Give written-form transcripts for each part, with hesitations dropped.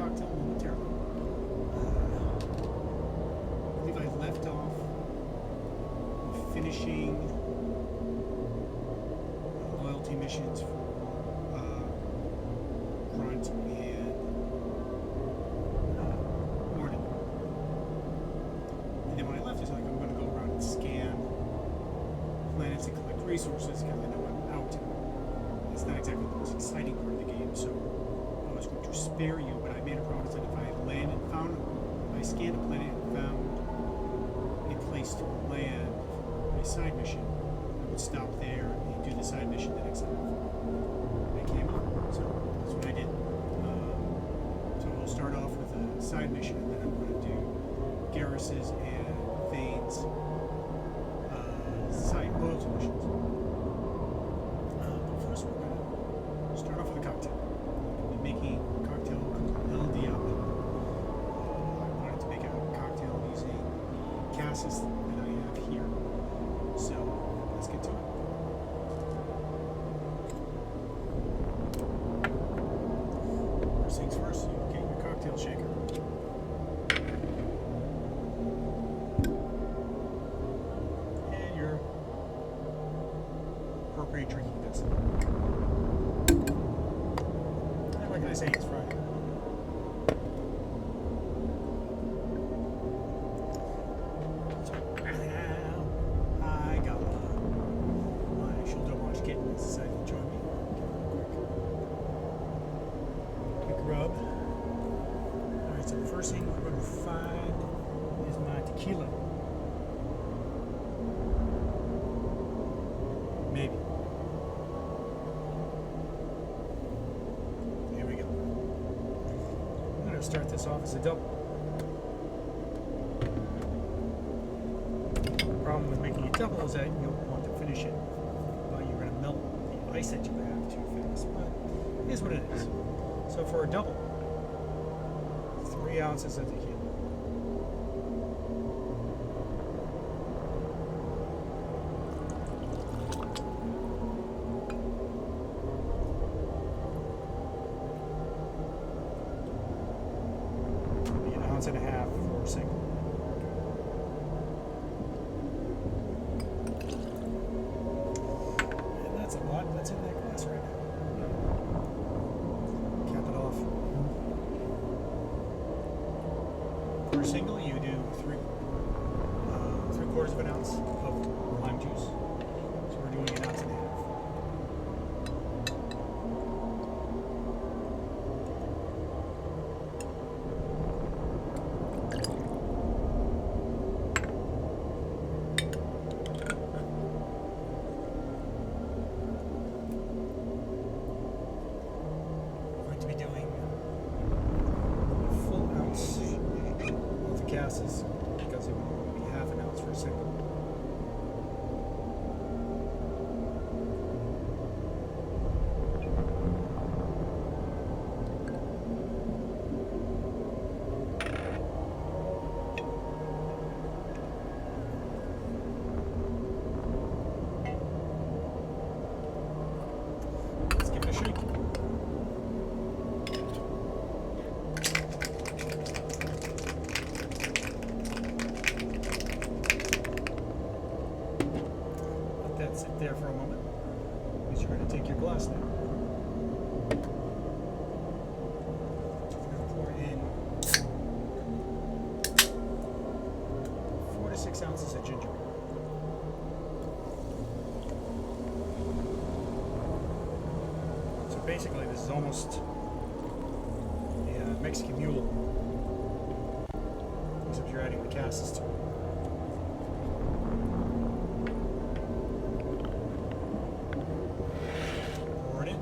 cocktail momentarily. I believe I left off finishing loyalty missions for Grunt and Morden. And then when I left, it's like I'm going to go around and scan planets and collect resources because I know I'm out. It's not exactly the most exciting part of the game, so I was going to spare you, but I made a promise that if I landed, if I scanned a planet and found a place to land for a side mission, I would stop there and do the side mission the next time I came up. So that's what I did. So we'll start off with a side mission, and then I'm going to do Garrus's and Thane's side loyalty missions. But first we're going to start off with a cocktail. We'll be making a cocktail called El Diablo. I wanted to make a cocktail using the gases that I have here. So let's get to it. First things first, you get your cocktail shaker. And your appropriate drinking vessel. And what can I say? It's Friday. So now I got my shoulder watch kitten that's decided to join me. Quick rub. Alright, so the first thing we're going to find is my tequila. Maybe. Here we go. I'm going to start this off as a double. The problem with making it double is that you'll want to finish it. Well, you're going to melt the ice that you have too fast, but it is what it is. So for a double, 3 ounces of tequila. Maybe an ounce and a half for a single. And that's a lot that's in that glass right now. Cap it off. For a single, you do 3/4 of an ounce of lime juice. So we're doing an ounce and a half. We're going to be doing a full ounce of the gases because it will be half an ounce for a single. Let's give it a shake. Let that sit there for a moment. Be sure to take your glass now. We're going to pour in 4 to 6 ounces of ginger. So basically, this is almost a Mexican mule, except you're adding the gases to it. Pour it in.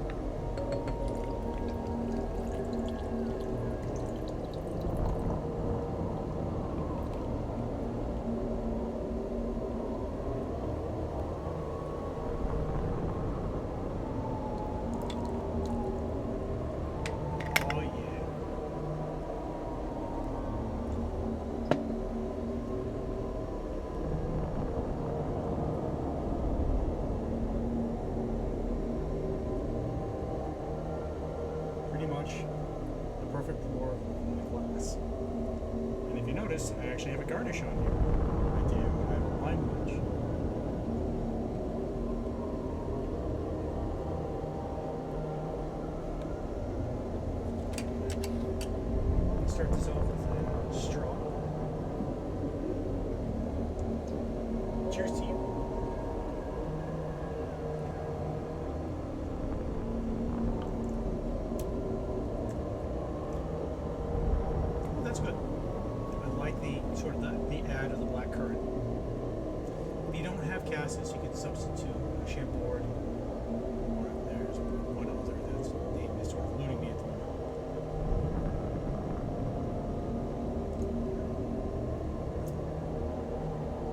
Oh yeah. perfect pour of glass. And if you notice, I actually have a garnish on here. I do. I have a lime wedge. Start this off with a straw. Cheers to you. Oh, that's good. I like the sort of the add of the black currant. If you don't have Cassis, you can substitute a Chambord. There's one other that's name is sort of eluding me at the moment.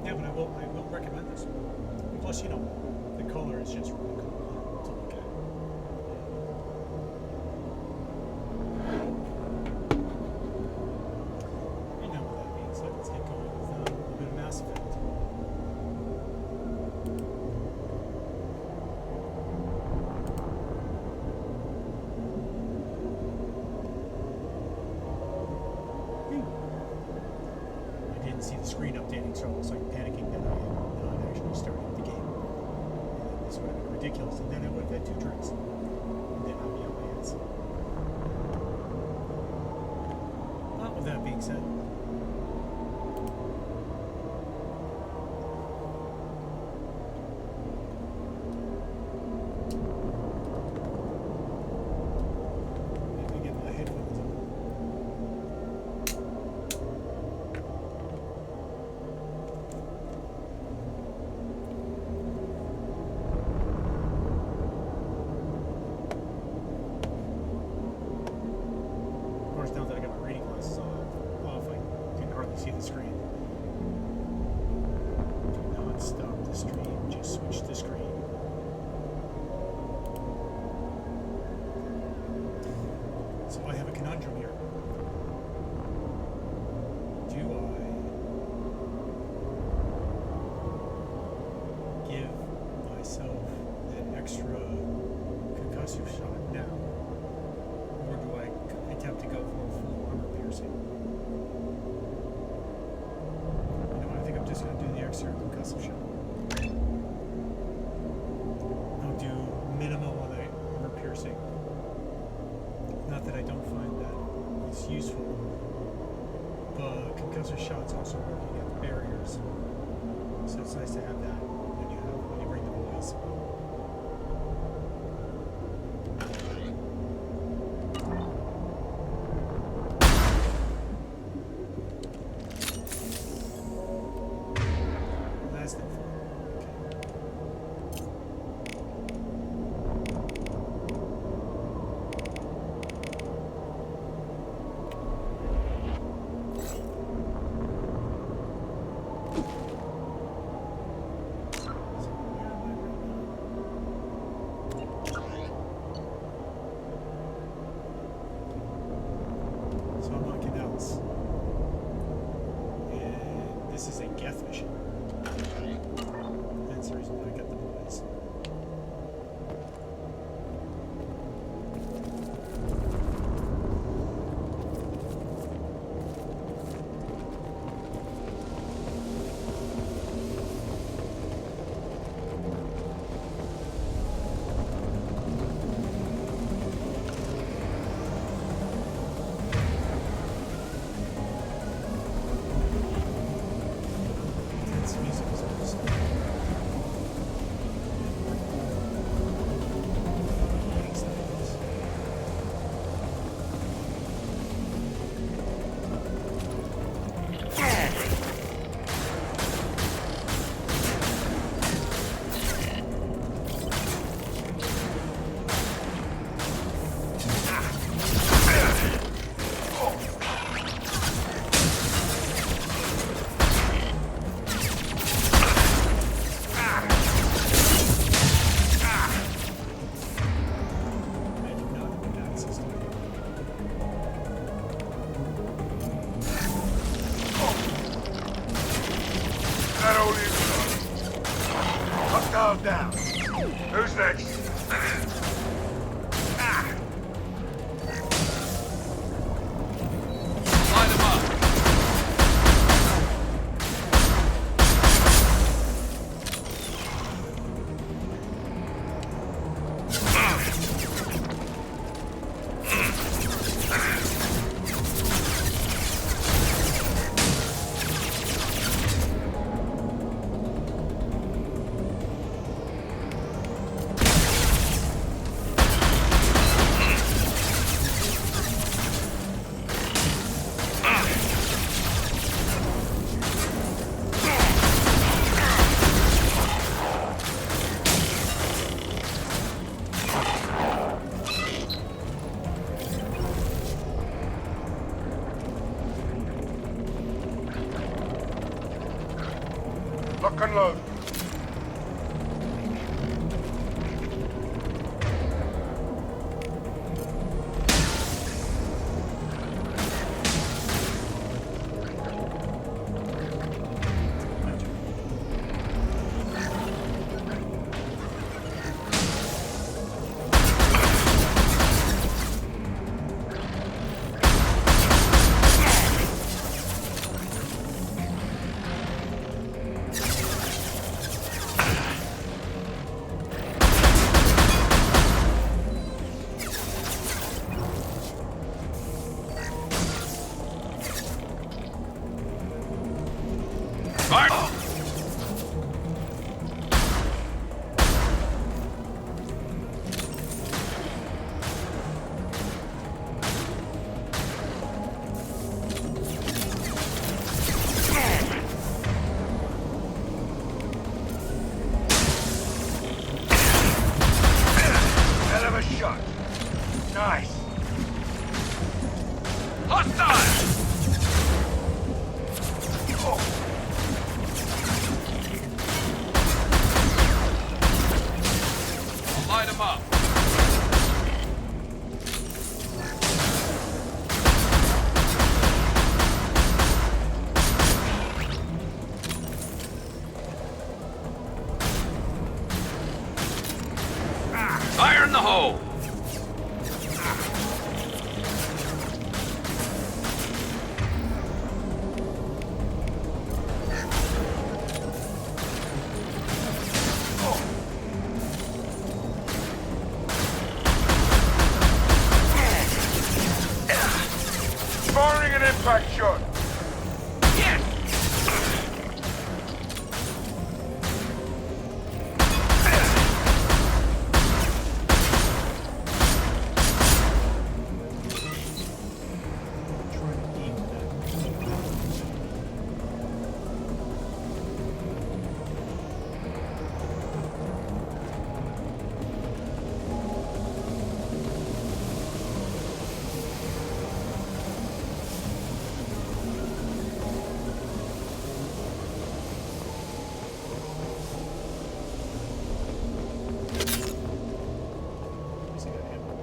Yeah, but I will recommend this. And plus, you know, the color is just really cool to look at. You know what that means. So let's get going with a little bit of Mass Effect. I didn't see the screen updating, so I was like panicking that I had not actually started the game. And this would have been ridiculous, and then I would have had 2 drinks. And then I'll be on my ass. Well, with that being said, let me get my headphones on. Of course, now that I got my reading glasses off, I can hardly see the screen. Do not stop the stream, just switch the screen. So I have a conundrum here. Do I give myself that extra concussive shot now? Or do I attempt to go for a full armor piercing? You know what, I think I'm just going to do the extra concussive shot. I'll do minimal on the armor piercing. Not that I don't find that it's useful, but concussive shots also working at the barriers. So it's nice to have that when you bring the boys. That's the fun. So I'm on Canals. And this is a Geth mission. That's the reason why I got the boys. Intense music is always Calm down. Who's next? Lock and load. Nice. Hostile! Oh. I'll light him up. Fire in the hole! Firing an impact shot. Yes! Trying to aim that. At least I got ammo.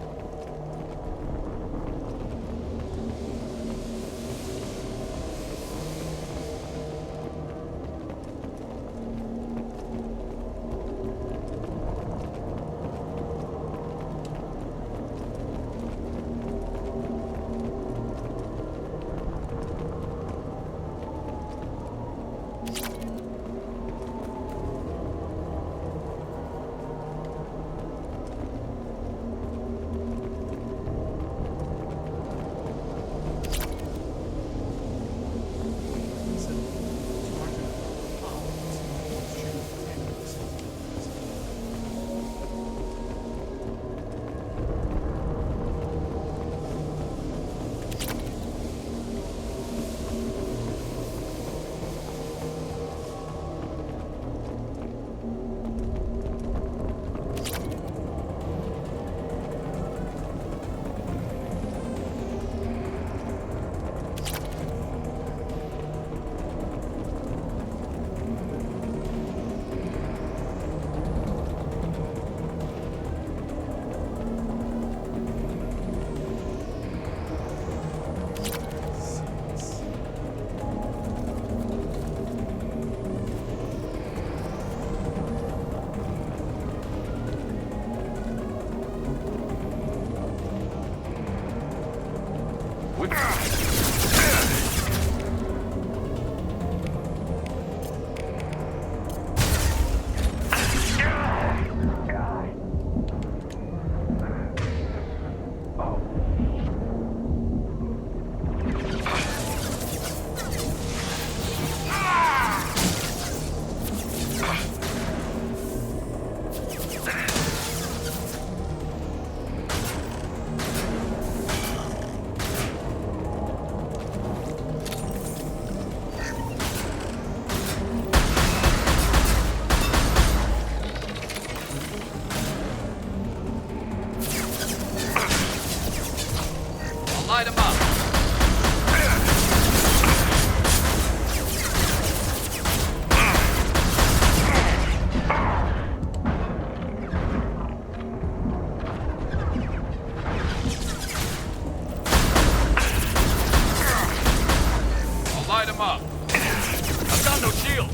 shields.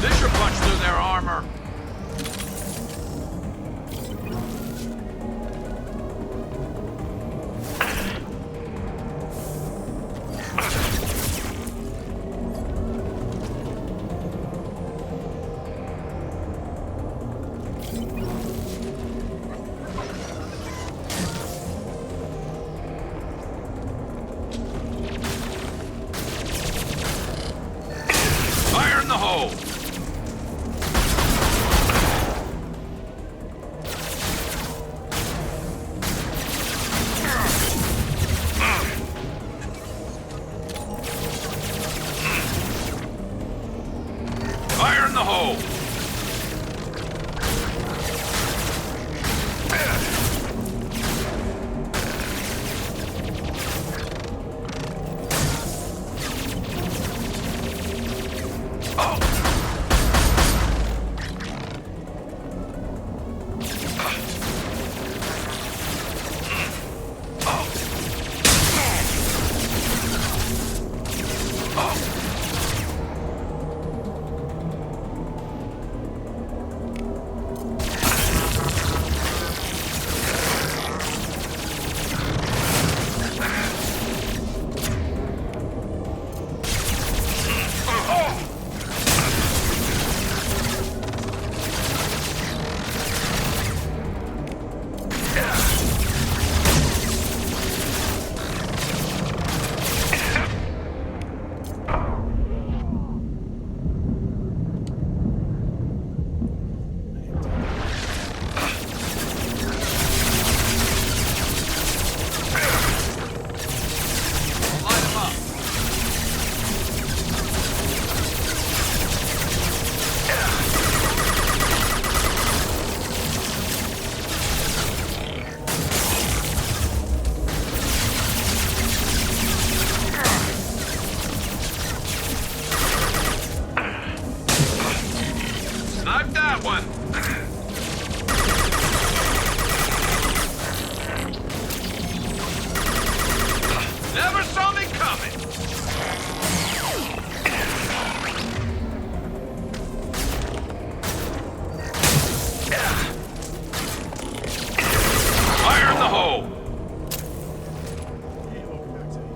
This should punch through their armor. Fire in the hole! Fire in the hole! Snipe that one! Never saw me coming! Fire in the hole! Hey, welcome back, Thane.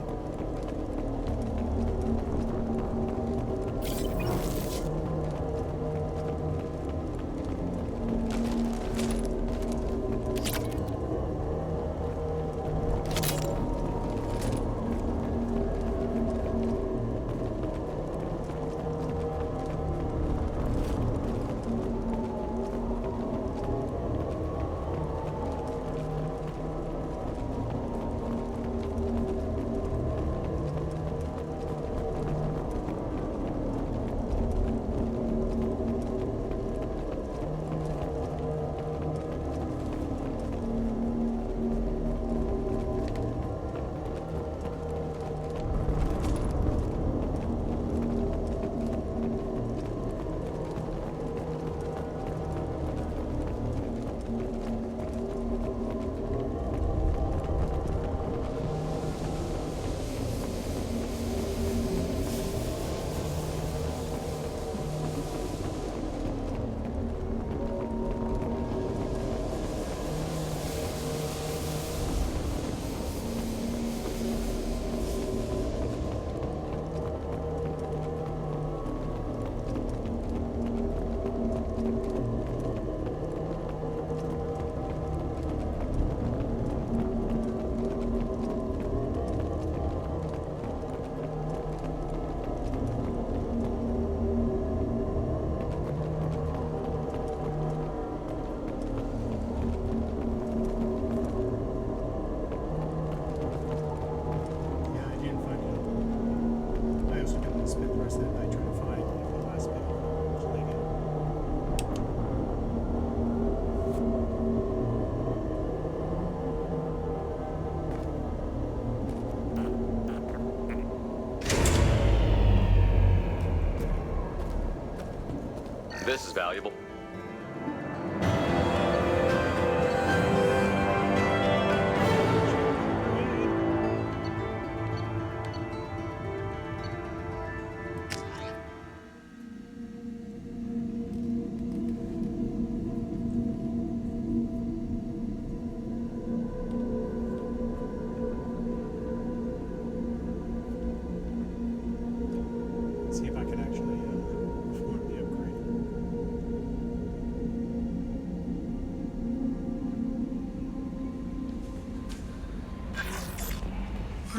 This is valuable.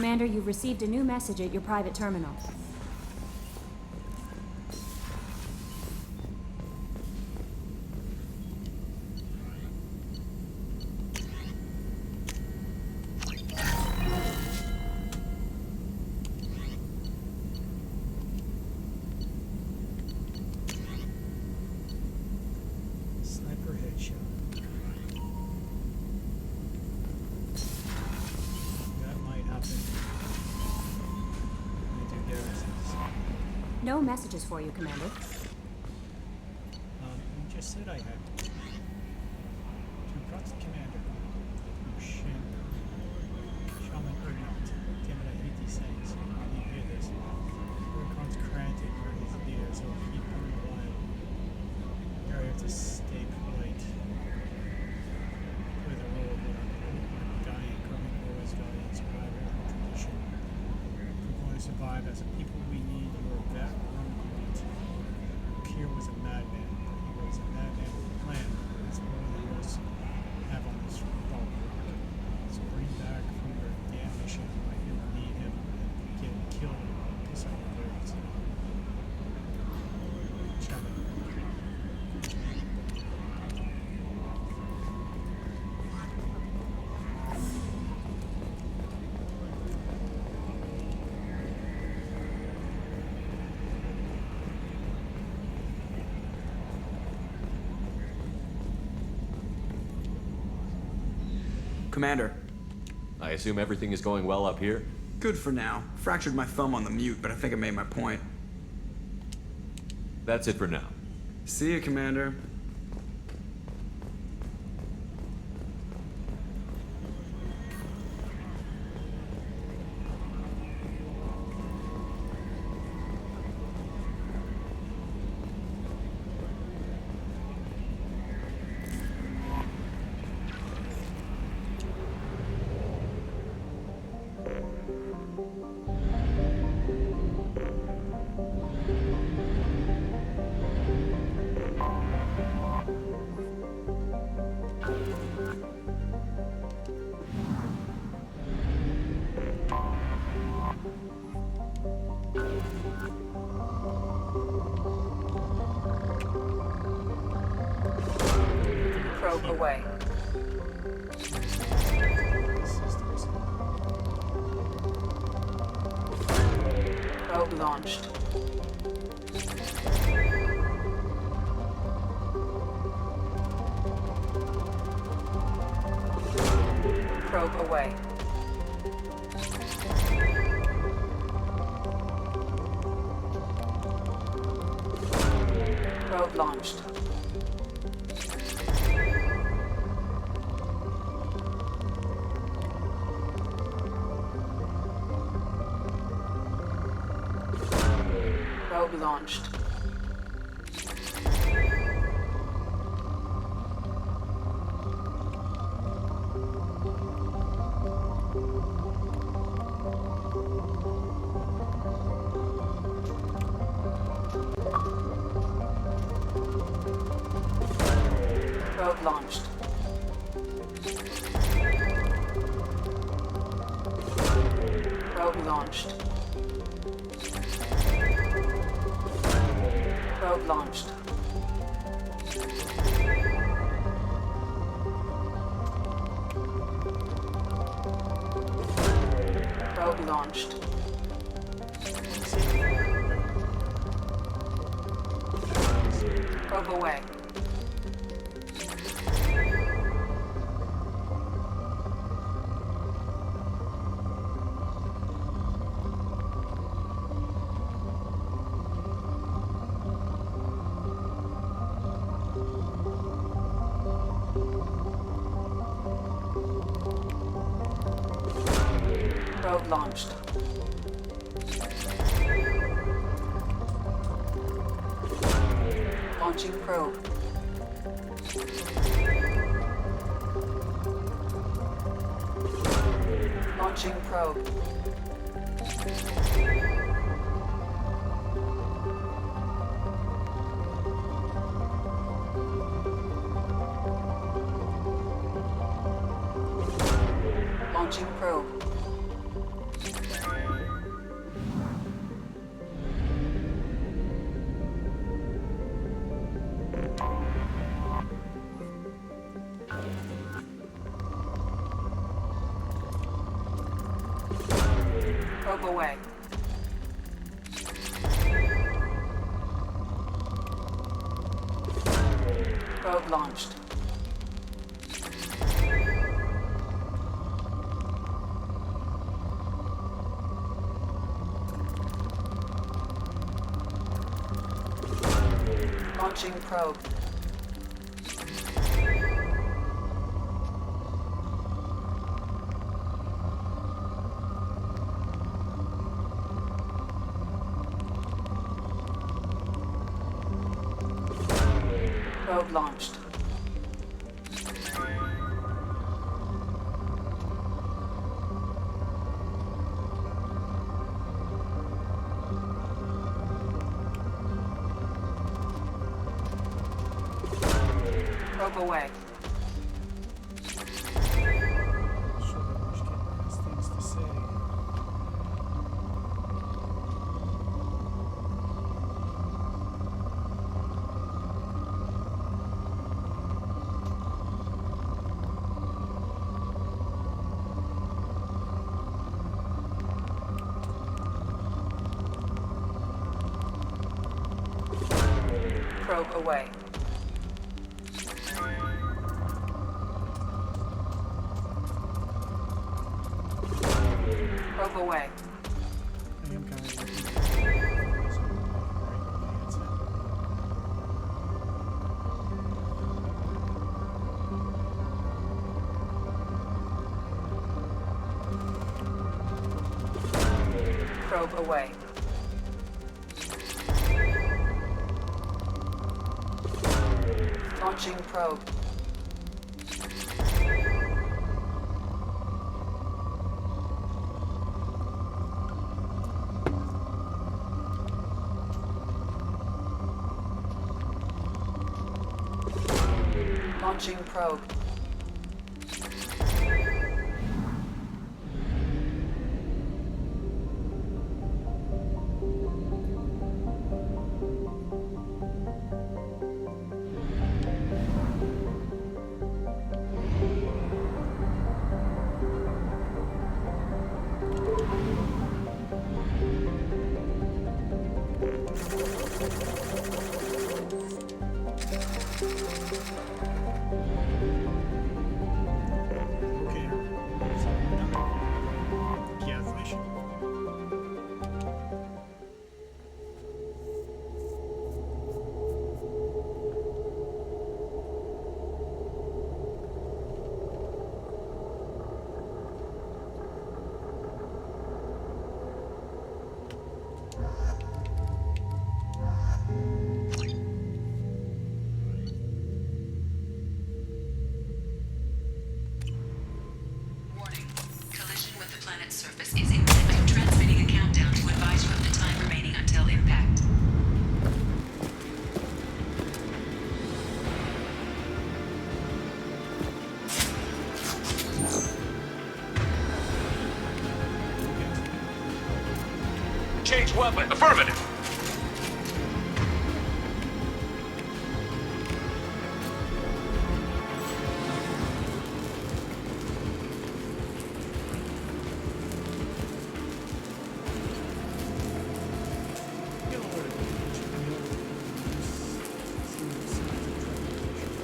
Commander, you've received a new message at your private terminal. Sniper headshot. That might happen. When I do Garrus's. No messages for you, Commander. You just said I had. To Proxy Commander. Shin. Shaman or not. Damn it, I hate these things. When you hear this. Huracan's crantic where his ears will keep him alive. Here I have to stay polite. Play the role of dying, coming always valiant survivor and tradition. If we're going to survive as a people, we need your background. Kier was a madman. He was a madman with a plan. That's more than most have on this ball. So bring back from your damn mission. I didn't need him and get killed beside the birds. Chapman. Commander, I assume everything is going well up here? good for now. Fractured my thumb on the mute, but I think I made my point. That's it for now. See you, Commander. Probe away. Probe launched. Probe away. Probe launched. Probe launched. Probe launched. Probe launched. Probe launched. Probe launched. Probe away. Probe launched. Launching probe. Launching probe. Launching probe. away. Probe launched. Launching probe. Probe launched. Probe away. Sure, Rush Kid has things to say. Probe away. Probe away. I am kind of Probe away. Launching probe. Launching probe. okay. So, Kiev mission. Warning. Collision with the planet's surface is imminent. I'm transmitting a countdown to advise you of the time remaining until impact. Change weapon. Affirmative. Get a load of damage. I know this seems signs of trouble.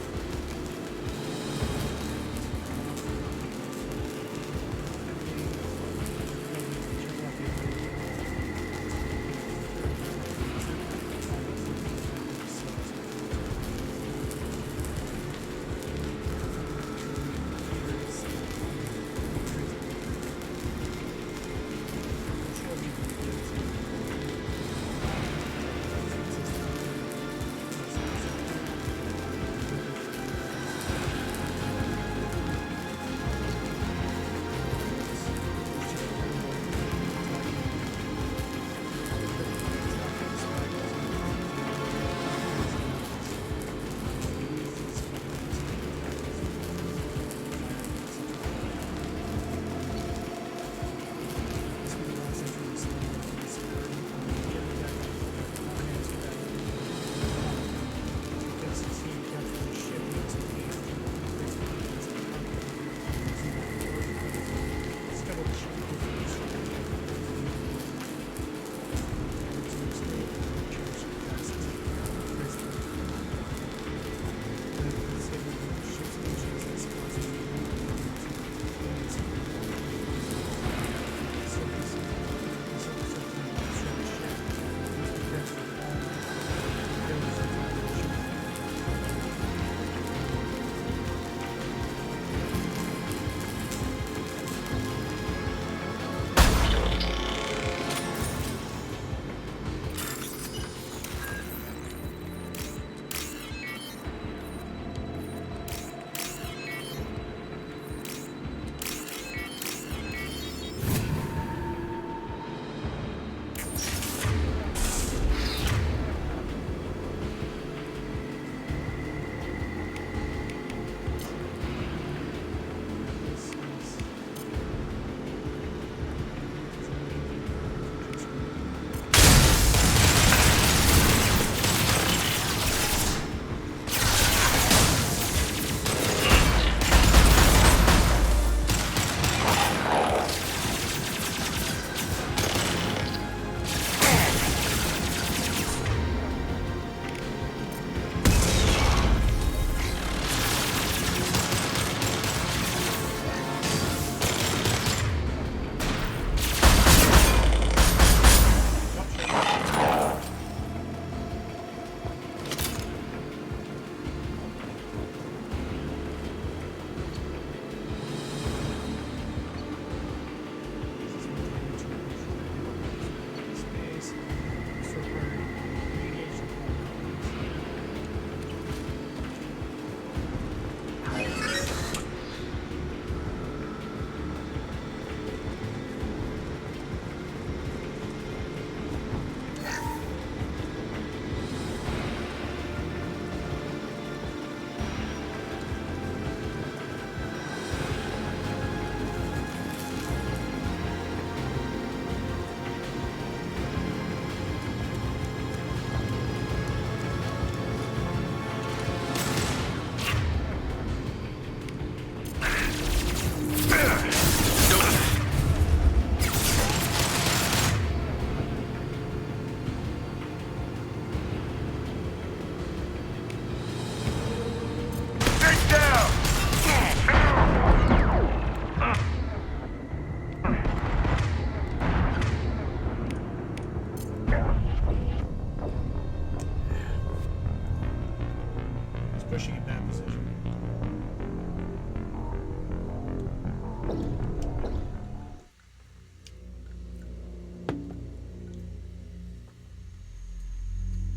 pushing in that position.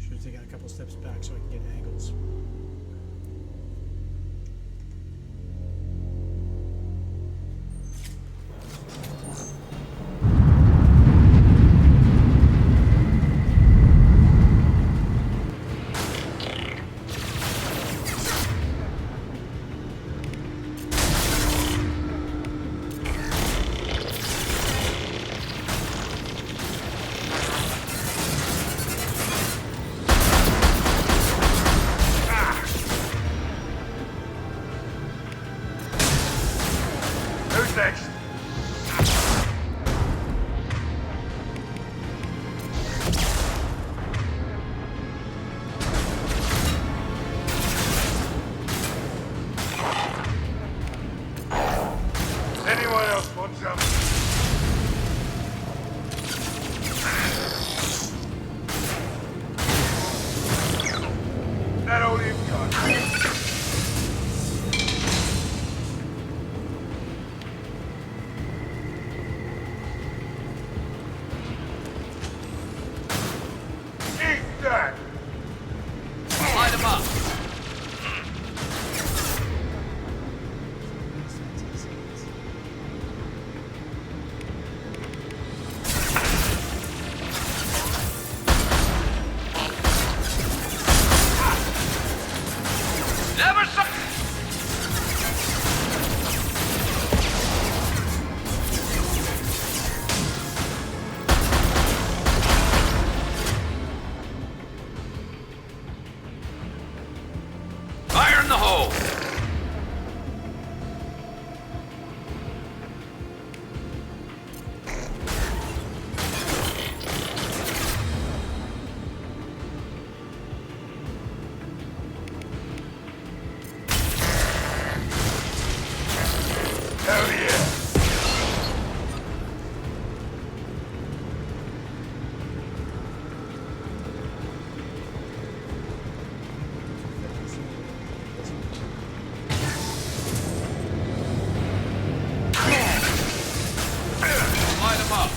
Should have taken a couple steps back so I can get angles. Who's next? Anyone else want some? That all you've got? Eat that! Light him up. Never saw. Fire in the hole. Hell yeah. Light him up.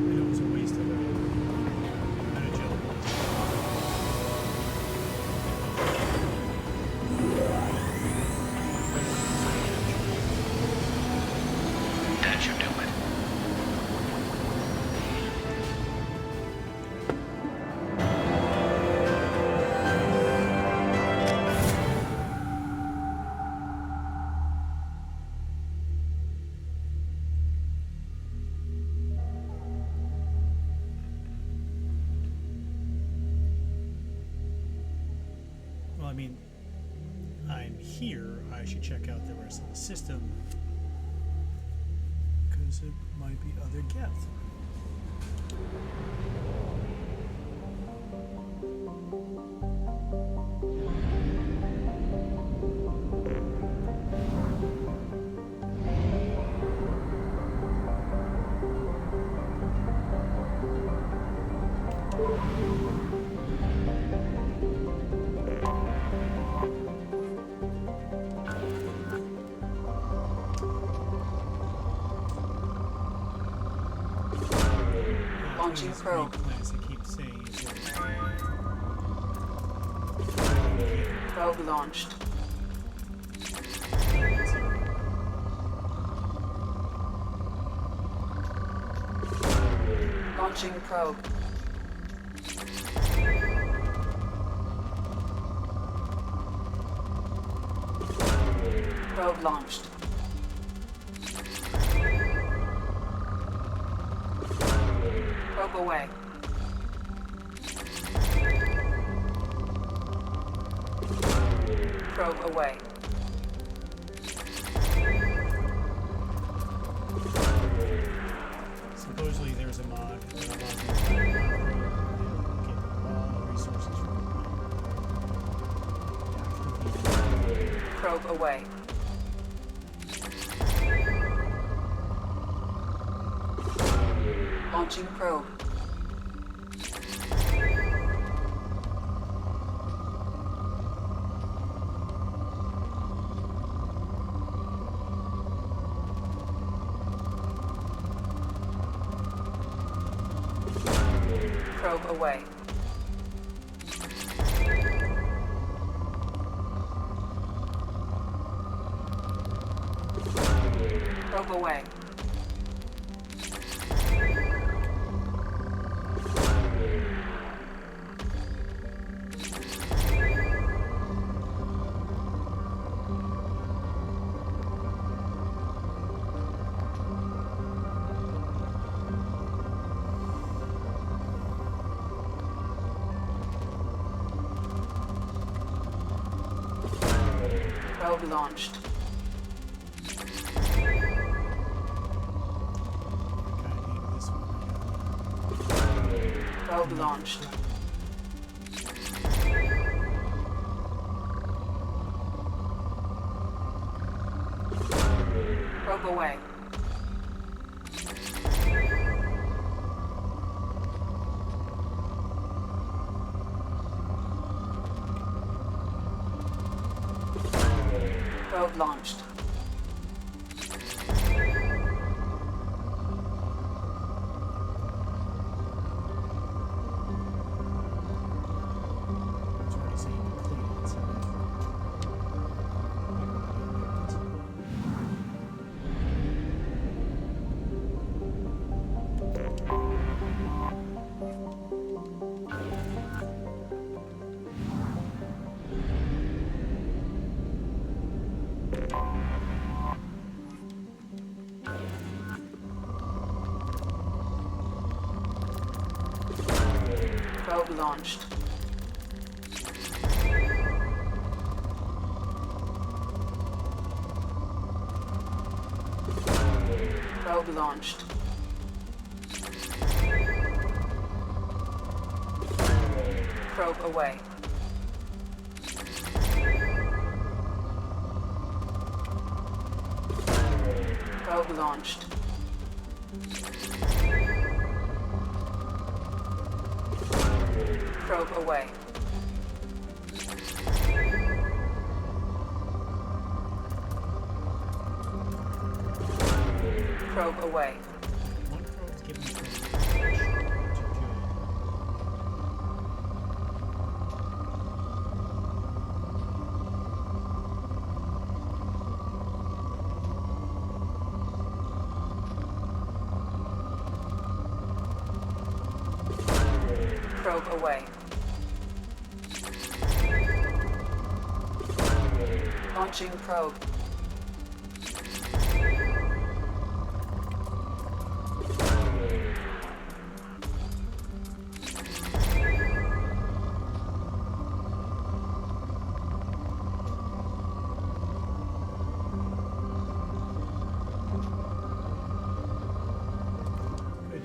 And it was a waste of an agility. That should do it. Well, I mean, I'm here. I should check out the rest of the system. Because it might be other Geth. Launching probe. As I keep saying, is Probe launched. Launching probe. Probe launched. Probe away. Probe away. Supposedly there's a mod that allows you to get all the resources from the Probe away. Launching probe. Probe away. Probe away. Probe launched. Probe launched. Probe away. Probe launched. It's already saying completed, so Probe launched. Probe launched. Probe away. Probe launched. Probe away. Probe away. one probe's giving me which is good. Probe away. Launching probe. Good.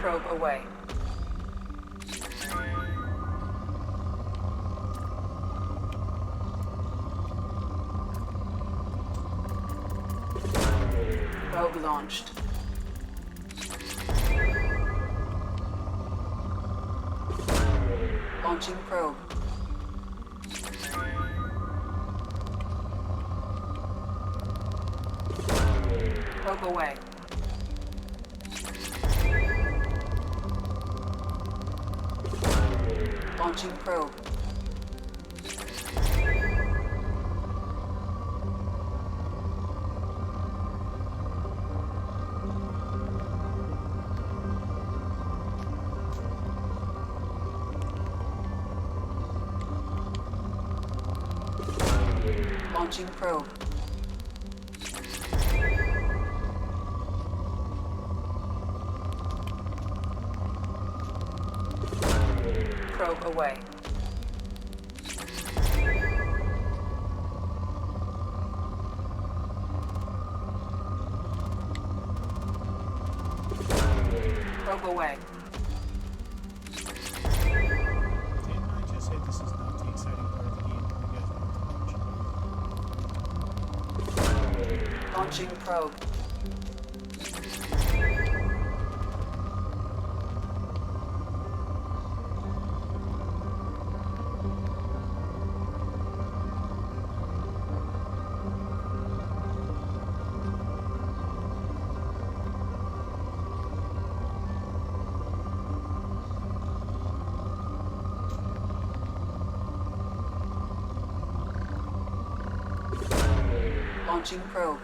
Probe away. Probe launched. Launching probe. Probe away. Launching probe. Launching probe. Probe away. Probe away. Didn't I just say this is not the exciting part of the game? You guys want to watch? Launching probe. Launching probe.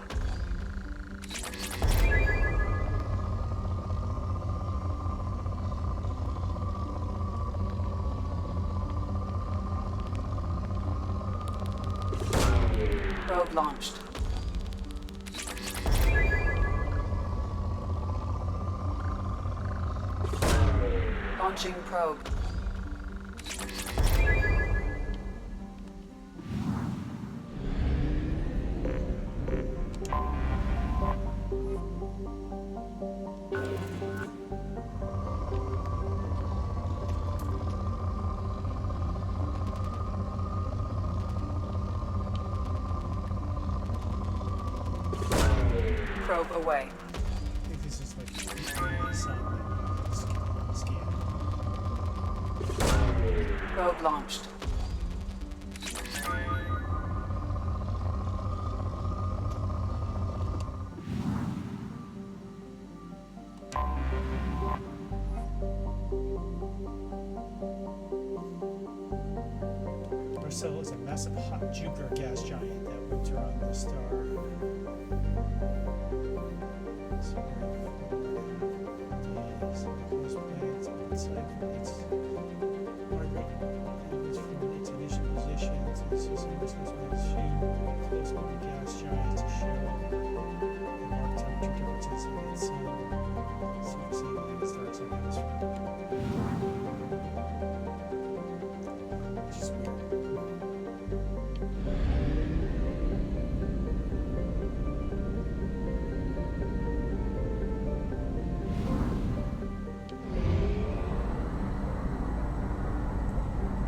Probe launched. Launching probe. Probe away. I think this is like the only sign that scan. Probe launched. Marcel is a massive hot Jupiter gas giant that whipped around the star. So close planets outside from its orbit, and from its initial position to the system was shape, close to the gas giant to show the marked temperature differences in its superseding its dark side atmosphere. Which is weird.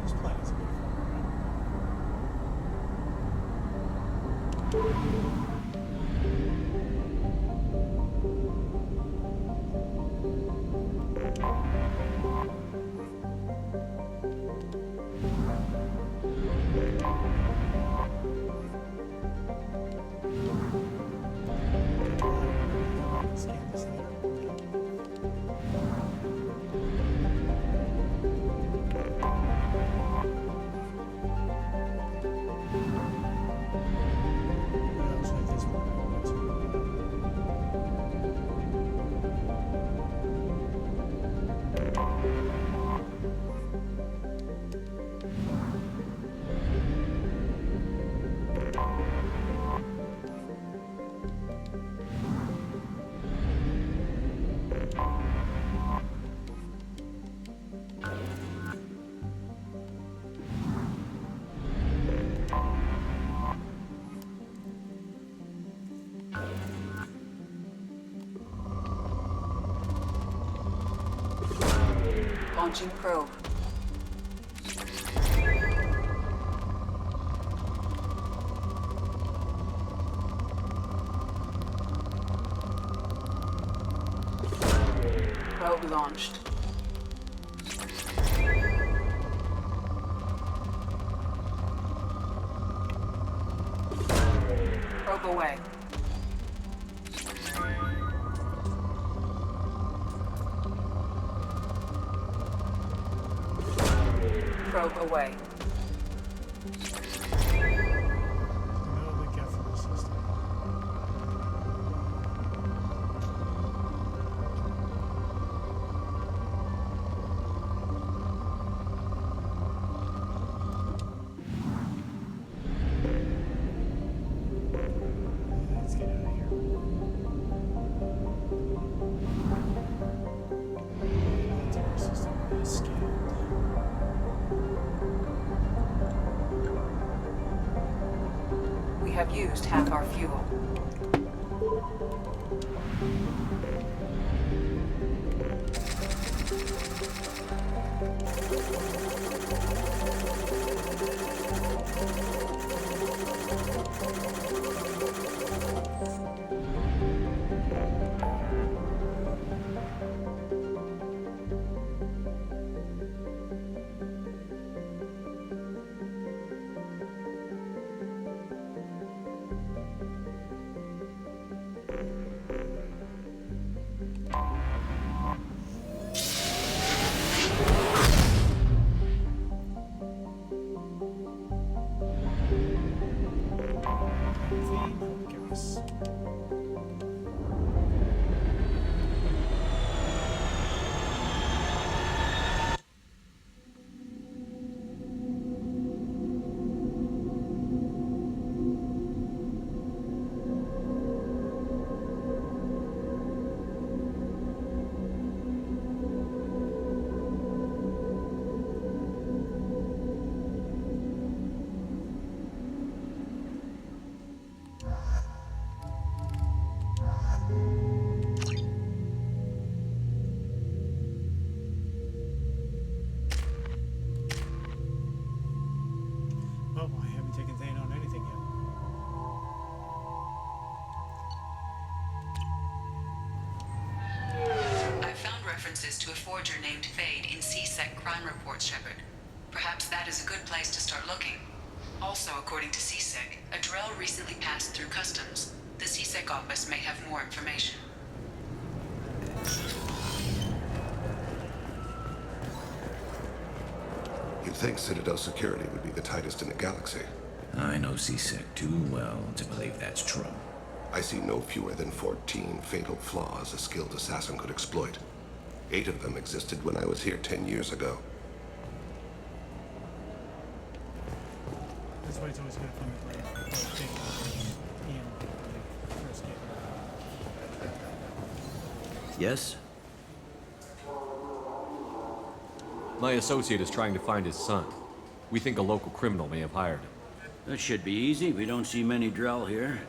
This planet's a bit far away. Scan this later. Looks like this one. Launching probe. Probe launched. Probe away. Probe away. No, the gap from the system. have used half our fuel. Thane, Garrus. Oh, I haven't taken Thane on anything yet. I've found references to a forger named Fade in CSEC crime reports, Shepard. Perhaps that is a good place to start looking. Also, according to CSEC, a Drell recently passed through customs. The CSEC office may have more information. You'd think Citadel security would be the tightest in the galaxy. I know CSEC too well to believe that's true. I see no fewer than 14 fatal flaws a skilled assassin could exploit. 8 of them existed when I was here 10 years ago. That's why it's always kind of fun to play Thane in the first game. Yes? My associate is trying to find his son. We think a local criminal may have hired him. That should be easy. We don't see many Drell here.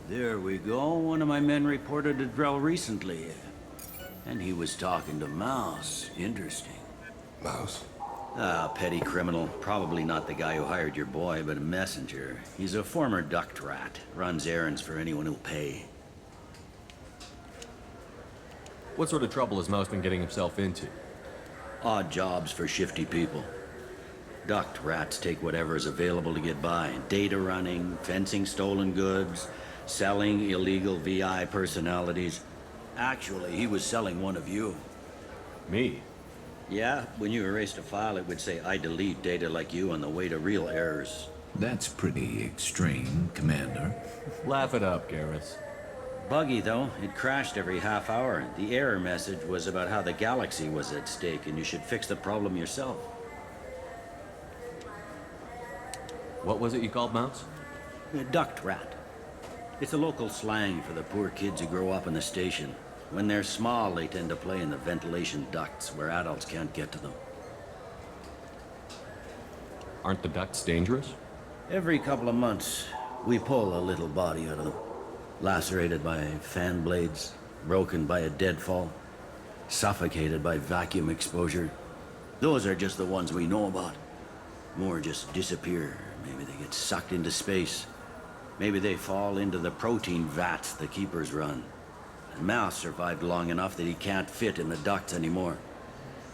There we go. One of my men reported a Drell recently. And he was talking to Mouse. Interesting. Mouse? Ah, petty criminal. Probably not the guy who hired your boy, but a messenger. He's a former duct rat. Runs errands for anyone who'll pay. What sort of trouble has Mouse been getting himself into? Odd jobs for shifty people. Duct rats take whatever is available to get by. Data running, fencing stolen goods, selling illegal VI personalities. Actually, he was selling one of you. Me? Yeah, when you erased a file, it would say, I delete data like you on the way to real errors. That's pretty extreme, Commander. Laugh it up, Garrus. Buggy, though. It crashed every half hour. The error message was about how the galaxy was at stake, and you should fix the problem yourself. What was it you called Mouse? A duct rat. It's a local slang for the poor kids who grow up in the station. When they're small, they tend to play in the ventilation ducts where adults can't get to them. Aren't the ducts dangerous? Every couple of months, we pull a little body out of them. Lacerated by fan blades, broken by a deadfall, suffocated by vacuum exposure. Those are just the ones we know about. More just disappear. Maybe they get sucked into space. Maybe they fall into the protein vats the keepers run. And Mouse survived long enough that he can't fit in the ducts anymore.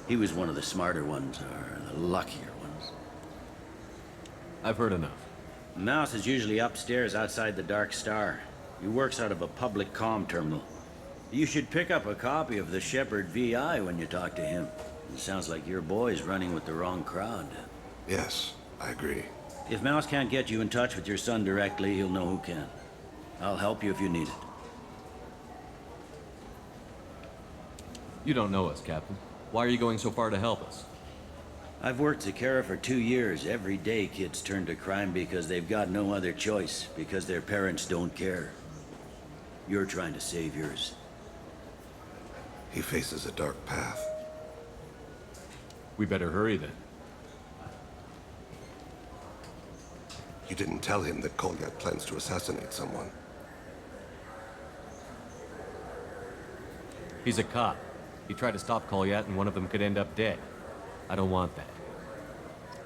He was one of the smarter ones, or the luckier ones. I've heard enough. Mouse is usually upstairs outside the Dark Star. He works out of a public comm terminal. You should pick up a copy of the Shepard VI when you talk to him. It sounds like your boy's running with the wrong crowd. Yes, I agree. If Mouse can't get you in touch with your son directly, he'll know who can. I'll help you if you need it. You don't know us, Captain. Why are you going so far to help us? I've worked Zakera for 2 years. Every day kids turn to crime because they've got no other choice, because their parents don't care. You're trying to save yours. He faces a dark path. We better hurry then. You didn't tell him that Kolyat plans to assassinate someone. He's a cop. He tried to stop Kolyat and one of them could end up dead. I don't want that.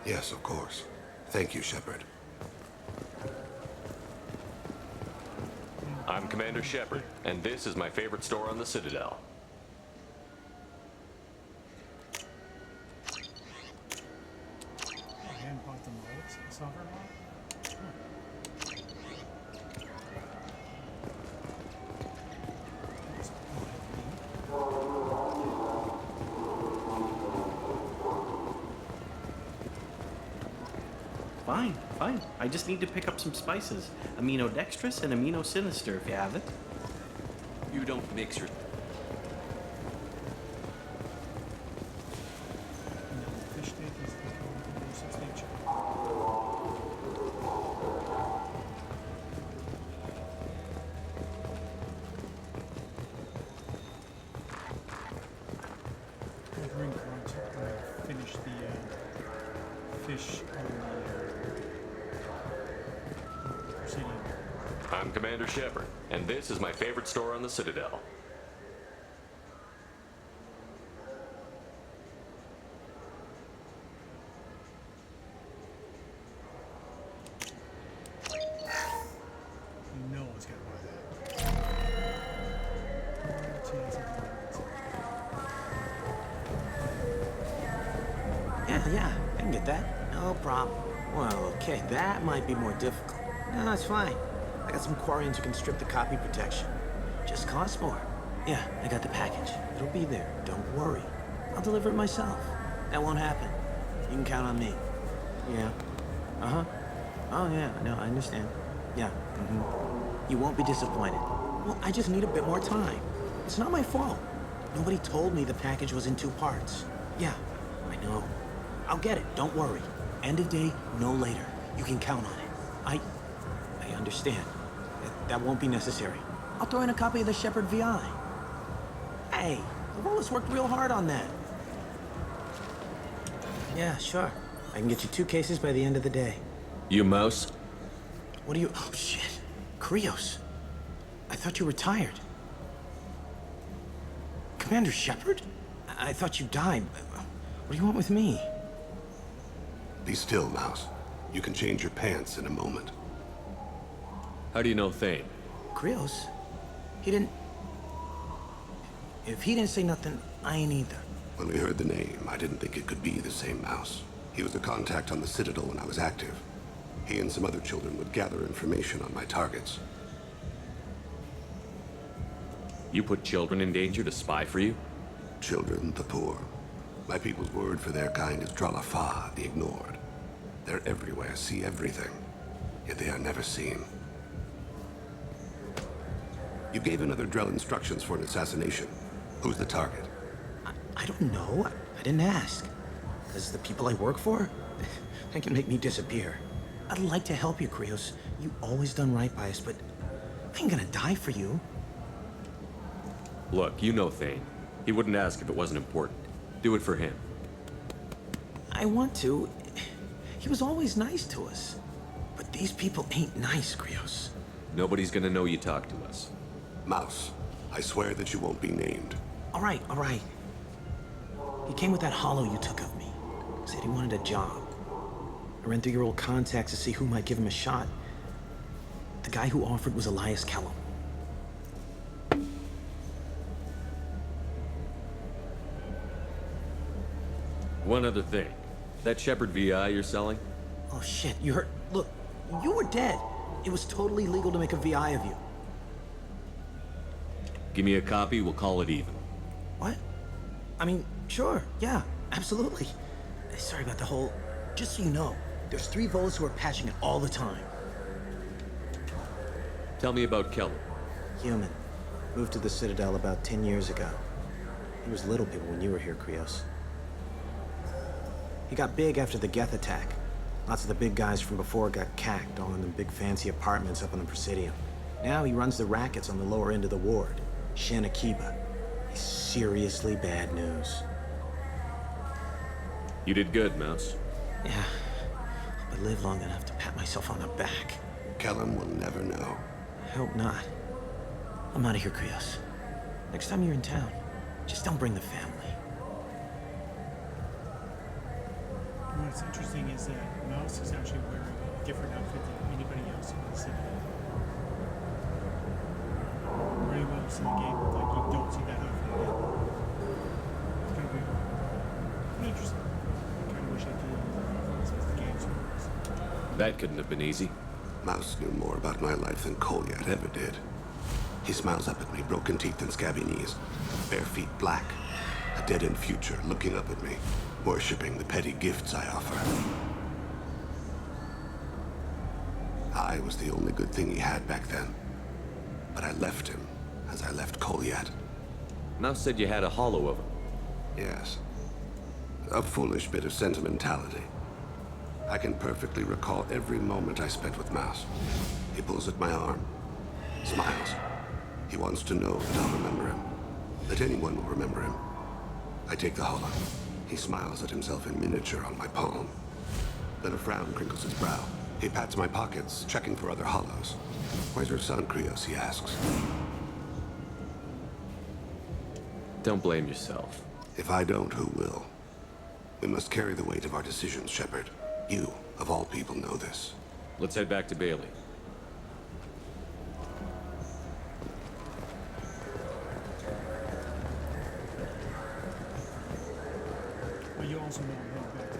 Yes, of course. Thank you, Shepard. I'm Commander Shepard, and this is my favorite store on the Citadel. I hadn't bought the mold, software mod? Fine, fine. I just need to pick up some spices. Aminodextrous and aminosinister, if you have it. You don't mix your... No, fish steak is the substantial. I'll drink once I finish the fish on the Presidium. I'm Commander Shepard, and this is my favorite store on the Citadel. You know it's gonna buy that. Chance of Yeah, I can get that. No problem. Well, okay, that might be more difficult. No, it's fine. I got some Quarians who can strip the copy protection. Just costs more. Yeah, I got the package. It'll be there. Don't worry. I'll deliver it myself. That won't happen. You can count on me. Yeah. Uh-huh. Oh, yeah, no, I understand. Yeah, You won't be disappointed. Well, I just need a bit more time. It's not my fault. Nobody told me the package was in 2 parts. Yeah, I know. I'll get it, don't worry. End of day, no later. You can count on it. I understand. That won't be necessary. I'll throw in a copy of the Shepard VI. Hey, Garrus worked real hard on that. Yeah, sure. I can get you 2 cases by the end of the day. You mouse? What are you... Oh, shit. Krios. I thought you were retired. Commander Shepard? I thought you died. What do you want with me? Be still, Mouse. You can change your pants in a moment. How do you know Thane? Krios? He didn't... If he didn't say nothing, I ain't either. When we heard the name, I didn't think it could be the same Mouse. He was a contact on the Citadel when I was active. He and some other children would gather information on my targets. You put children in danger to spy for you? Children, the poor. My people's word for their kind is Dralafa, the ignored. They're everywhere, see everything, yet they are never seen. You gave another Drell instructions for an assassination. Who's the target? I don't know. I didn't ask. Because the people I work for, they can make me disappear. I'd like to help you, Krios. You always done right by us, but I ain't gonna die for you. Look, you know Thane. He wouldn't ask if it wasn't important. Do it for him. I want to. He was always nice to us. But these people ain't nice, Krios. Nobody's gonna know you talk to us. Mouse, I swear that you won't be named. All right. He came with that hollow you took of me. Said he wanted a job. I ran through your old contacts to see who might give him a shot. The guy who offered was Elias Kellum. One other thing. That Shepard VI you're selling? Oh shit, you heard... Look, you were dead. It was totally legal to make a VI of you. Give me a copy, we'll call it even. What? I mean, sure, yeah, absolutely. Sorry about the whole... Just so you know, there's 3 Volas who are patching it all the time. Tell me about Kellum. Human. Moved to the Citadel about 10 years ago. He was little people when you were here, Krios. He got big after the Geth attack. Lots of the big guys from before got cacked, all in them big fancy apartments up on the Presidium. Now he runs the rackets on the lower end of the ward, Shin Akiba. He's seriously bad news. You did good, Mouse. Yeah. but live long enough to pat myself on the back. Kellum will never know. I hope not. I'm out of here, Krios. Next time you're in town, just don't bring the family. What's interesting is that Mouse is actually wearing a different outfit than anybody else in the city. Very well in the game, like you don't see that outfit again. It's kind of weird. Pretty interesting. I kind of wish I could as the game's works. That couldn't have been easy. Mouse knew more about my life than Kolyat ever did. He smiles up at me, broken teeth and scabby knees, bare feet black, a dead-end future looking up at me, worshipping the petty gifts I offer. I was the only good thing he had back then, but I left him as I left Kolyat. Mouse said you had a hollow of him. Yes. A foolish bit of sentimentality. I can perfectly recall every moment I spent with Mouse. He pulls at my arm, smiles. He wants to know that I'll remember him, that anyone will remember him. I take the hollow. He smiles at himself in miniature on my palm. Then a frown crinkles his brow. He pats my pockets, checking for other hollows. Where's your son, Krios, he asks. Don't blame yourself. If I don't, who will? We must carry the weight of our decisions, Shepard. You, of all people, know this. Let's head back to Bailey. But you also know I'm heading back to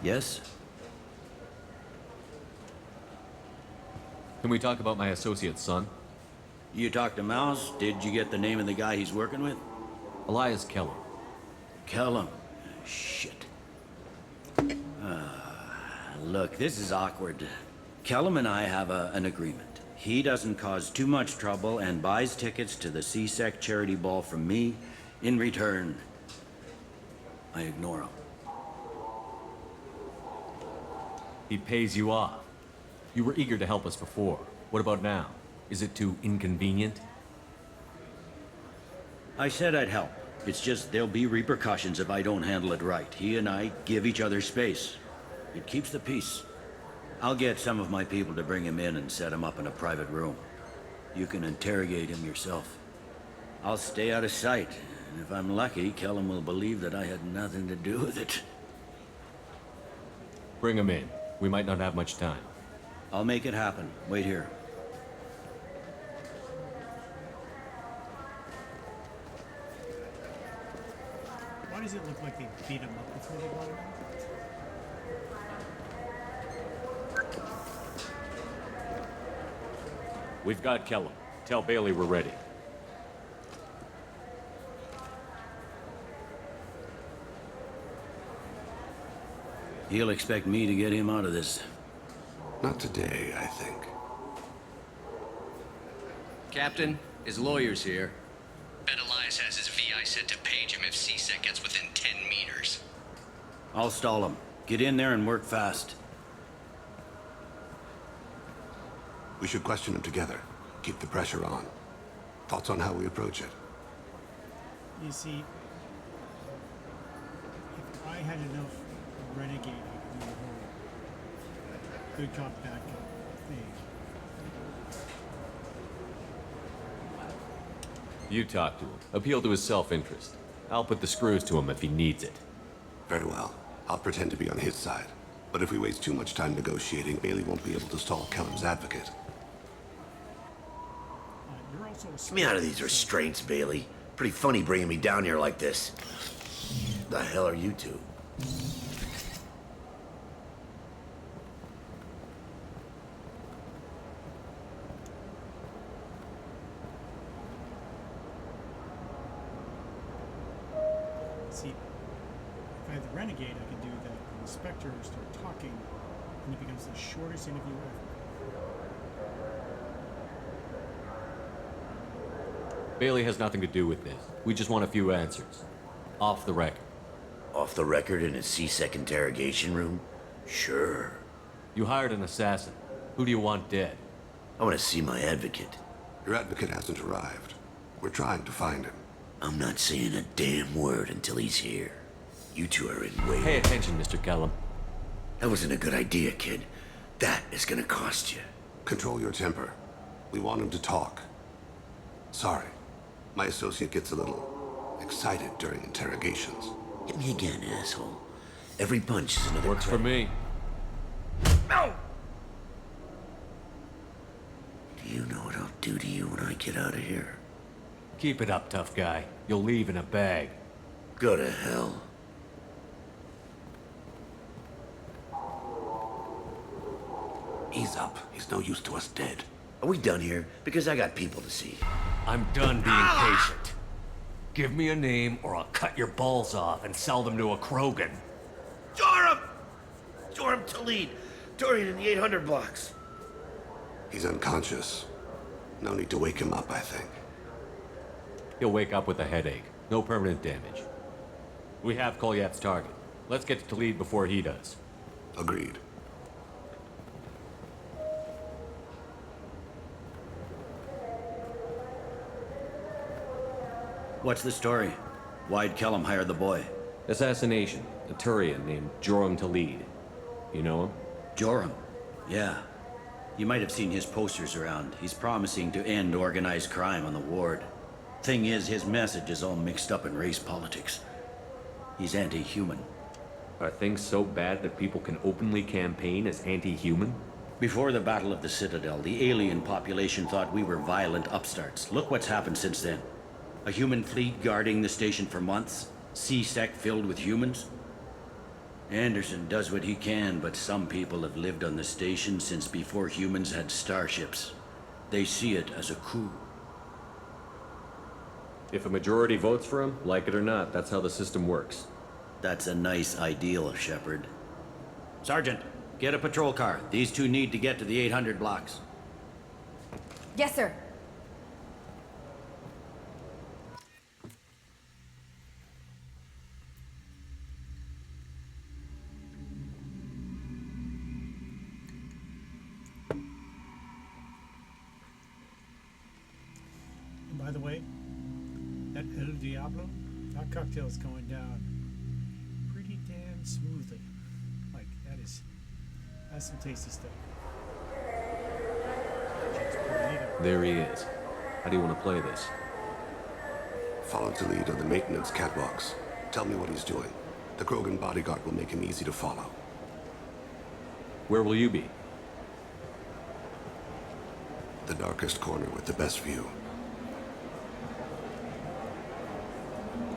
Yes? Can we talk about my associate's son? You talked to Mouse? Did you get the name of the guy he's working with? Elias Kellum. Kellum. Shit. Look, this is awkward. Kellum and I have an agreement. He doesn't cause too much trouble and buys tickets to the C-Sec charity ball from me. In return, I ignore him. He pays you off. You were eager to help us before. What about now? Is it too inconvenient? I said I'd help. It's just there'll be repercussions if I don't handle it right. He and I give each other space. It keeps the peace. I'll get some of my people to bring him in and set him up in a private room. You can interrogate him yourself. I'll stay out of sight, and if I'm lucky, Kellum will believe that I had nothing to do with it. Bring him in. We might not have much time. I'll make it happen. Wait here. Why does it look like they beat him up before they brought him in? We've got Kellum. Tell Bailey we're ready. He'll expect me to get him out of this. Not today, I think. Captain, his lawyer's here. Bet Elias has his VI set to page him if C-Sec gets within 10 meters. I'll stall him. Get in there and work fast. We should question him together. Keep the pressure on. Thoughts on how we approach it? You see, if I had enough renegade, I could do the whole good cop, bad cop thing. You talk to him. Appeal to his self-interest. I'll put the screws to him if he needs it. Very well. I'll pretend to be on his side. But if we waste too much time negotiating, Bailey won't be able to stall Kellum's advocate. You're also Get me out of these restraints, Bailey. Pretty funny bringing me down here like this. The hell are you two? See, if I had the renegade, I could do that. The inspector start talking, and it becomes the shortest interview ever. Bailey has nothing to do with this. We just want a few answers. Off the record. Off the record in a C-Sec interrogation room? Sure. You hired an assassin. Who do you want dead? I want to see my advocate. Your advocate hasn't arrived. We're trying to find him. I'm not saying a damn word until he's here. You two are in way... Pay attention, Mr. Kellum. That wasn't a good idea, kid. That is gonna cost you. Control your temper. We want him to talk. Sorry. My associate gets a little excited during interrogations. Hit me again, asshole. Every punch is another... Works for me. No! Do you know what I'll do to you when I get out of here? Keep it up, tough guy. You'll leave in a bag. Go to hell. Ease up. He's no use to us dead. Are we done here? Because I got people to see. I'm done being patient. Give me a name or I'll cut your balls off and sell them to a Krogan. Joram! Joram Talid. Dorian in the 800 blocks. He's unconscious. No need to wake him up, I think. He'll wake up with a headache. No permanent damage. We have Kolyat's target. Let's get to Talid before he does. Agreed. What's the story? Why'd Kellum hire the boy? Assassination. A Turian named Joram Talid. You know him? Joram? Yeah. You might have seen his posters around. He's promising to end organized crime on the ward. Thing is, his message is all mixed up in race politics. He's anti-human. Are things so bad that people can openly campaign as anti-human? Before the Battle of the Citadel, the alien population thought we were violent upstarts. Look what's happened since then. A human fleet guarding the station for months. C-Sec filled with humans. Anderson does what he can, but some people have lived on the station since before humans had starships. They see it as a coup. If a majority votes for him, like it or not, that's how the system works. That's a nice ideal, Shepard. Sergeant, get a patrol car. These two need to get to the 800 blocks. Yes, sir. And by the way, that El Diablo, that cocktail's going down pretty damn smoothly. Like, that's some tasty stuff. There he is. How do you want to play this? Follow to lead on the maintenance catwalks. Tell me what he's doing. The Krogan bodyguard will make him easy to follow. Where will you be? The darkest corner with the best view.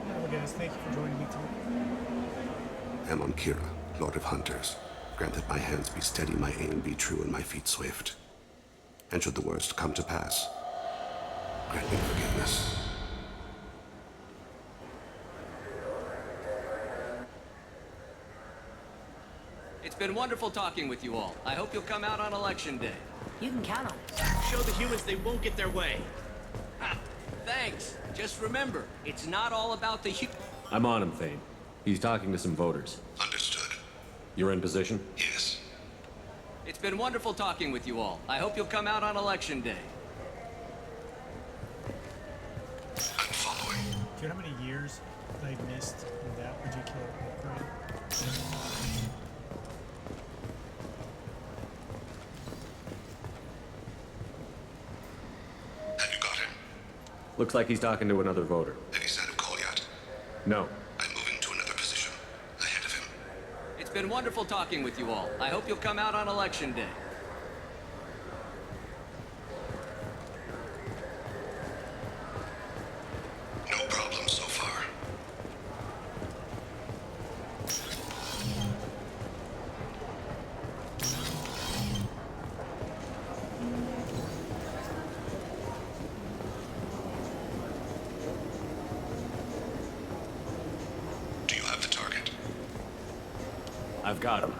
Well, guys, thank you for joining me tonight. Amon Kira, Lord of Hunters. Grant that my hands be steady, my aim be true, and my feet swift. And should the worst come to pass, grant me forgiveness. It's been wonderful talking with you all. I hope you'll come out on election day. You can count on it. Show the humans they won't get their way. Ha! Thanks. Just remember, it's not all about the I'm on him, Thane. He's talking to some voters. Understood. You're in position? Yes. It's been wonderful talking with you all. I hope you'll come out on election day. I'm following. Do you know how many years I've missed in that particular upgrade? Have you got him? Looks like he's talking to another voter. Any sign of Kolyat? No. I'm moving to another position. Ahead of him. It's been wonderful talking with you all. I hope you'll come out on election day. No problem so far. Do you have the target? I've got him.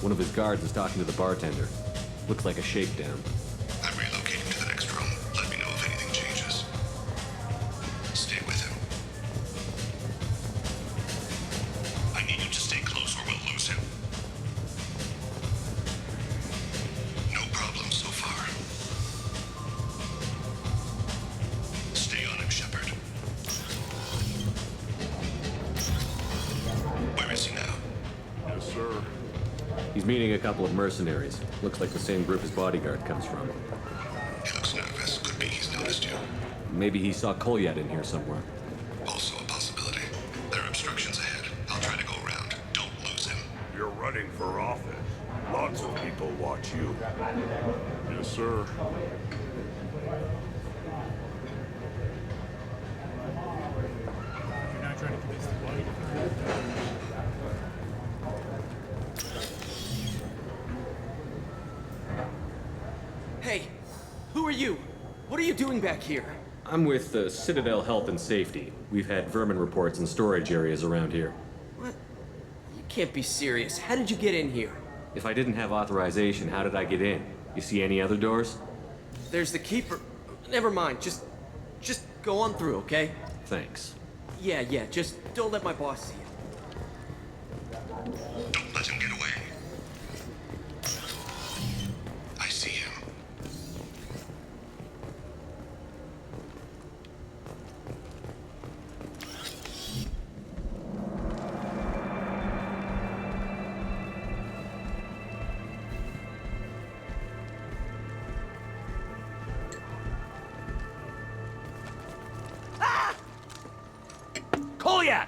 One of his guards is talking to the bartender. Looks like a shakedown. I'm relocating to the next room. Let me know if anything changes. Stay with him. I need you to stay close or we'll lose him. No problem so far. Stay on him, Shepard. Where is he now? Yes, sir. He's meeting a couple of mercenaries. Looks like the same group his bodyguard comes from. He looks nervous. Could be he's noticed you. Maybe he saw Kolyat in here somewhere. Also a possibility. There are obstructions ahead. I'll try to go around. Don't lose him. You're running for office. Lots of people watch you. Yes, sir. You're not trying to convince the body to Hey, who are you? What are you doing back here? I'm with the Citadel Health and Safety. We've had vermin reports in storage areas around here. What? You can't be serious. How did you get in here? If I didn't have authorization, how did I get in? You see any other doors? There's the keeper. Never mind. Just go on through, okay? Thanks. Yeah, just don't let my boss see you. Don't let him get away. I see him. Kolyat!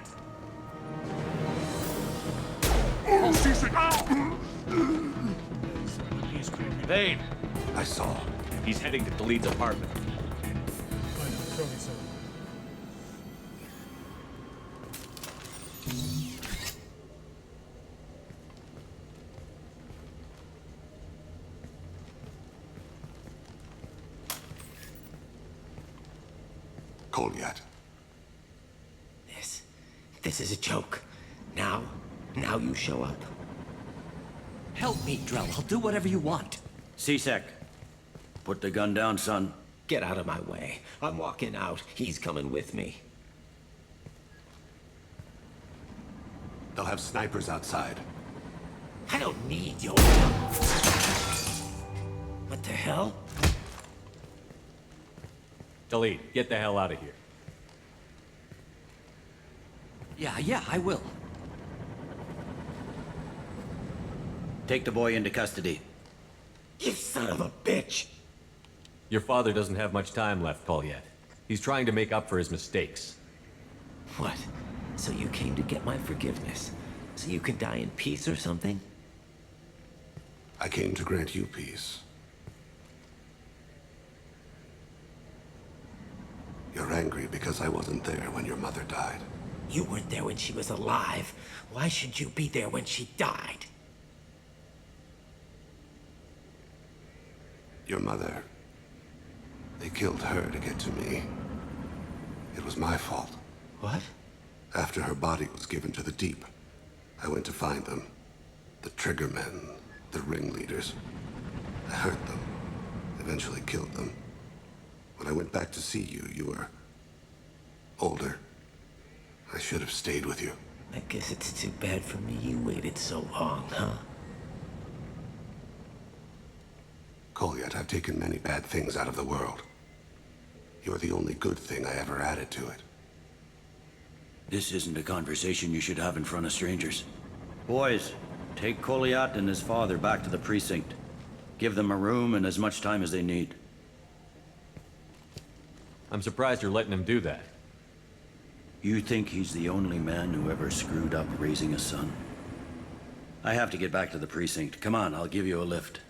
Thane! I saw. He's heading to the lead's apartment. Kolyat. This is a joke. Now you show up. Help me, Drell. I'll do whatever you want. C-Sec, put the gun down, son. Get out of my way. I'm walking out. He's coming with me. They'll have snipers outside. I don't need your... What the hell? Delete. Get the hell out of here. Yeah, I will. Take the boy into custody. You son of a bitch! Your father doesn't have much time left, Kolyat. He's trying to make up for his mistakes. What? So you came to get my forgiveness? So you can die in peace or something? I came to grant you peace. You're angry because I wasn't there when your mother died. You weren't there when she was alive. Why should you be there when she died? Your mother. They killed her to get to me. It was my fault. What? After her body was given to the Deep, I went to find them. The Triggermen, the ringleaders. I hurt them, eventually killed them. When I went back to see you, you were older. I should have stayed with you. I guess it's too bad for me you waited so long, huh? Kolyat, I've taken many bad things out of the world. You're the only good thing I ever added to it. This isn't a conversation you should have in front of strangers. Boys, take Kolyat and his father back to the precinct. Give them a room and as much time as they need. I'm surprised you're letting him do that. You think he's the only man who ever screwed up raising a son? I have to get back to the precinct. Come on, I'll give you a lift.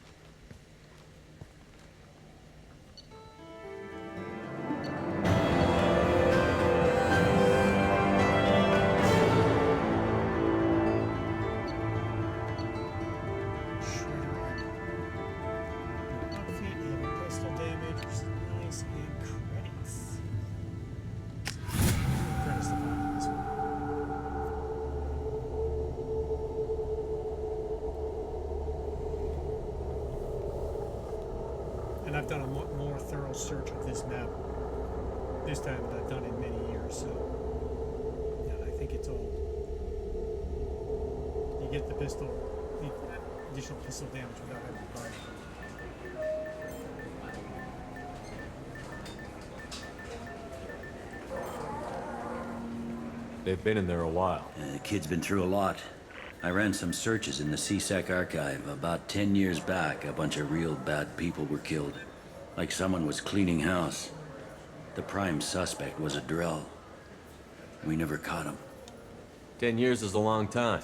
done a more thorough search of this map this time than I've done in many years, so yeah, I think it's all. You get the additional pistol damage without having to buy it. They've been in there a while. The kid's been through a lot. I ran some searches in the CSEC archive. About 10 years back, a bunch of real bad people were killed. Like someone was cleaning house. The prime suspect was a Drell. We never caught him. 10 years is a long time.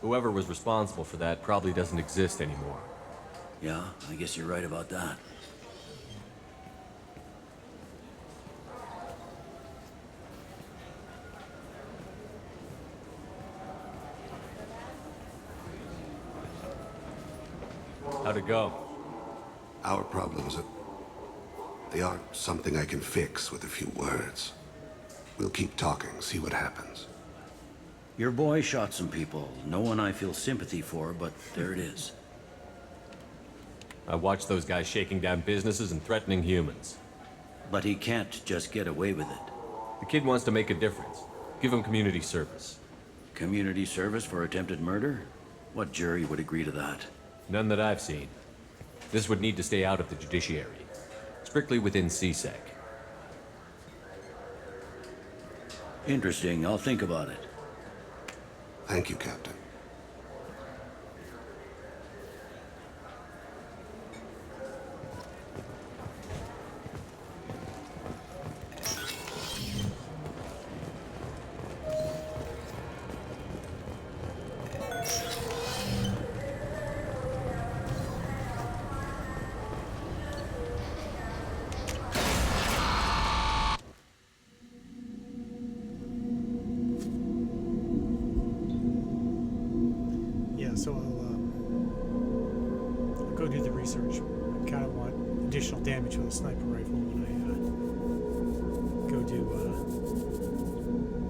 Whoever was responsible for that probably doesn't exist anymore. Yeah, I guess you're right about that. How'd it go? Our problems, they aren't something I can fix with a few words. We'll keep talking, see what happens. Your boy shot some people. No one I feel sympathy for, but there it is. I watched those guys shaking down businesses and threatening humans. But he can't just get away with it. The kid wants to make a difference. Give him community service. Community service for attempted murder? What jury would agree to that? None that I've seen. This would need to stay out of the judiciary. Strictly within CSEC. Interesting. I'll think about it. Thank you, Captain. So I'll go do the research. I kind of want additional damage with a sniper rifle when I go do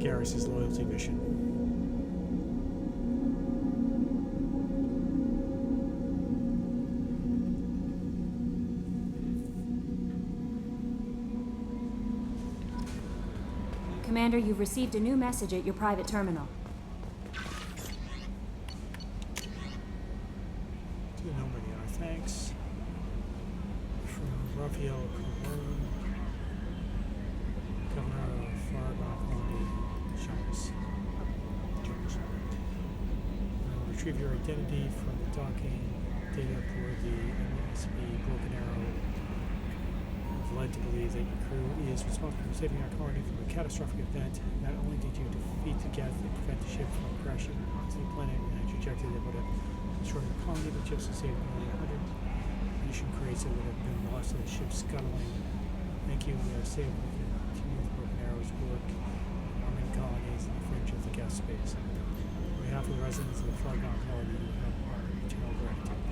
Garrus' loyalty mission. Commander, you've received a new message at your private terminal. Thanks. From Raphael Colon, Governor of Fargon Colony, Jones. Retrieve your identity from the docking data for the MSB Broken Arrow. I've led to believe that your crew is responsible for saving our colony from a catastrophic event. Not only did you defeat the Geth and prevent the ship from crashing onto the planet in a trajectory that would have destroyed the colony, but just to save nearly 100 mission crates that would have been lost to the ship scuttling. Thank you. We are safe. We can continue with Broken Arrow's work arming colonies in the fringe of the gas space. On behalf of the residents of the Fargon colony, you have our eternal gratitude.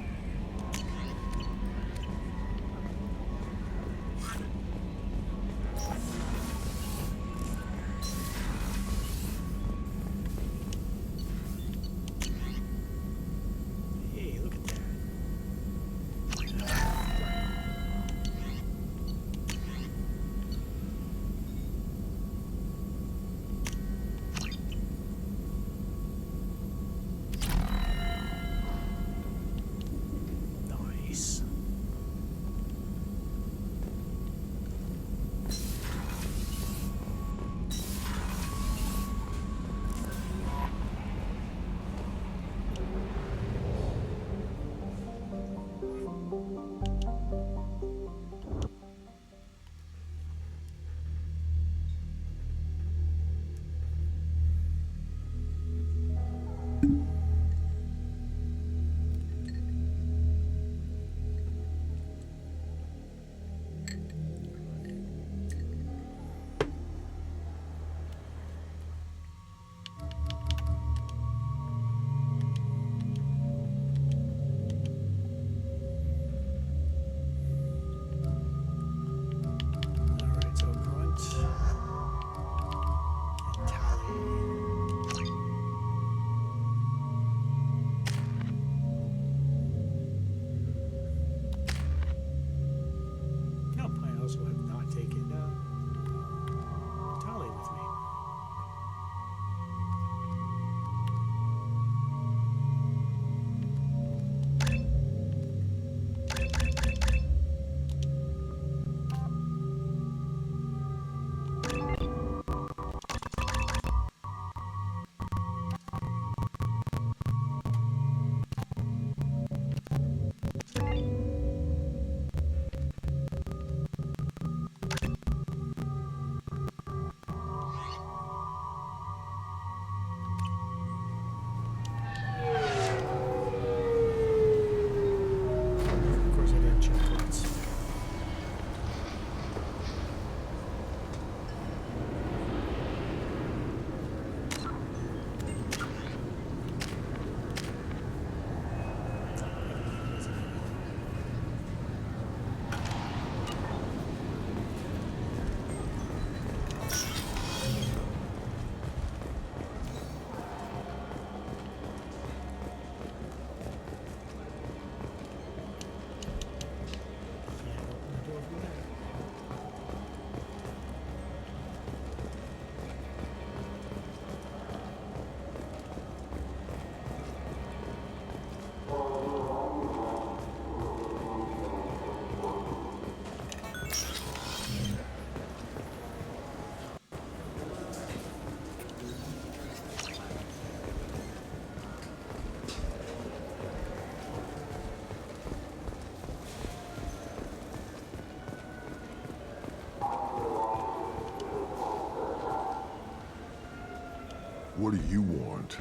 What do you want?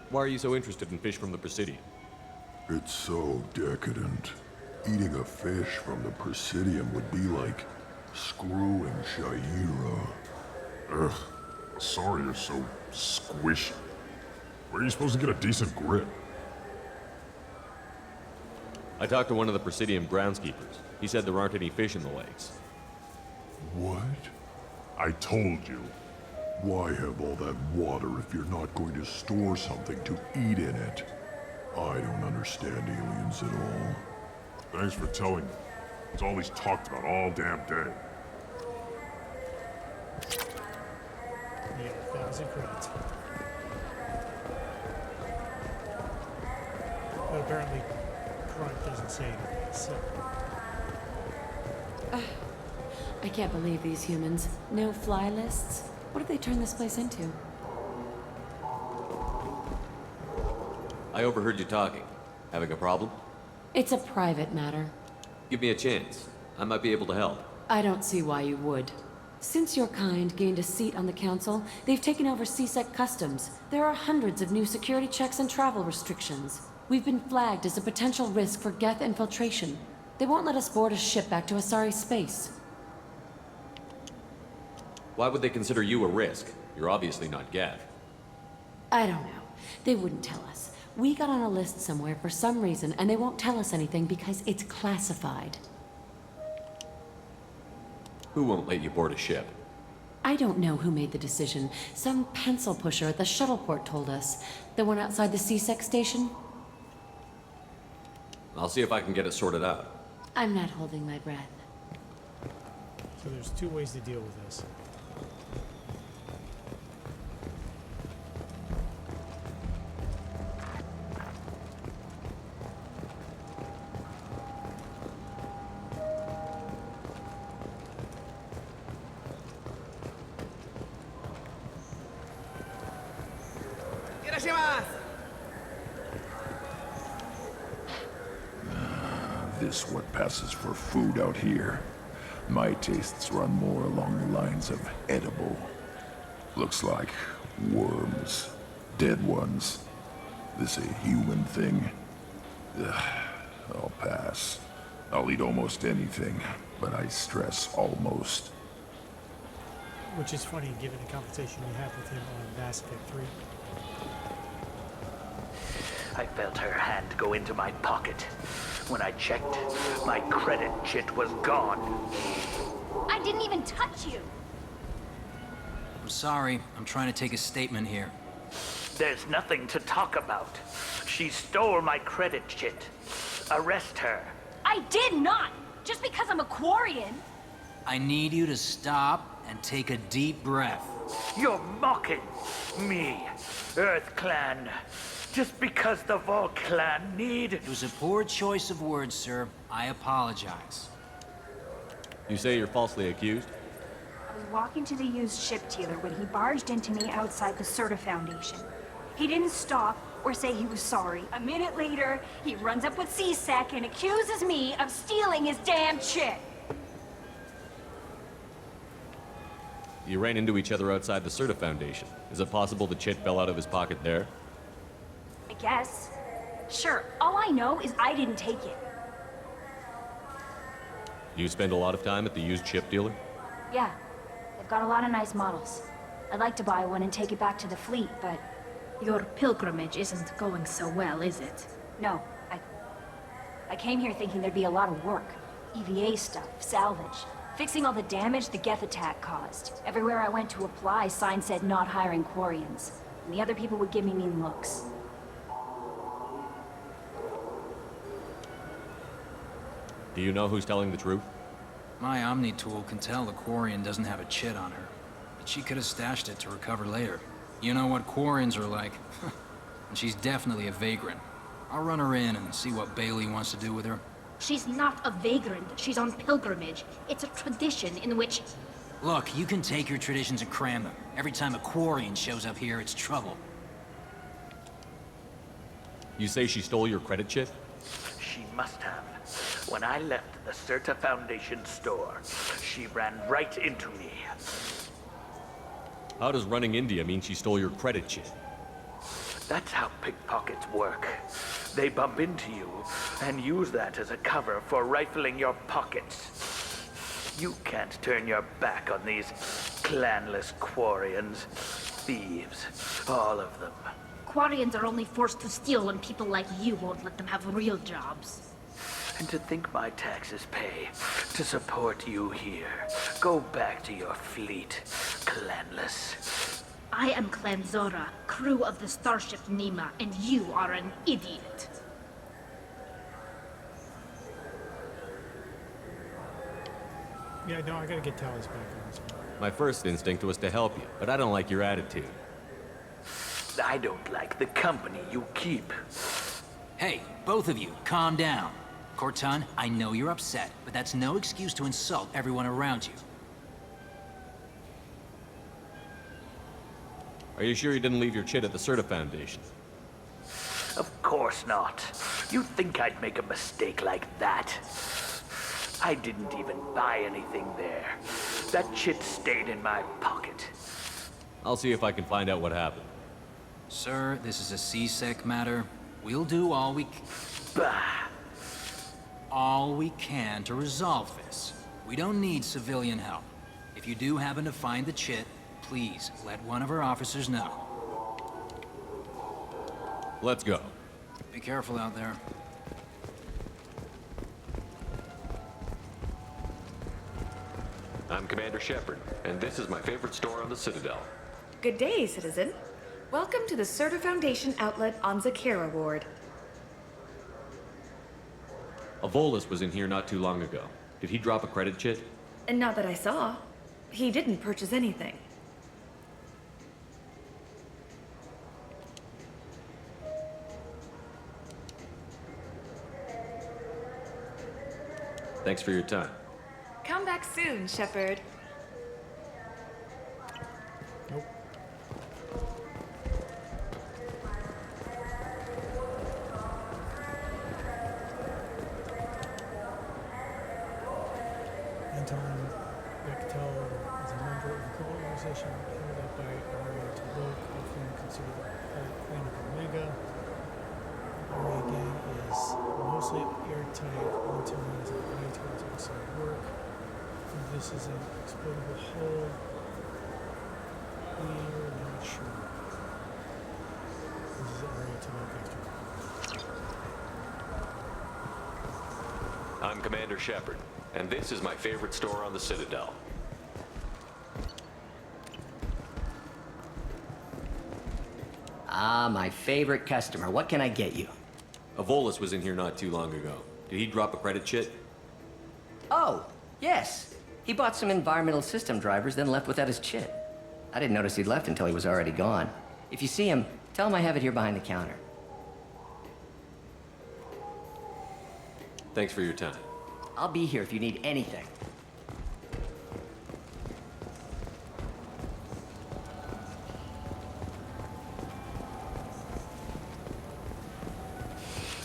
Why are you so interested in fish from the Presidium? It's so decadent. Eating a fish from the Presidium would be like screwing Shaira. Ugh. Sorry you're so squishy. Where are you supposed to get a decent grip? I talked to one of the Presidium groundskeepers. He said there aren't any fish in the lakes. What? I told you. Why have all that water if you're not going to store something to eat in it? I don't understand aliens at all. Thanks for telling me. It's all he's talked about all damn day. Yeah, 1,000 credits. But apparently, Grunt doesn't say anything, so... I can't believe these humans. No fly lists? What have they turned this place into? I overheard you talking. Having a problem? It's a private matter. Give me a chance. I might be able to help. I don't see why you would. Since your kind gained a seat on the council, they've taken over CSEC customs. There are hundreds of new security checks and travel restrictions. We've been flagged as a potential risk for Geth infiltration. They won't let us board a ship back to Asari space. Why would they consider you a risk? You're obviously not Geth. I don't know. They wouldn't tell us. We got on a list somewhere for some reason, and they won't tell us anything because it's classified. Who won't let you board a ship? I don't know who made the decision. Some pencil pusher at the shuttle port told us. The one outside the CSEC station? I'll see if I can get it sorted out. I'm not holding my breath. So there's two ways to deal with this. This what passes for food out here. My tastes run more along the lines of edible. Looks like worms. Dead ones. This a human thing? Ugh, I'll pass. I'll eat almost anything, but I stress almost. Which is funny given the conversation you had with him on Mass Effect 3. I felt her hand go into my pocket. When I checked, my credit chit was gone. I didn't even touch you. I'm sorry. I'm trying to take a statement here. There's nothing to talk about. She stole my credit chit. Arrest her. I did not! Just because I'm a Quarian. I need you to stop and take a deep breath. You're mocking me, Earth Clan. Just because the Vol Clan need... It was a poor choice of words, sir. I apologize. You say you're falsely accused? I was walking to the used ship dealer when he barged into me outside the Serta Foundation. He didn't stop or say he was sorry. A minute later, he runs up with CSEC and accuses me of stealing his damn chit. You ran into each other outside the Serta Foundation. Is it possible the chit fell out of his pocket there? I guess. Sure, all I know is I didn't take it. You spend a lot of time at the used ship dealer? Yeah, they've got a lot of nice models. I'd like to buy one and take it back to the fleet, but... Your pilgrimage isn't going so well, is it? No, I came here thinking there'd be a lot of work. EVA stuff, salvage, fixing all the damage the Geth attack caused. Everywhere I went to apply, signs said not hiring Quarians. And the other people would give me mean looks. Do you know who's telling the truth? My Omni tool can tell the Quarian doesn't have a chit on her, but she could have stashed it to recover later. You know what Quarians are like. And she's definitely a vagrant. I'll run her in and see what Bailey wants to do with her. She's not a vagrant. She's on pilgrimage. It's a tradition in which... Look, you can take your traditions and cram them. Every time a Quarian shows up here, it's trouble. You say she stole your credit chit? She must have. When I left the Serta Foundation store, she ran right into me. How does running India mean she stole your credit chit? That's how pickpockets work. They bump into you and use that as a cover for rifling your pockets. You can't turn your back on these clanless Quarians. Thieves, all of them. Quarians are only forced to steal when people like you won't let them have real jobs. And to think my taxes pay to support you here. Go back to your fleet, clanless. I am Clan Zora, crew of the starship Nima, and you are an idiot. Yeah, no, I gotta get Tally's back on this one. My first instinct was to help you, but I don't like your attitude. I don't like the company you keep. Hey, both of you, calm down. Corton, I know you're upset, but that's no excuse to insult everyone around you. Are you sure you didn't leave your chit at the Serta Foundation? Of course not. You'd think I'd make a mistake like that. I didn't even buy anything there. That chit stayed in my pocket. I'll see if I can find out what happened. Sir, this is a CSEC matter. We'll do all we can to resolve this. We don't need civilian help. If you do happen to find the chit, please let one of our officers know. Let's go. Be careful out there. I'm Commander Shepard, and this is my favorite store on the Citadel. Good day, citizen. Welcome to the Serta Foundation outlet on Zakera Ward. A Volus was in here not too long ago. Did he drop a credit chit? And not that I saw. He didn't purchase anything. Thanks for your time. Come back soon, Shepard. Nope. Anton Bechtel is a member of the criminal organization headed up by Aria to Loke, often considered the clan of Omega. Aria gang is mostly airtight until it is applied towards outside work. This is an explodable hull. We're not sure. This is Aria to Loke extra. I'm Commander Shepard, and this is my favorite store on the Citadel. Ah, my favorite customer. What can I get you? A Volus was in here not too long ago. Did he drop a credit chit? Oh, yes. He bought some environmental system drivers, then left without his chit. I didn't notice he'd left until he was already gone. If you see him, tell him I have it here behind the counter. Thanks for your time. I'll be here if you need anything.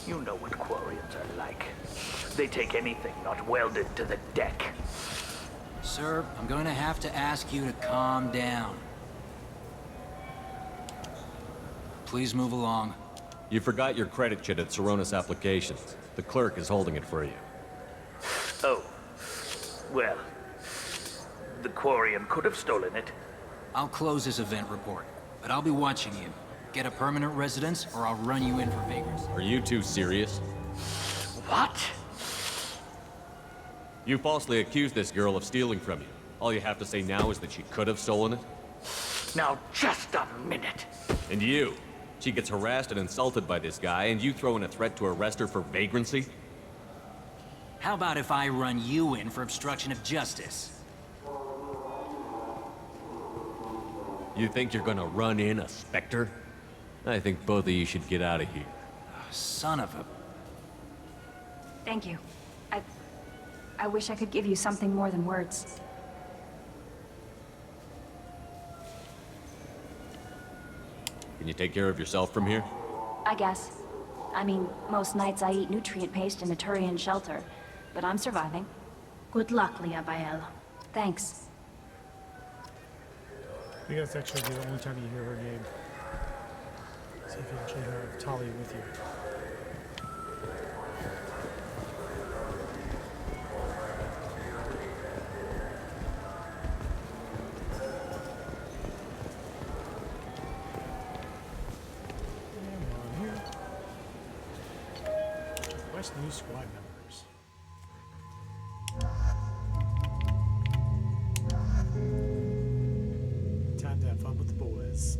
You know what Quarians are like. They take anything not welded to the deck. Sir, I'm going to have to ask you to calm down. Please move along. You forgot your credit chit at Saronis Applications. The clerk is holding it for you. Oh. Well, the Quarian could have stolen it. I'll close this event report, but I'll be watching you. Get a permanent residence, or I'll run you in for vagrancy. Are you two serious? What? You falsely accused this girl of stealing from you. All you have to say now is that she could have stolen it? Now, just a minute. And you? She gets harassed and insulted by this guy, and you throw in a threat to arrest her for vagrancy? How about if I run you in for obstruction of justice? You think you're gonna run in a Spectre? I think both of you should get out of here. Son of a... Thank you. I wish I could give you something more than words. Can you take care of yourself from here? I guess. I mean, most nights I eat nutrient paste in a Turian shelter, but I'm surviving. Good luck, Leah Bael. Thanks. think that's actually the only time you hear her name. See if you actually have Talia with you. Request new squad members. Time to have fun with the boys.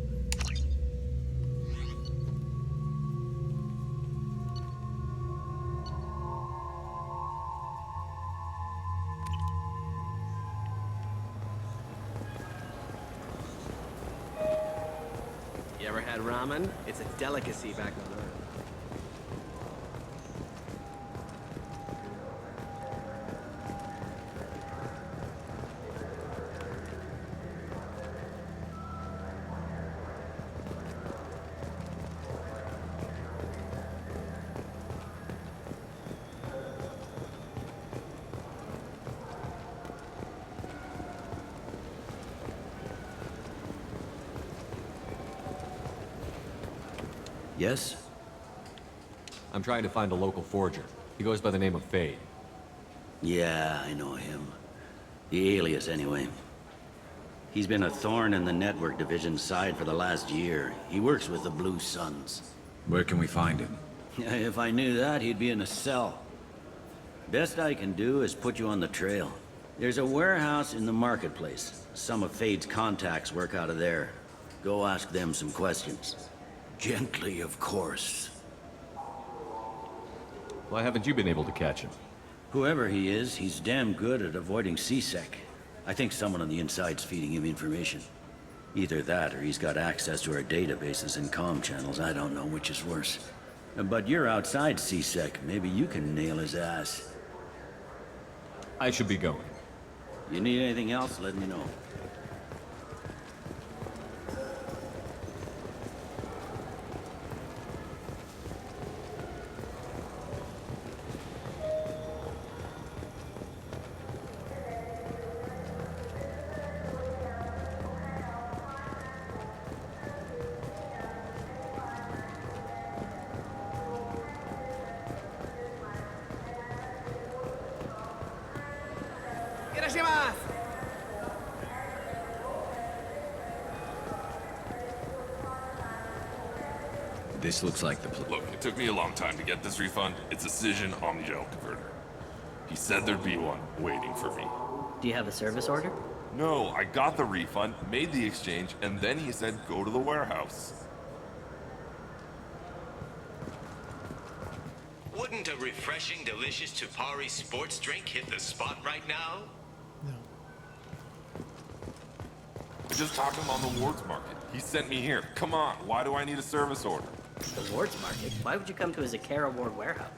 You ever had ramen? It's a delicacy back on Earth. Yes? I'm trying to find a local forger. He goes by the name of Thane. Yeah, I know him. The alias, anyway. He's been a thorn in the network division's side for the last year. He works with the Blue Suns. Where can we find him? If I knew that, he'd be in a cell. Best I can do is put you on the trail. There's a warehouse in the marketplace. Some of Fade's contacts work out of there. Go ask them some questions. Gently, of course. Why haven't you been able to catch him? Whoever he is, he's damn good at avoiding CSEC. I think someone on the inside's feeding him information. Either that, or he's got access to our databases and comm channels. I don't know which is worse. But you're outside CSEC. Maybe you can nail his ass. I should be going. You need anything else, let me know. This looks like the Look, it took me a long time to get this refund. It's a Cision Omnigel converter. He said there'd be one waiting for me. Do you have a service order? No, I got the refund, made the exchange, and then he said go to the warehouse. Wouldn't a refreshing, delicious Tupari sports drink hit the spot right now? I just talked to him on the Wards Market. He sent me here. Come on, why do I need a service order? The Wards Market? Why would you come to a Zakara Ward warehouse?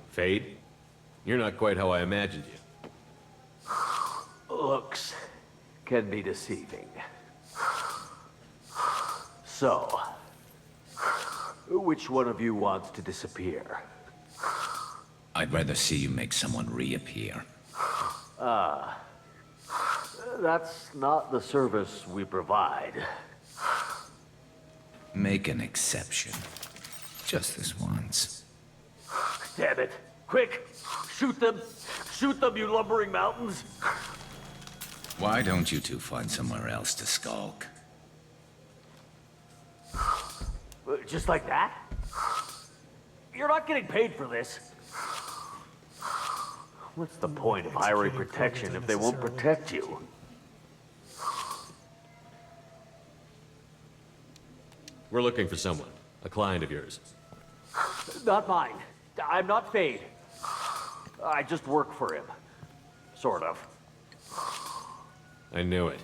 Fade? You're not quite how I imagined you. Looks can be deceiving. So, which one of you wants to disappear? I'd rather see you make someone reappear. That's not the service we provide. Make an exception. Just this once. Damn it. Quick! Shoot them! Shoot them, you lumbering mountains! Why don't you two find somewhere else to skulk? Just like that? You're not getting paid for this. What's the point of hiring protection if they won't protect you? We're looking for someone. A client of yours. Not mine. I'm not Fade. I just work for him. Sort of. I knew it.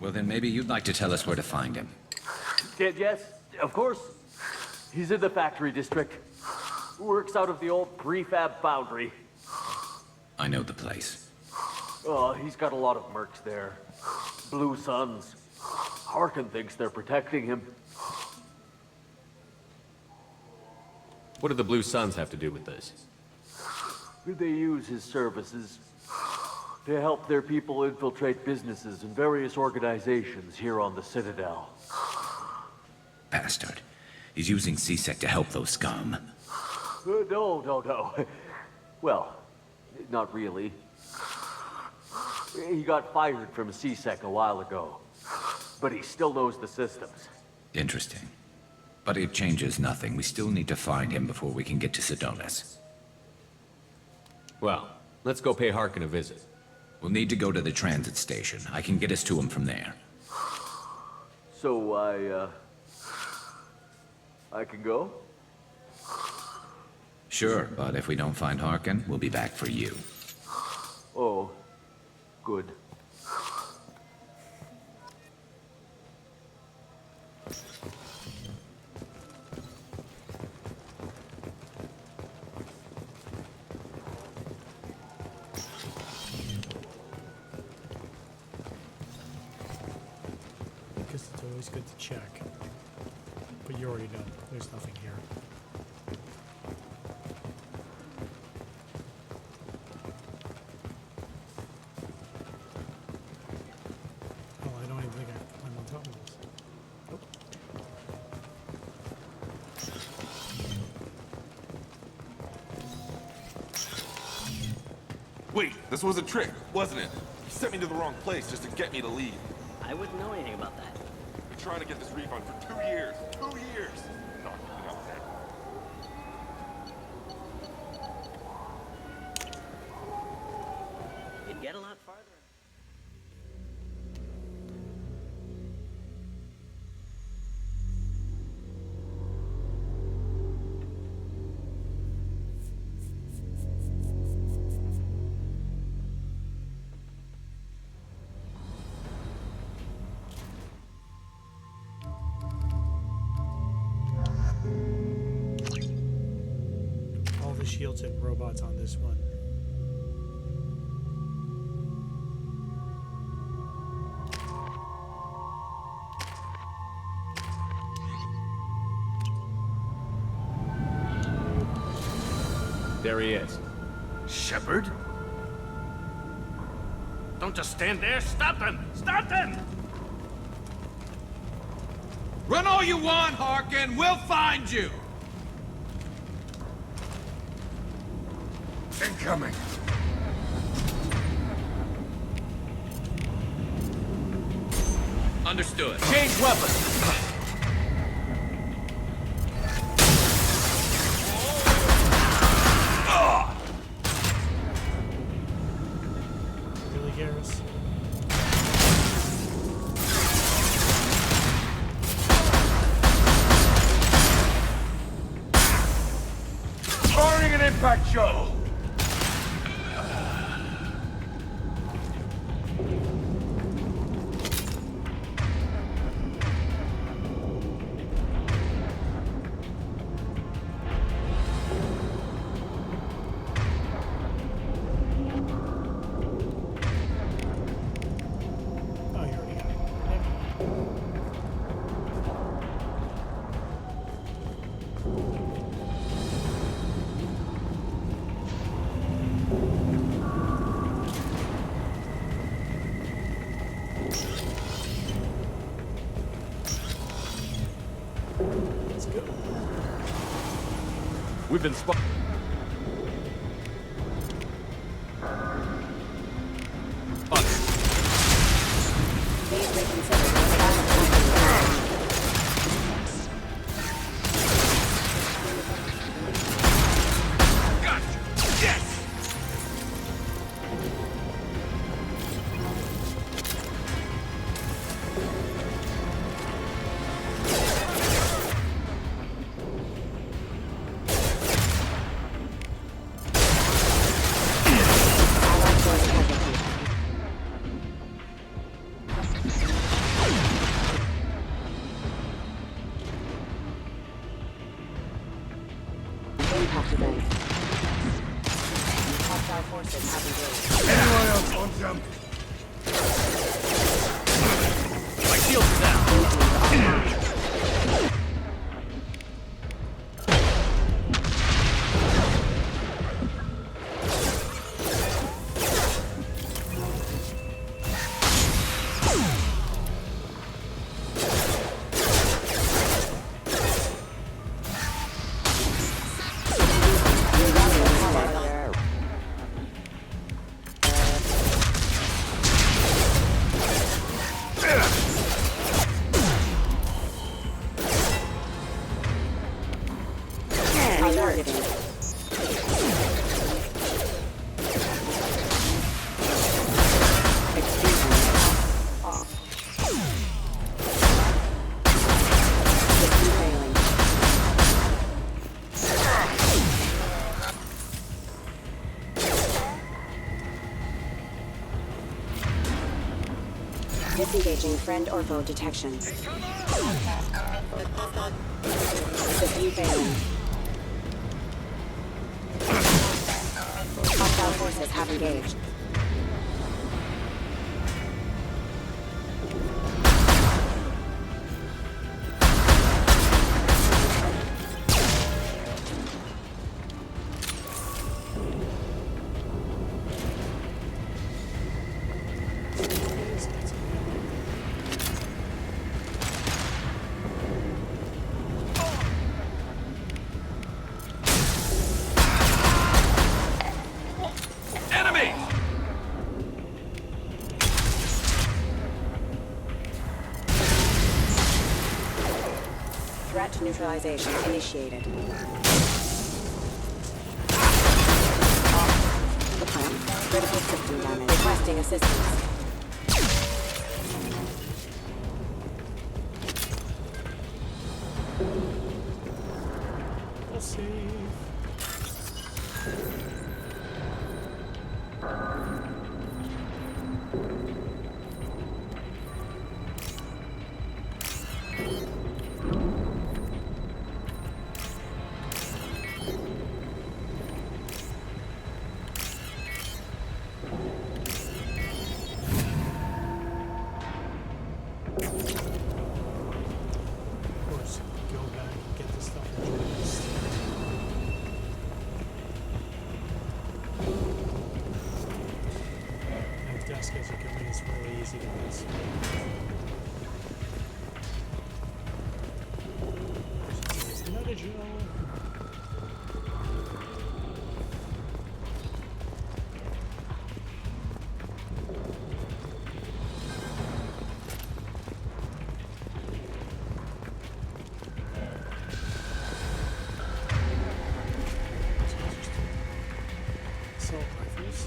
Well, then maybe you'd like to tell us where to find him. Yes, of course. He's in the factory district. Works out of the old prefab foundry. I know the place. He's got a lot of mercs there. Blue Suns. Harkin thinks they're protecting him. What do the Blue Suns have to do with this? They use his services to help their people infiltrate businesses and various organizations here on the Citadel. Bastard. He's using C-Sec to help those scum. No. Well, not really. He got fired from C-Sec a while ago, but he still knows the systems. Interesting. But it changes nothing. We still need to find him before we can get to Sedonis. Well, let's go pay Harkin a visit. We'll need to go to the transit station. I can get us to him from there. So I can go? Sure, but if we don't find Harkin, we'll be back for you. Oh, good. Because it's always good to check. But you already know, there's nothing here. Oh, I don't even think I'm on top of this. Nope. Wait, this was a trick, wasn't it? You sent me to the wrong place just to get me to leave. I wouldn't know anything about that. Been trying to get this refund for 2 years. 2 years! Not keeping up with it. You'd get a lot farther. All the shields and robots on this one. There he is. Shepard? Don't just stand there. Stop them! Stop them! Run all you want, Harkin. We'll find you. Incoming. Understood. Change weapons! Really, Garrus? Firing an impact shot! Oh, you already got it. Let's go. We've been spotted. Disengaging friend or foe detection. Subdue Thane. Hostile forces have engaged. Threat neutralization initiated. The plant. Critical system damage. Requesting assistance. We'll save. It's really easy to miss. There's another Joe. Assault rifles.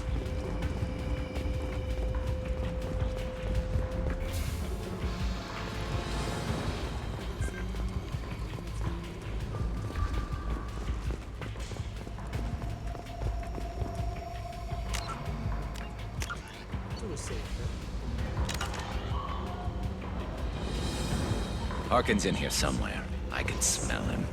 Harkin's in here somewhere. I can smell him.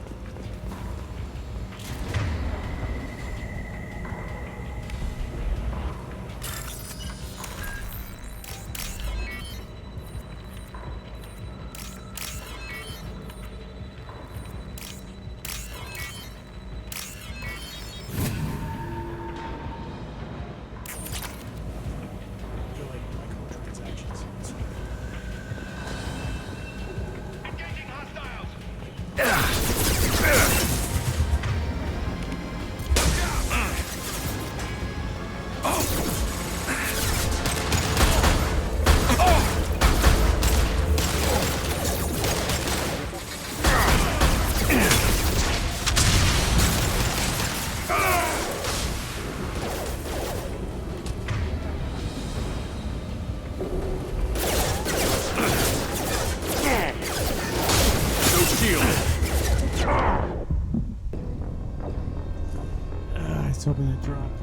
I was hoping it dropped.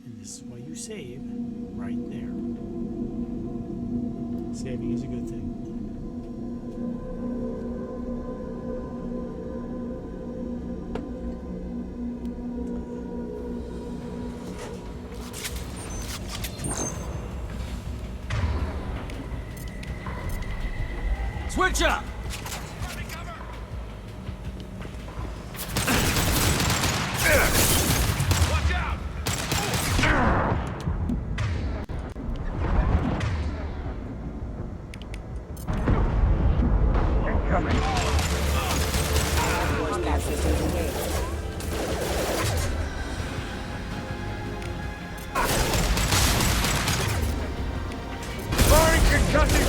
And this is why you save right there. Saving is a good thing. Switch up! Watch out! Incoming! Force gas systems engaged. Firing concussion!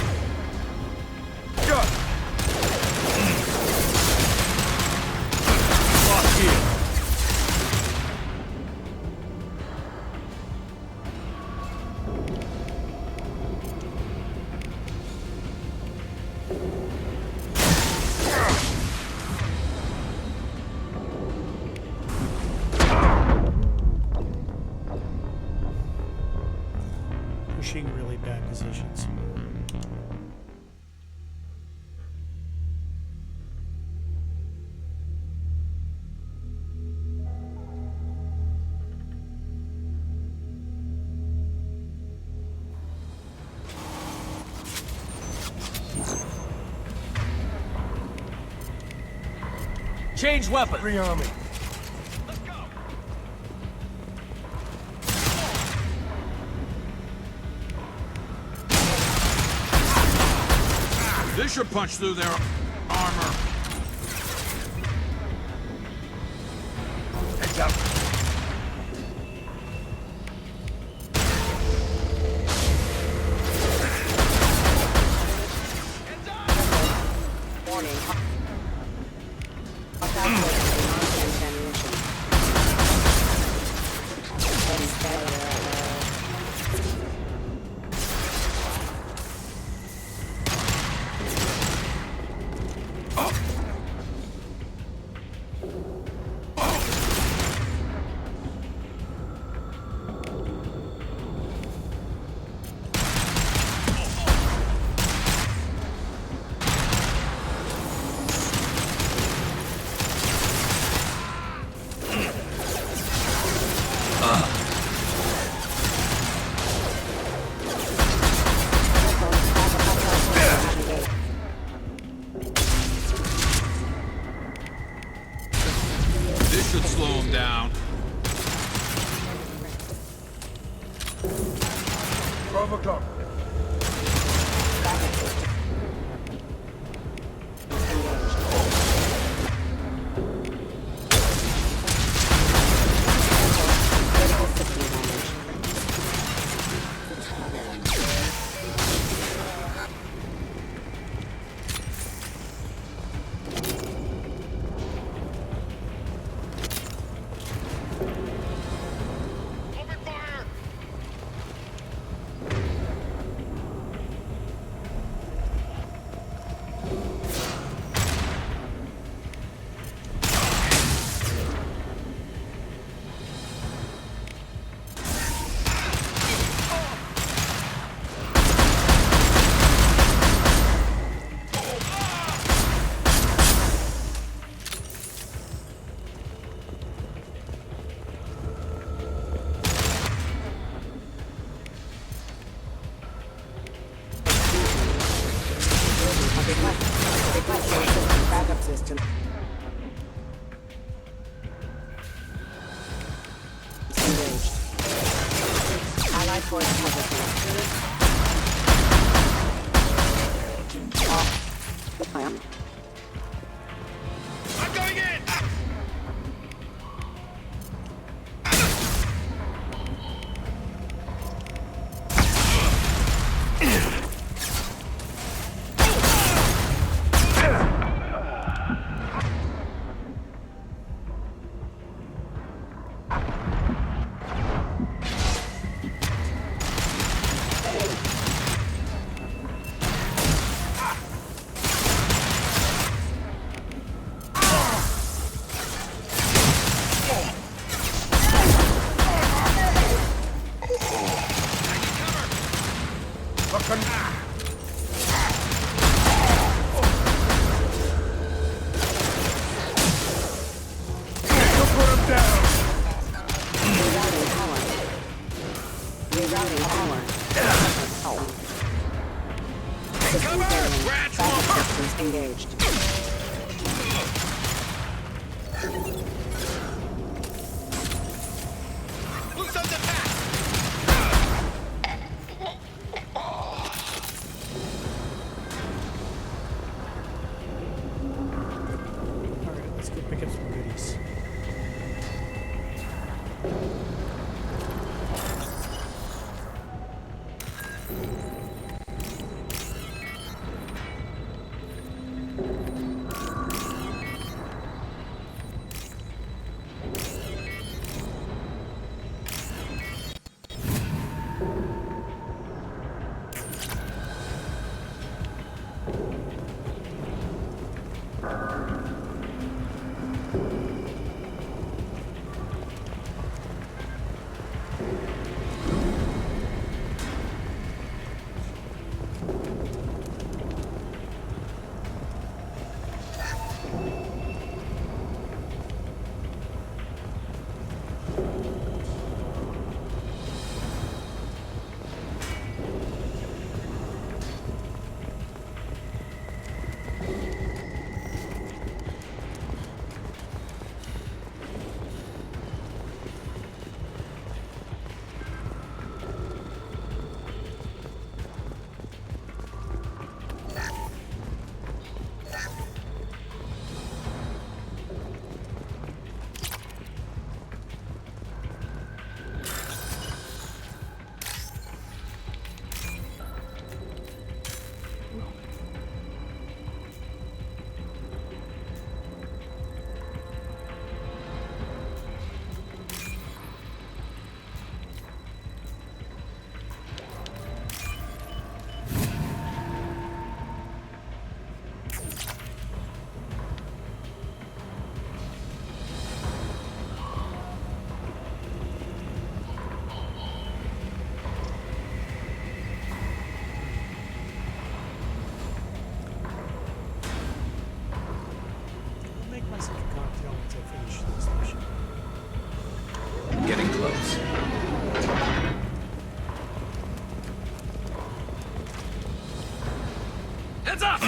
Pushing really bad position. Change weapon. Rearm me. This should punch through their armor. Heads up. Warning. Hostile forces ammunition. This should slow him down. Robocop. Backup system. Engaged. Allied force positive. I am. I'm going in! Engaged. Who's on the back? Alright, let's go pick up some goodies. to finish this mission. Getting close. Heads up!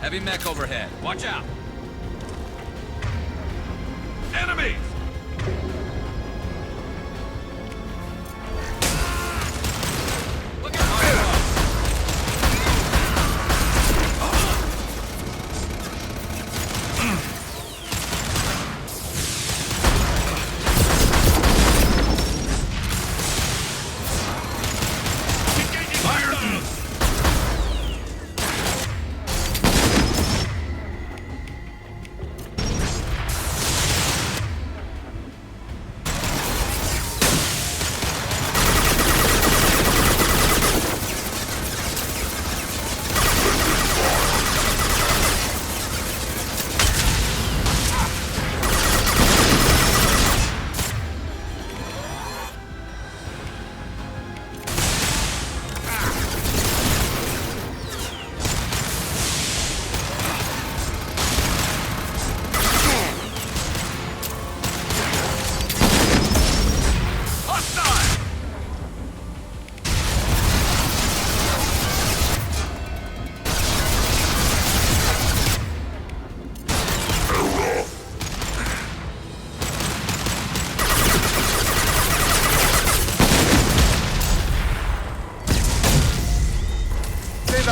Heavy mech overhead. Watch out! Enemies!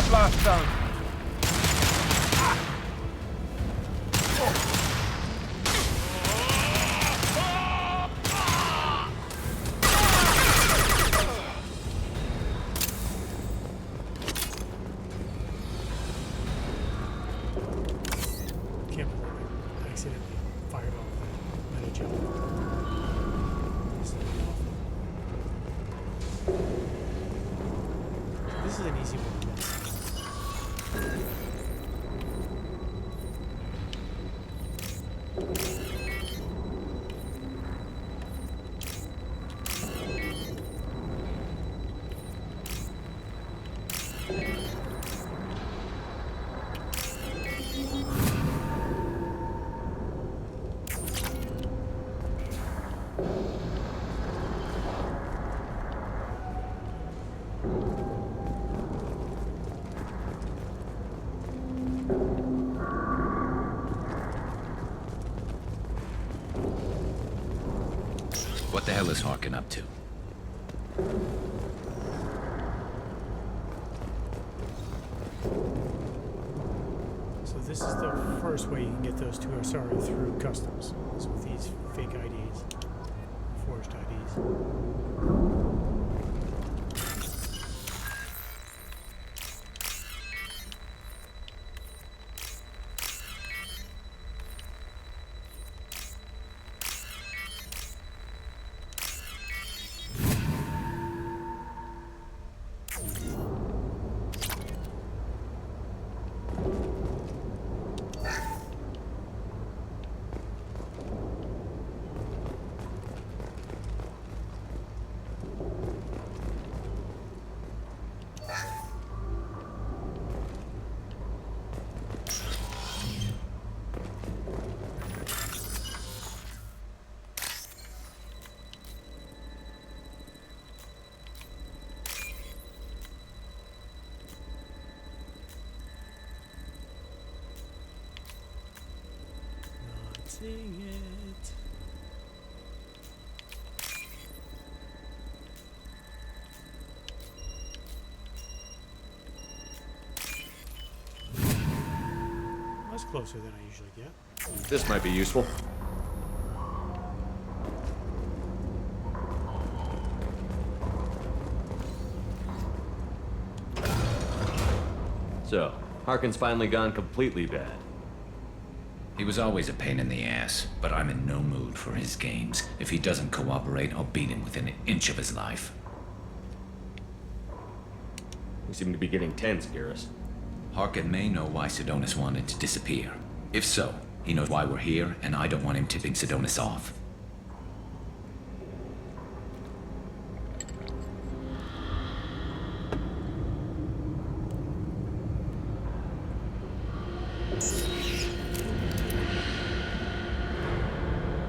blast down. Can't believe I accidentally fired off that meta jump. This is awful. This is an easy one to miss. What the hell is Harkin up to? So this is the first way you can get those two Asari through customs, is with these fake IDs, forged IDs. Sing it. That's closer than I usually get. This might be useful. So, Harkin's finally gone completely bad. He was always a pain in the ass, but I'm in no mood for his games. If he doesn't cooperate, I'll beat him within an inch of his life. We seem to be getting tense, Garrus. Harkin may know why Sidonis wanted to disappear. If so, he knows why we're here, and I don't want him tipping Sidonis off.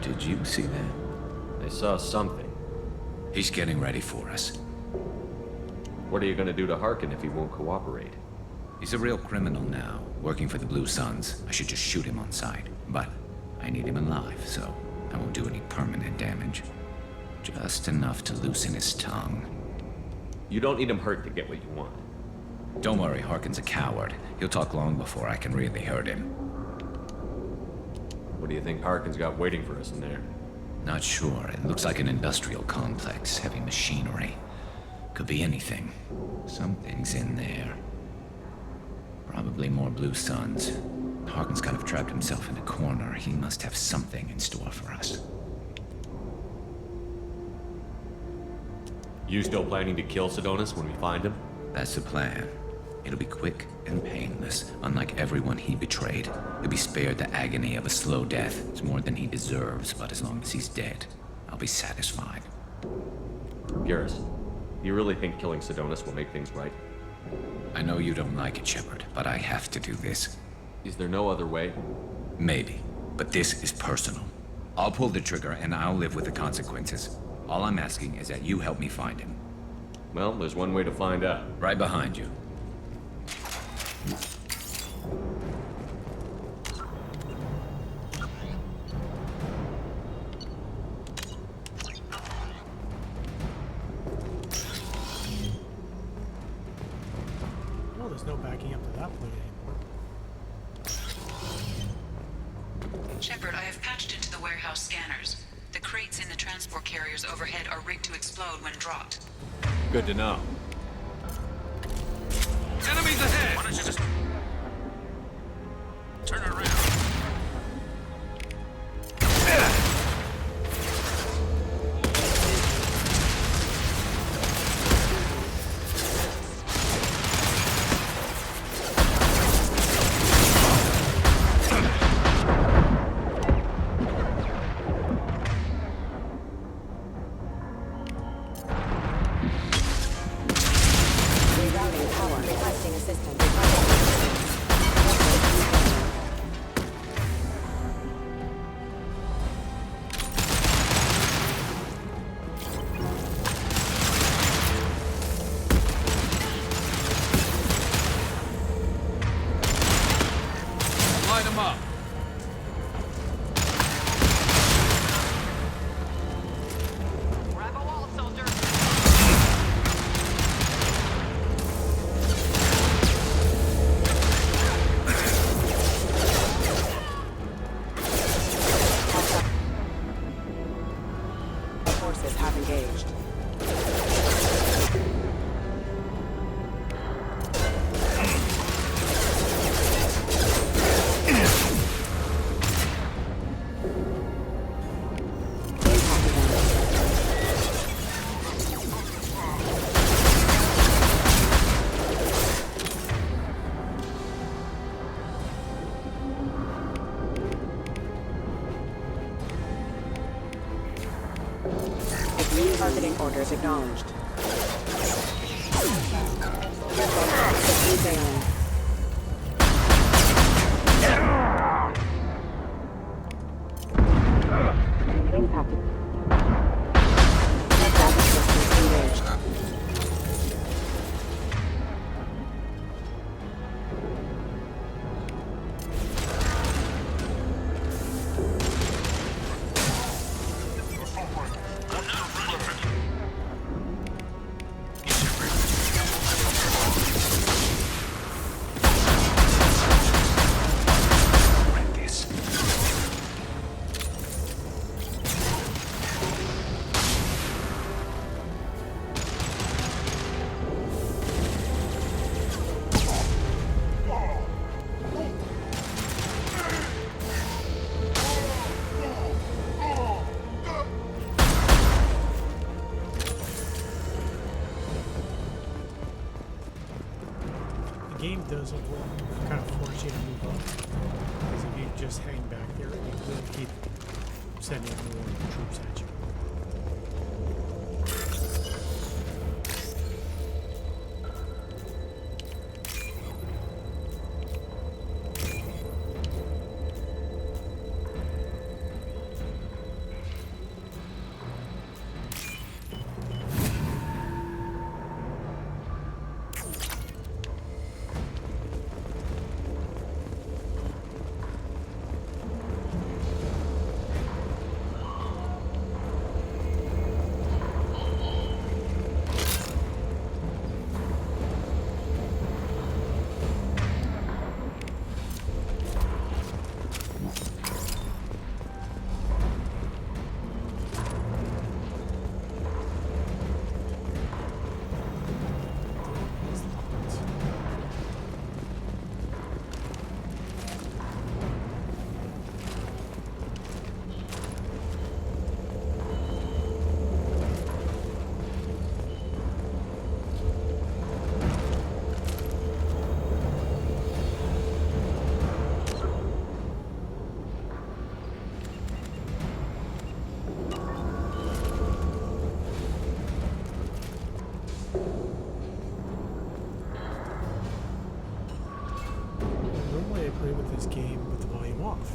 Did you see that? I saw something. He's getting ready for us. What are you gonna do to Harkin if he won't cooperate? He's a real criminal now, working for the Blue Suns. I should just shoot him on sight. But I need him alive, so I won't do any permanent damage. Just enough to loosen his tongue. You don't need him hurt to get what you want. Don't worry, Harkin's a coward. He'll talk long before I can really hurt him. What do you think Harkin's got waiting for us in there? Not sure. It looks like an industrial complex, heavy machinery. Could be anything. Something's in there. Probably more Blue Suns. Harkin's kind of trapped himself in a corner. He must have something in store for us. You still planning to kill Sidonis when we find him? That's the plan. It'll be quick and painless, unlike everyone he betrayed. He'll be spared the agony of a slow death. It's more than he deserves, but as long as he's dead, I'll be satisfied. Garrus, you really think killing Sidonis will make things right? I know you don't like it, Shepard, but I have to do this. Is there no other way? Maybe, but this is personal. I'll pull the trigger and I'll live with the consequences. All I'm asking is that you help me find him. Well, there's one way to find out. Right behind you. Well, there's no backing up to that point anymore. Shepard, I have patched into the warehouse scanners. The crates in the transport carriers overhead are rigged to explode when dropped. Good to know. Enemies ahead! Why don't you just turn around? Rerouting power. Requesting assistance. Light them up. Grab a wall, soldier! Forces have engaged. Targeting orders acknowledged. Impacted. Traffic systems engaged. game does kind of force you to move up. Because if you just hang back there, it will keep sending more troops at you. This game with the volume off.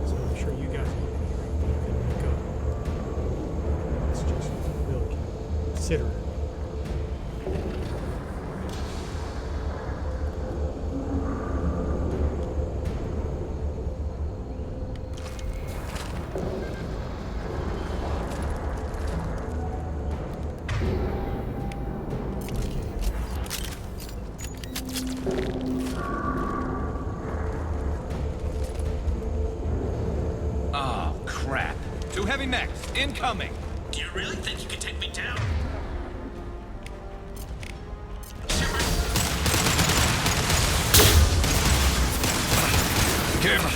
So I'm sure you guys can make up. It's just really consider it. Heavy mechs, incoming! Do you really think you can take me down? Camera!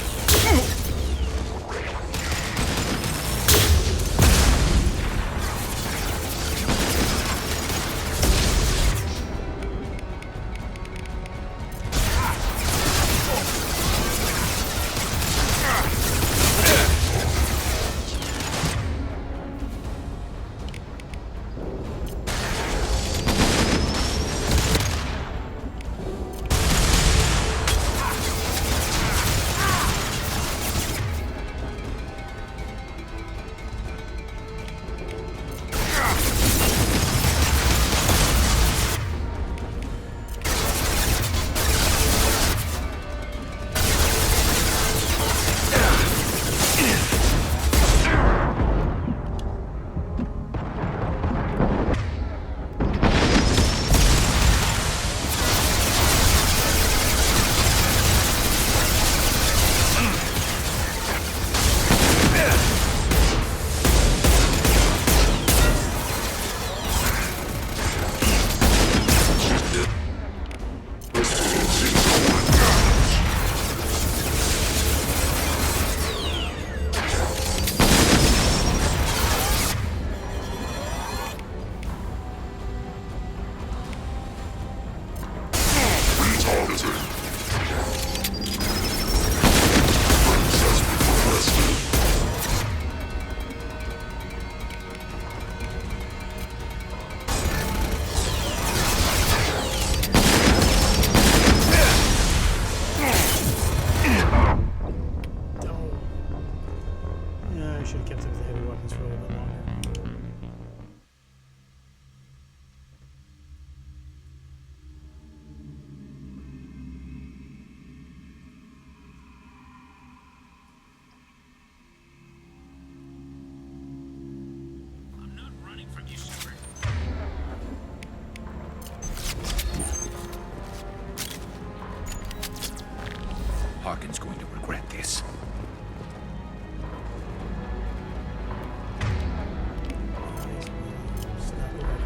Harkin's going to regret this.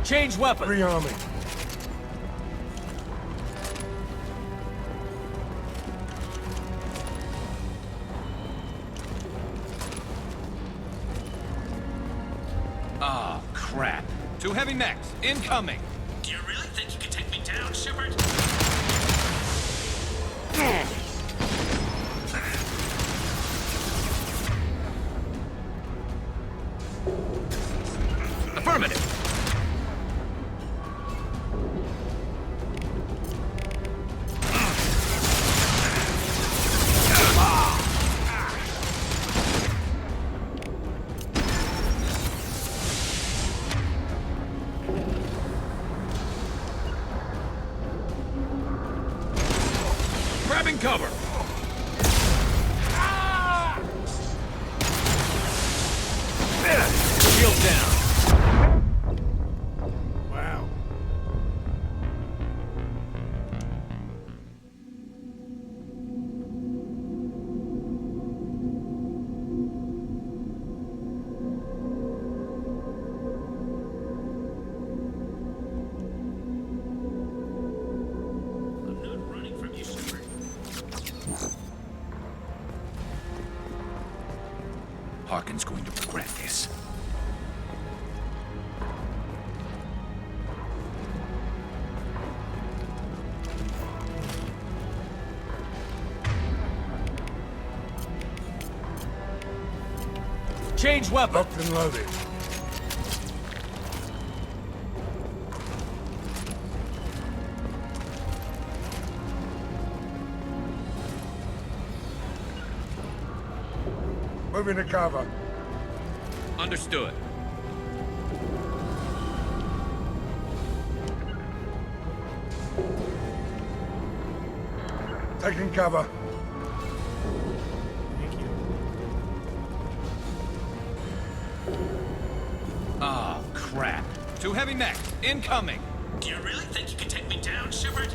Change weapon! Rearm me. Ah, crap. 2 heavy mechs, incoming! Do you really think you can take me down, Shepard? Affirmative. Grabbing cover! Shield down. Wow. I'm not running from you, Shepard. Harkin's going to regret this. Change weapon. Locked and loaded. Moving to cover. Understood. Taking cover. Thank you. Ah, crap. Two heavy mech, incoming. Do you really think you can take me down, Shepard?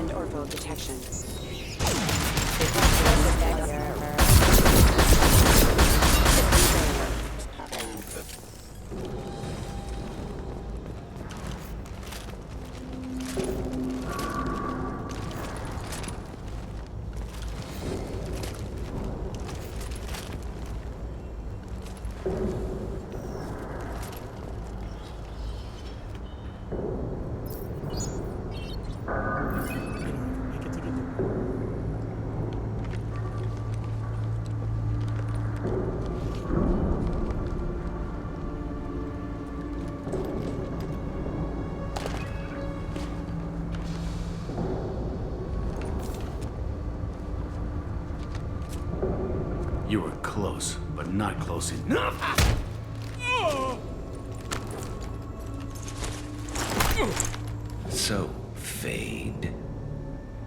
and orbital detection. You were close, but not close enough. So, Fade.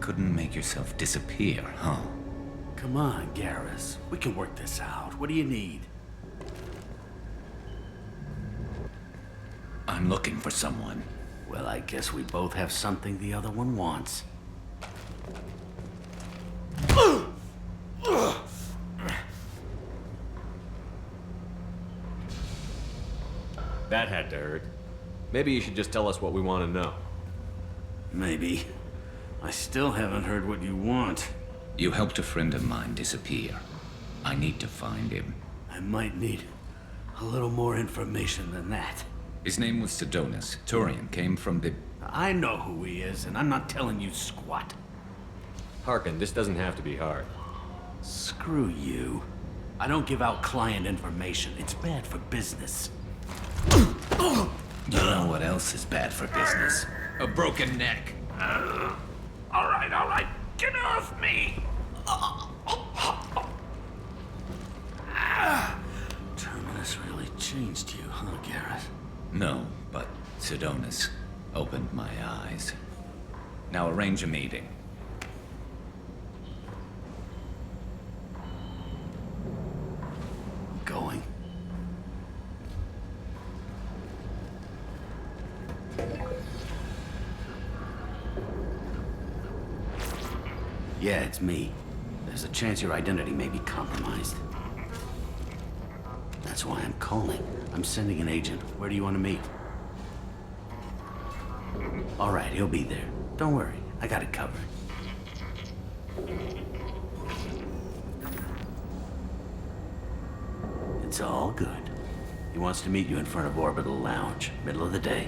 Couldn't make yourself disappear, huh? Come on, Garrus. We can work this out. What do you need? I'm looking for someone. Well, I guess we both have something the other one wants. That had to hurt. Maybe you should just tell us what we want to know. Maybe. I still haven't heard what you want. You helped a friend of mine disappear. I need to find him. I might need a little more information than that. His name was Sidonus. Turian came from the... I know who he is, and I'm not telling you squat. Harkin, this doesn't have to be hard. Screw you. I don't give out client information. It's bad for business. You know what else is bad for business? A broken neck. All right. Get off me! Terminus really changed you, huh, Garrus? No, but Sidonus opened my eyes. Now arrange a meeting. Going. Yeah, it's me. There's a chance your identity may be compromised. That's why I'm calling. I'm sending an agent. Where do you want to meet? All right, he'll be there. Don't worry, I got it covered. It's all good. He wants to meet you in front of Orbital Lounge, middle of the day.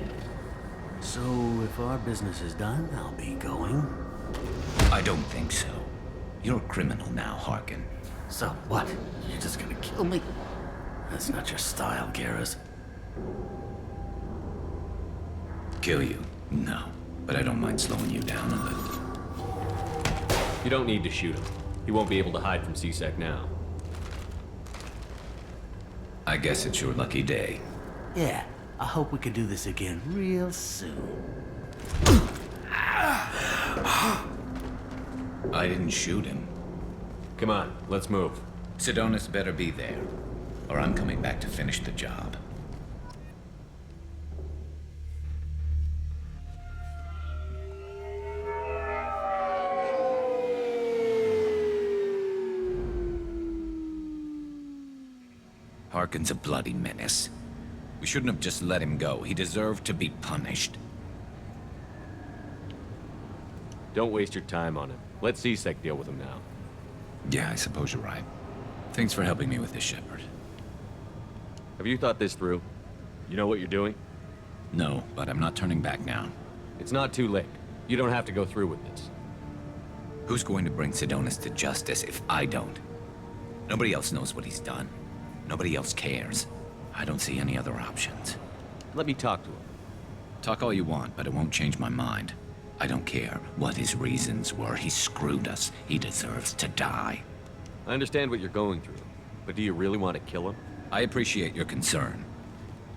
So, if our business is done, I'll be going. I don't think so. You're a criminal now, Harkin. So what? You're just gonna kill me? That's not your style, Garrus. Kill you? No. But I don't mind slowing you down a little. You don't need to shoot him. He won't be able to hide from C-Sec now. I guess it's your lucky day. Yeah, I hope we can do this again real soon. I didn't shoot him. Come on, let's move. Sidonus better be there, or I'm coming back to finish the job. Harkin's a bloody menace. We shouldn't have just let him go. He deserved to be punished. Don't waste your time on him. Let C-Sec deal with him now. Yeah, I suppose you're right. Thanks for helping me with this, Shepard. Have you thought this through? You know what you're doing? No, but I'm not turning back now. It's not too late. You don't have to go through with this. Who's going to bring Sidonus to justice if I don't? Nobody else knows what he's done. Nobody else cares. I don't see any other options. Let me talk to him. Talk all you want, but it won't change my mind. I don't care what his reasons were. He screwed us. He deserves to die. I understand what you're going through, but do you really want to kill him? I appreciate your concern,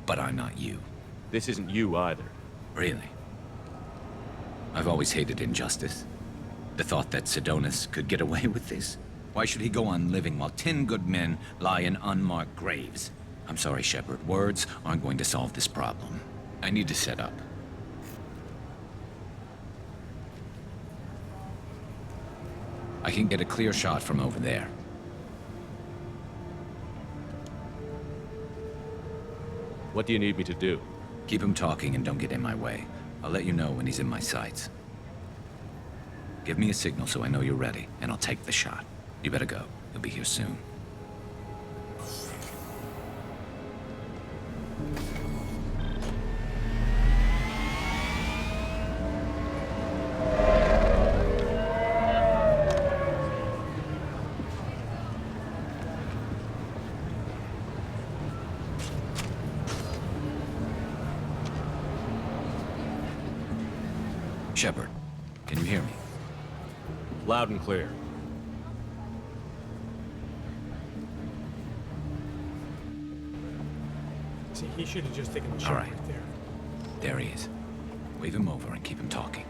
but I'm not you. This isn't you either. Really? I've always hated injustice. The thought that Sidonus could get away with this? Why should he go on living while 10 good men lie in unmarked graves? I'm sorry, Shepard. Words aren't going to solve this problem. I need to set up. I can get a clear shot from over there. What do you need me to do? Keep him talking and don't get in my way. I'll let you know when he's in my sights. Give me a signal so I know you're ready, and I'll take the shot. You better go. He'll be here soon. Shepard, can you hear me? Loud and clear. See, he should have just taken the shot All right. right there. There he is. Wave him over and keep him talking.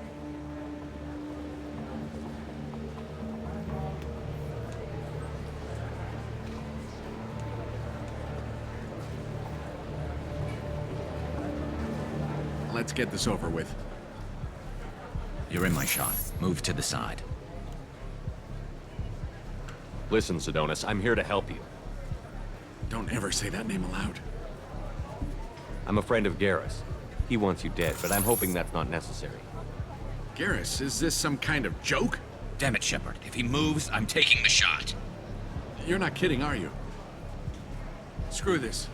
Let's get this over with. You're in my shot. Move to the side. Listen, Sidonis, I'm here to help you. Don't ever say that name aloud. I'm a friend of Garrus. He wants you dead, but I'm hoping that's not necessary. Garrus, is this some kind of joke? Damn it, Shepard. If he moves, I'm taking the shot. You're not kidding, are you? Screw this.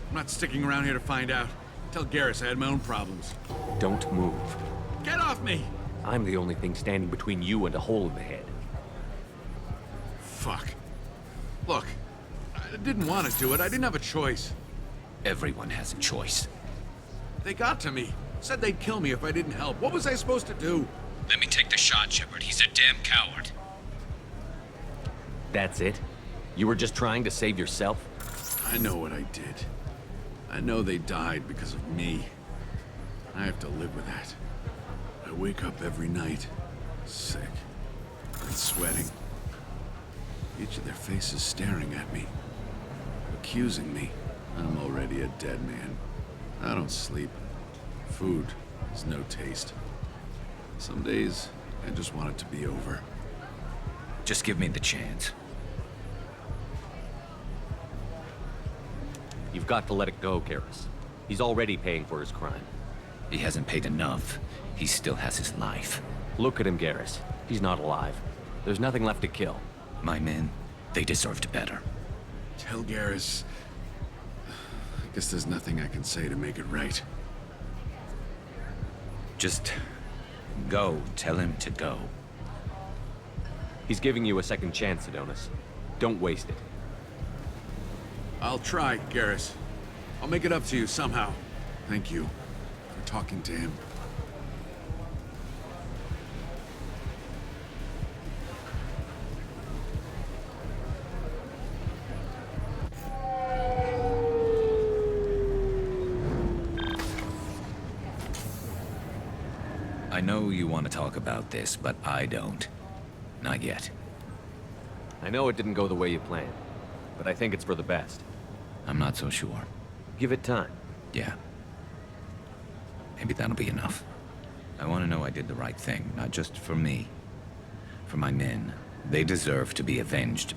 I'm not sticking around here to find out. Tell Garrus I had my own problems. Don't move. Get off me! I'm the only thing standing between you and a hole in the head. Fuck. Look, I didn't want to do it. I didn't have a choice. Everyone has a choice. They got to me. Said they'd kill me if I didn't help. What was I supposed to do? Let me take the shot, Shepard. He's a damn coward. That's it? You were just trying to save yourself? I know what I did. I know they died because of me. I have to live with that. I wake up every night, sick and sweating. Each of their faces staring at me, accusing me. I'm already a dead man. I don't sleep. Food has no taste. Some days, I just want it to be over. Just give me the chance. You've got to let it go, Garrus. He's already paying for his crime. He hasn't paid enough. He still has his life. Look at him, Garrus. He's not alive. There's nothing left to kill. My men, they deserved better. Tell Garrus... I guess there's nothing I can say to make it right. Just... go. Tell him to go. He's giving you a second chance, Sidonis. Don't waste it. I'll try, Garrus. I'll make it up to you somehow. Thank you for talking to him. I know you want to talk about this, but I don't. Not yet. I know it didn't go the way you planned, but I think it's for the best. I'm not so sure. Give it time. Yeah. Maybe that'll be enough. I want to know I did the right thing, not just for me. For my men. They deserve to be avenged.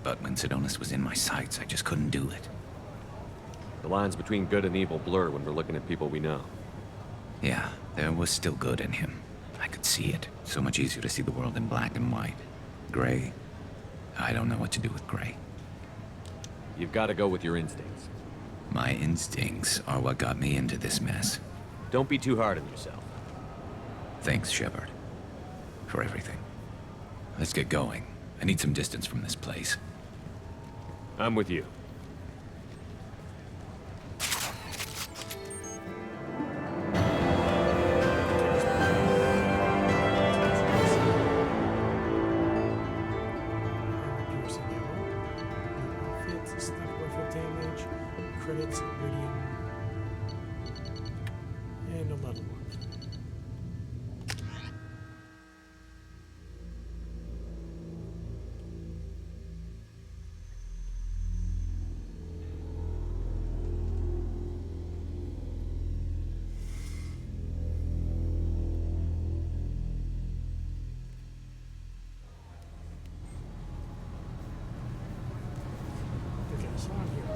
But when Sidonis was in my sights, I just couldn't do it. The lines between good and evil blur when we're looking at people we know. Yeah, there was still good in him. I could see it. So much easier to see the world in black and white. Gray? I don't know what to do with gray. You've got to go with your instincts. My instincts are what got me into this mess. Don't be too hard on yourself. Thanks, Shepard. For everything. Let's get going. I need some distance from this place. I'm with you. Credits, Iridium, and a level up.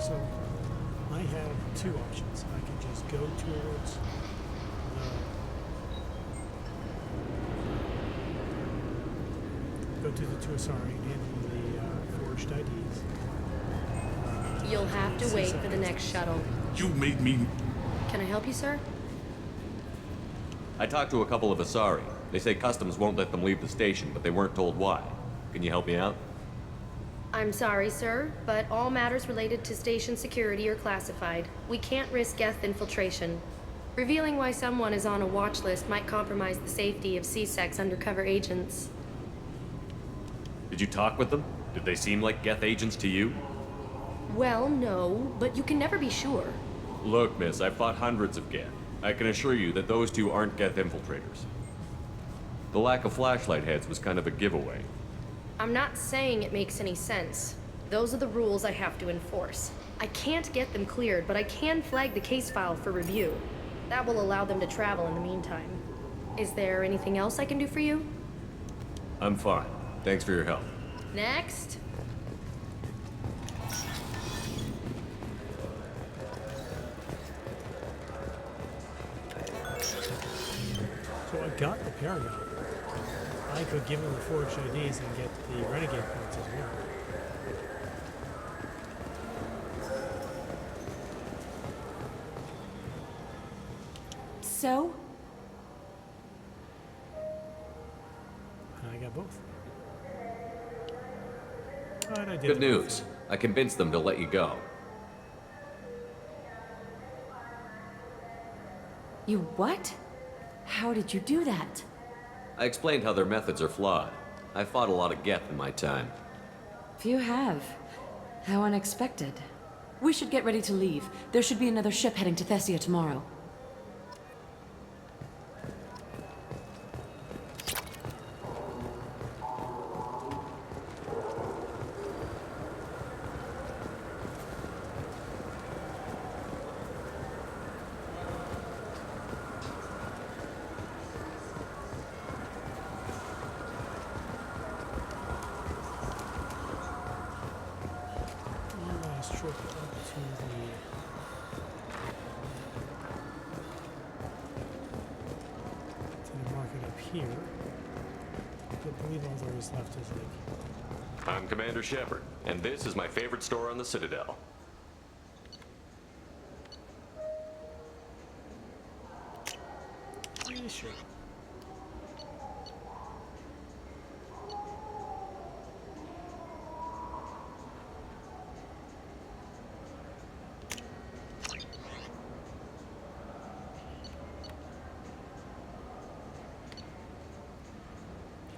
So I have two options. I can just go towards go to the Tuasari and handle the forged IDs. You'll have to wait for the next shuttle. You made me... Can I help you, sir? I talked to a couple of Asari. They say customs won't let them leave the station, but they weren't told why. Can you help me out? I'm sorry, sir, but all matters related to station security are classified. We can't risk Geth infiltration. Revealing why someone is on a watch list might compromise the safety of C-Sec's undercover agents. Did you talk with them? Did they seem like Geth agents to you? Well, no, but you can never be sure. Look, miss, I've fought hundreds of Geth. I can assure you that those two aren't Geth infiltrators. The lack of flashlight heads was kind of a giveaway. I'm not saying it makes any sense. Those are the rules I have to enforce. I can't get them cleared, but I can flag the case file for review. That will allow them to travel in the meantime. Is there anything else I can do for you? I'm fine. Thanks for your help. Next. So I got the Paragon. I could give him the forged IDs and get the Renegade points as well. So? And I got both. But I did Good news. I convinced them to let you go. You what? How did you do that? I explained how their methods are flawed. I fought a lot of Geth in my time. Few have. How unexpected. We should get ready to leave. There should be another ship heading to Thessia tomorrow. Last trip up to the market up here. I believe all there is left is like... I'm Commander Shepard, and this is my favorite store on the Citadel. Yeah, sure.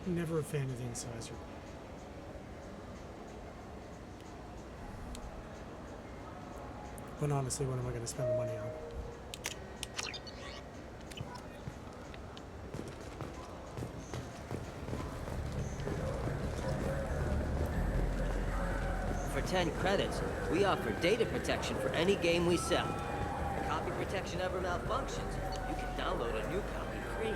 Never a fan of the incisor. But honestly, what am I going to spend the money on? For 10 credits, we offer data protection for any game we sell. If copy protection ever malfunctions, you can download a new copy free.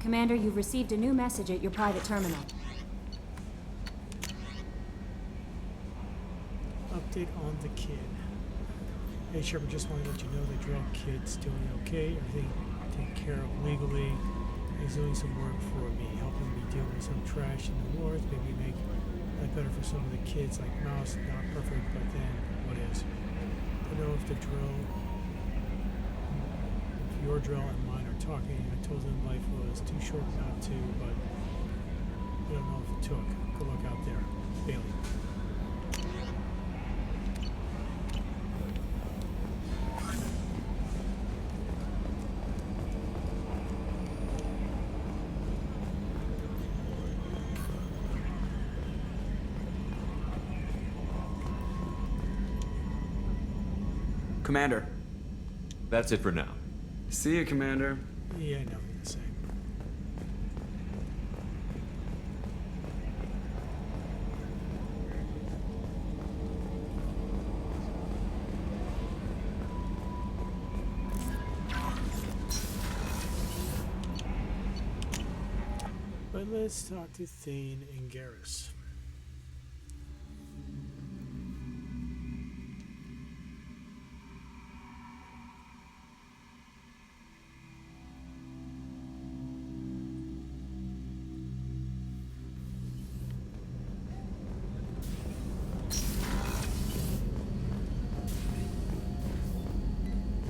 Commander, you've received a new message at your private terminal. Update on the kid. Hey Shepard, just want to let you know the drug kid's doing okay. Everything taken care of legally. He's doing some work for me, helping me deal with some trash in the north, maybe make life better for some of the kids like Mouse. Not perfect, but then what is? I don't know if the drill, if your drill and mine are talking. I told him life was too short not to, but I don't know if it took. Good luck out there, Bailey. Commander. That's it for now. See you, Commander. Yeah, nothing to say. But let's talk to Thane and Garrus.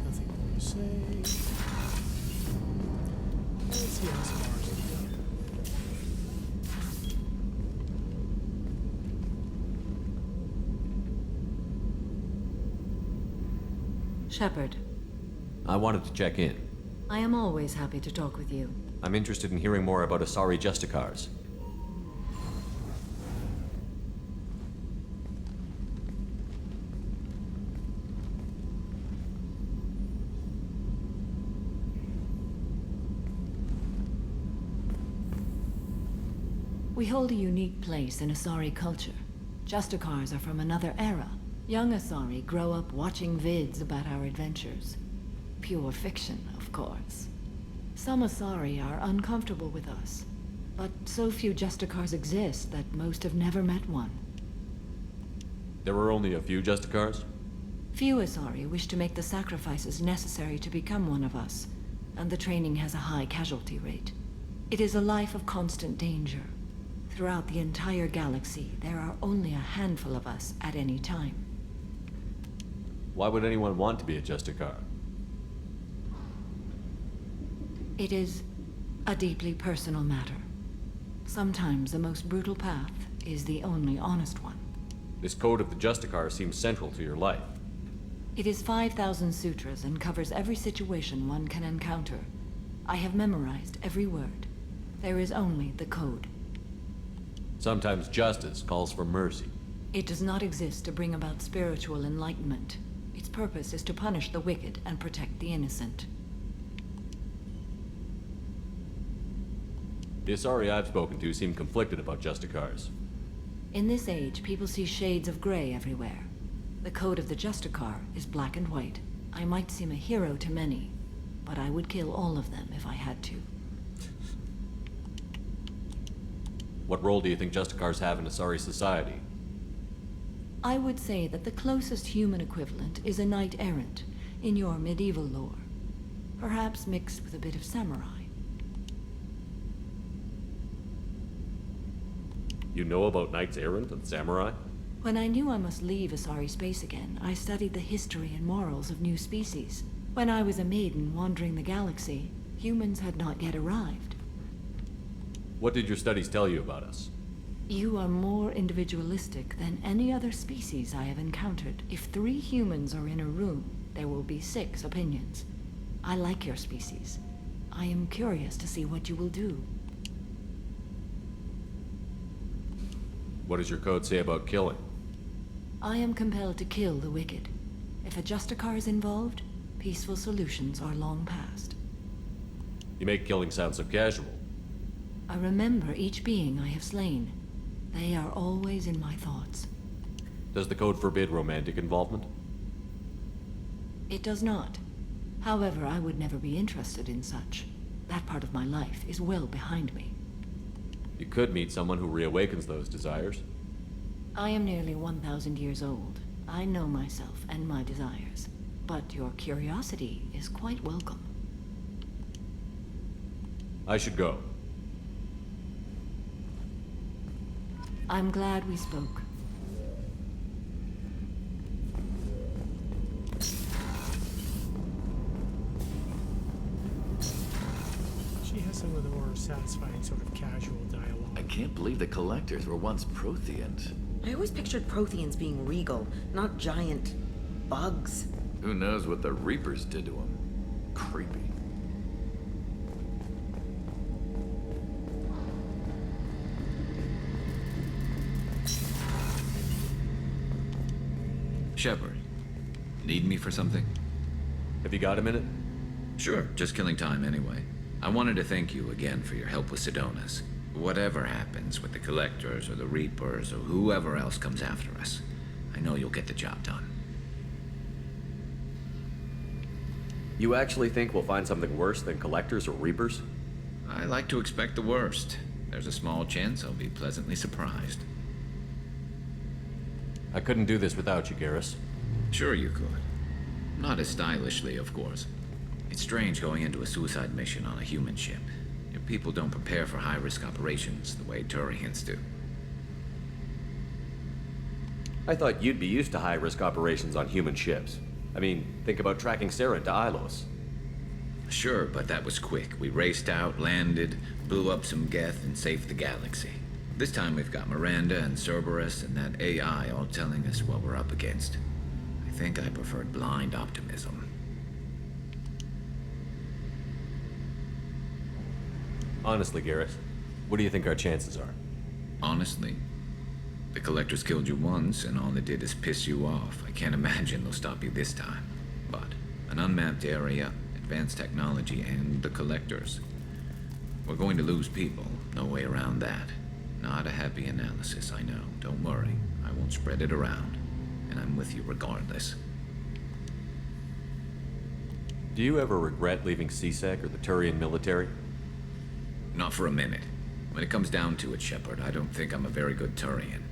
Nothing more to say. Let's see how some Mars is done. Shepard, I wanted to check in. I am always happy to talk with you. I'm interested in hearing more about Asari Justicars. We hold a unique place in Asari culture. Justicars are from another era. Young Asari grow up watching vids about our adventures. Pure fiction, of course. Some Asari are uncomfortable with us, but so few Justicars exist that most have never met one. There were only a few Justicars? Few Asari wish to make the sacrifices necessary to become one of us, and the training has a high casualty rate. It is a life of constant danger. Throughout the entire galaxy, there are only a handful of us at any time. Why would anyone want to be a Justicar? It is a deeply personal matter. Sometimes the most brutal path is the only honest one. This code of the Justicar seems central to your life. It is 5,000 sutras and covers every situation one can encounter. I have memorized every word. There is only the code. Sometimes justice calls for mercy. It does not exist to bring about spiritual enlightenment. Its purpose is to punish the wicked and protect the innocent. The Asari I've spoken to seem conflicted about Justicars. In this age, people see shades of gray everywhere. The code of the Justicar is black and white. I might seem a hero to many, but I would kill all of them if I had to. What role do you think Justicars have in Asari society? I would say that the closest human equivalent is a knight-errant in your medieval lore. Perhaps mixed with a bit of samurai. You know about Knights Errant and Samurai? When I knew I must leave Asari space again, I studied the history and morals of new species. When I was a maiden wandering the galaxy, humans had not yet arrived. What did your studies tell you about us? You are more individualistic than any other species I have encountered. If 3 humans are in a room, there will be 6 opinions. I like your species. I am curious to see what you will do. What does your code say about killing? I am compelled to kill the wicked. If a Justicar is involved, peaceful solutions are long past. You make killing sound so casual. I remember each being I have slain. They are always in my thoughts. Does the code forbid romantic involvement? It does not. However, I would never be interested in such. That part of my life is well behind me. You could meet someone who reawakens those desires. I am nearly 1,000 years old. I know myself and my desires. But your curiosity is quite welcome. I should go. I'm glad we spoke. She has some of the more satisfying sort of casual dialogue. I can't believe the Collectors were once Protheans. I always pictured Protheans being regal, not giant bugs. Who knows what the Reapers did to them? Creepy. Shepard, need me for something? Have you got a minute? Sure, just killing time anyway. I wanted to thank you again for your help with Sidonis. Whatever happens with the Collectors or the Reapers or whoever else comes after us, I know you'll get the job done. You actually think we'll find something worse than Collectors or Reapers? I like to expect the worst. There's a small chance I'll be pleasantly surprised. I couldn't do this without you, Garrus. Sure you could. Not as stylishly, of course. It's strange going into a suicide mission on a human ship. Your people don't prepare for high-risk operations the way Turians do. I thought you'd be used to high-risk operations on human ships. I mean, think about tracking Saren to Ilos. Sure, but that was quick. We raced out, landed, blew up some Geth, and saved the galaxy. This time we've got Miranda and Cerberus and that AI all telling us what we're up against. I think I preferred blind optimism. Honestly, Garrus, what do you think our chances are? Honestly? The Collectors killed you once, and all they did is piss you off. I can't imagine they'll stop you this time. But an unmapped area, advanced technology, and the Collectors. We're going to lose people. No way around that. Not a happy analysis, I know. Don't worry. I won't spread it around. And I'm with you regardless. Do you ever regret leaving CSEC or the Turian military? Not for a minute. When it comes down to it, Shepard, I don't think I'm a very good Turian.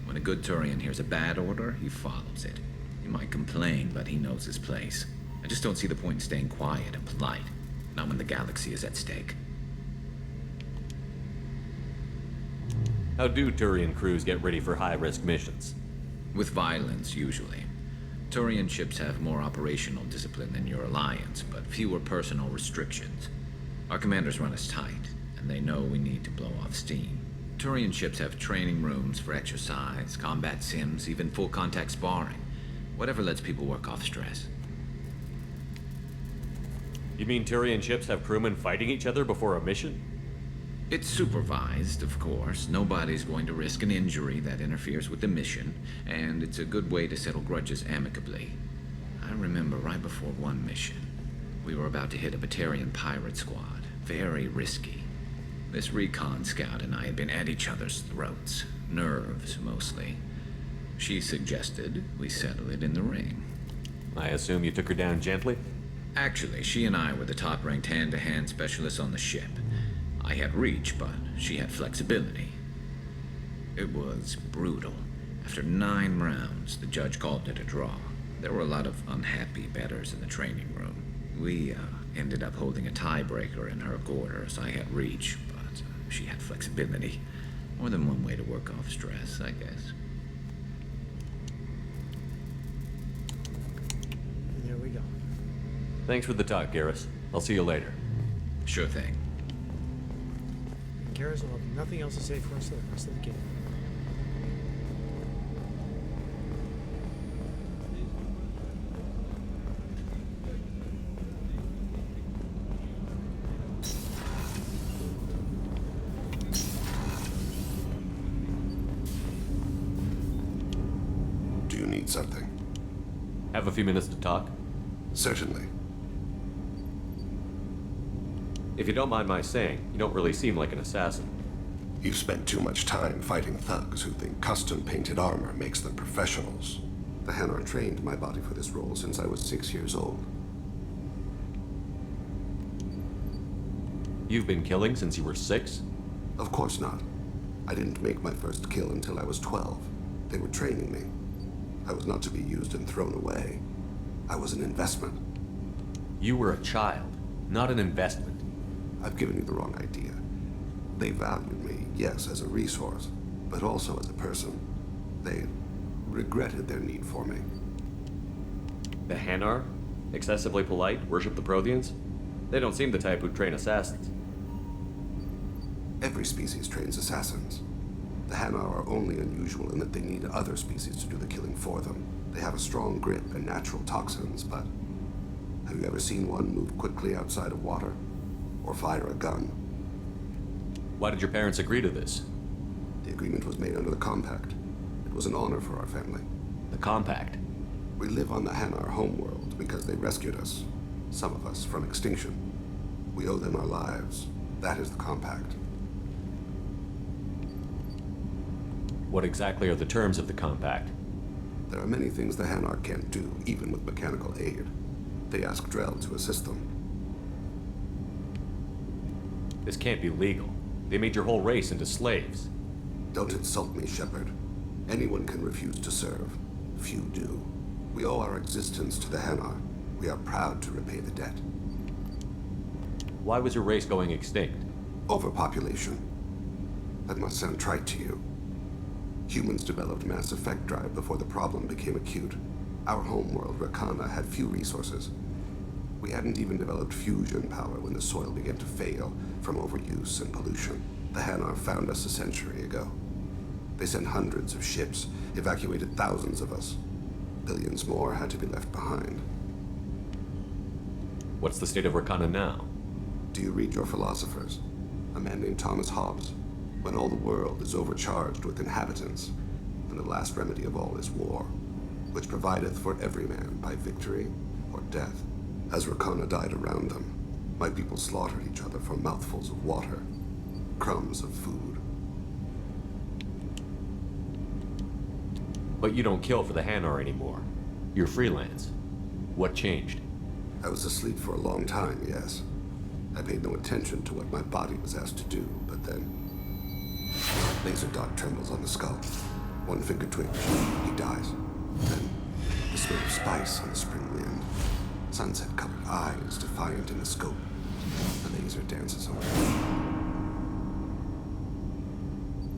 When a good Turian hears a bad order, he follows it. He might complain, but he knows his place. I just don't see the point in staying quiet and polite. Not when the galaxy is at stake. How do Turian crews get ready for high-risk missions? With violence, usually. Turian ships have more operational discipline than your alliance, but fewer personal restrictions. Our commanders run us tight, and they know we need to blow off steam. Turian ships have training rooms for exercise, combat sims, even full-contact sparring. Whatever lets people work off stress. You mean Turian ships have crewmen fighting each other before a mission? It's supervised, of course. Nobody's going to risk an injury that interferes with the mission, and it's a good way to settle grudges amicably. I remember right before one mission, we were about to hit a Batarian pirate squad. Very risky. This recon scout and I had been at each other's throats. Nerves, mostly. She suggested we settle it in the ring. I assume you took her down gently? Actually, she and I were the top-ranked hand-to-hand specialists on the ship. I had reach, but she had flexibility. It was brutal. After 9 rounds, the judge called it a draw. There were a lot of unhappy bettors in the training room. We ended up holding a tiebreaker in her quarters. I had reach, but she had flexibility. More than one way to work off stress, I guess. There we go. Thanks for the talk, Garrus. I'll see you later. Sure thing. And Garrus will have nothing else to say for us the rest of the game. Do you need something? Have a few minutes to talk? Certainly. If you don't mind my saying, you don't really seem like an assassin. You've spent too much time fighting thugs who think custom-painted armor makes them professionals. The Hanar trained my body for this role since I was 6 years old. You've been killing since you were 6? Of course not. I didn't make my first kill until I was 12. They were training me. I was not to be used and thrown away. I was an investment. You were a child, not an investment. I've given you the wrong idea. They valued me, yes, as a resource, but also as a person. They regretted their need for me. The Hanar? Excessively polite, worship the Protheans? They don't seem the type who'd train assassins. Every species trains assassins. The Hanar are only unusual in that they need other species to do the killing for them. They have a strong grip and natural toxins, but have you ever seen one move quickly outside of water? Or fire a gun? Why did your parents agree to this? The agreement was made under the Compact. It was an honor for our family. The Compact? We live on the Hanar homeworld because they rescued us. Some of us from extinction. We owe them our lives. That is the Compact. What exactly are the terms of the Compact? There are many things the Hanar can't do, even with mechanical aid. They ask Drell to assist them. This can't be legal. They made your whole race into slaves. Don't insult me, Shepard. Anyone can refuse to serve. Few do. We owe our existence to the Hanar. We are proud to repay the debt. Why was your race going extinct? Overpopulation. That must sound trite to you. Humans developed mass effect drive before the problem became acute. Our homeworld, Rakana, had few resources. We hadn't even developed fusion power when the soil began to fail from overuse and pollution. The Hanar found us a century ago. They sent hundreds of ships, evacuated thousands of us. Billions more had to be left behind. What's the state of Rakana now? Do you read your philosophers? A man named Thomas Hobbes. When all the world is overcharged with inhabitants, and the last remedy of all is war, which provideth for every man by victory or death. As Rakana died around them, my people slaughtered each other for mouthfuls of water, crumbs of food. But you don't kill for the Hanar anymore. You're freelance. What changed? I was asleep for a long time, yes. I paid no attention to what my body was asked to do, but then... Laser dot trembles on the skull. One finger twitch, he dies. Then, the smell of spice on the spring wind. Sunset-colored eyes defiant in the scope. The laser dances away.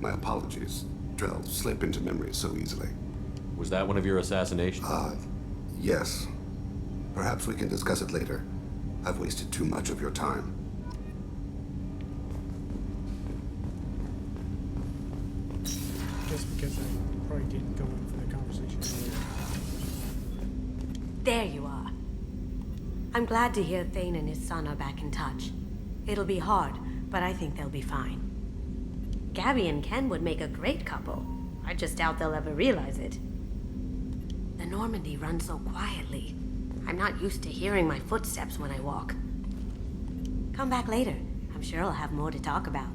My apologies. Drell slip into memory so easily. Was that one of your assassinations? Yes. Perhaps we can discuss it later. I've wasted too much of your time. Just because I probably didn't go in for the conversation earlier. There you are. I'm glad to hear Thane and his son are back in touch. It'll be hard, but I think they'll be fine. Gabby and Ken would make a great couple. I just doubt they'll ever realize it. The Normandy runs so quietly. I'm not used to hearing my footsteps when I walk. Come back later. I'm sure I'll have more to talk about.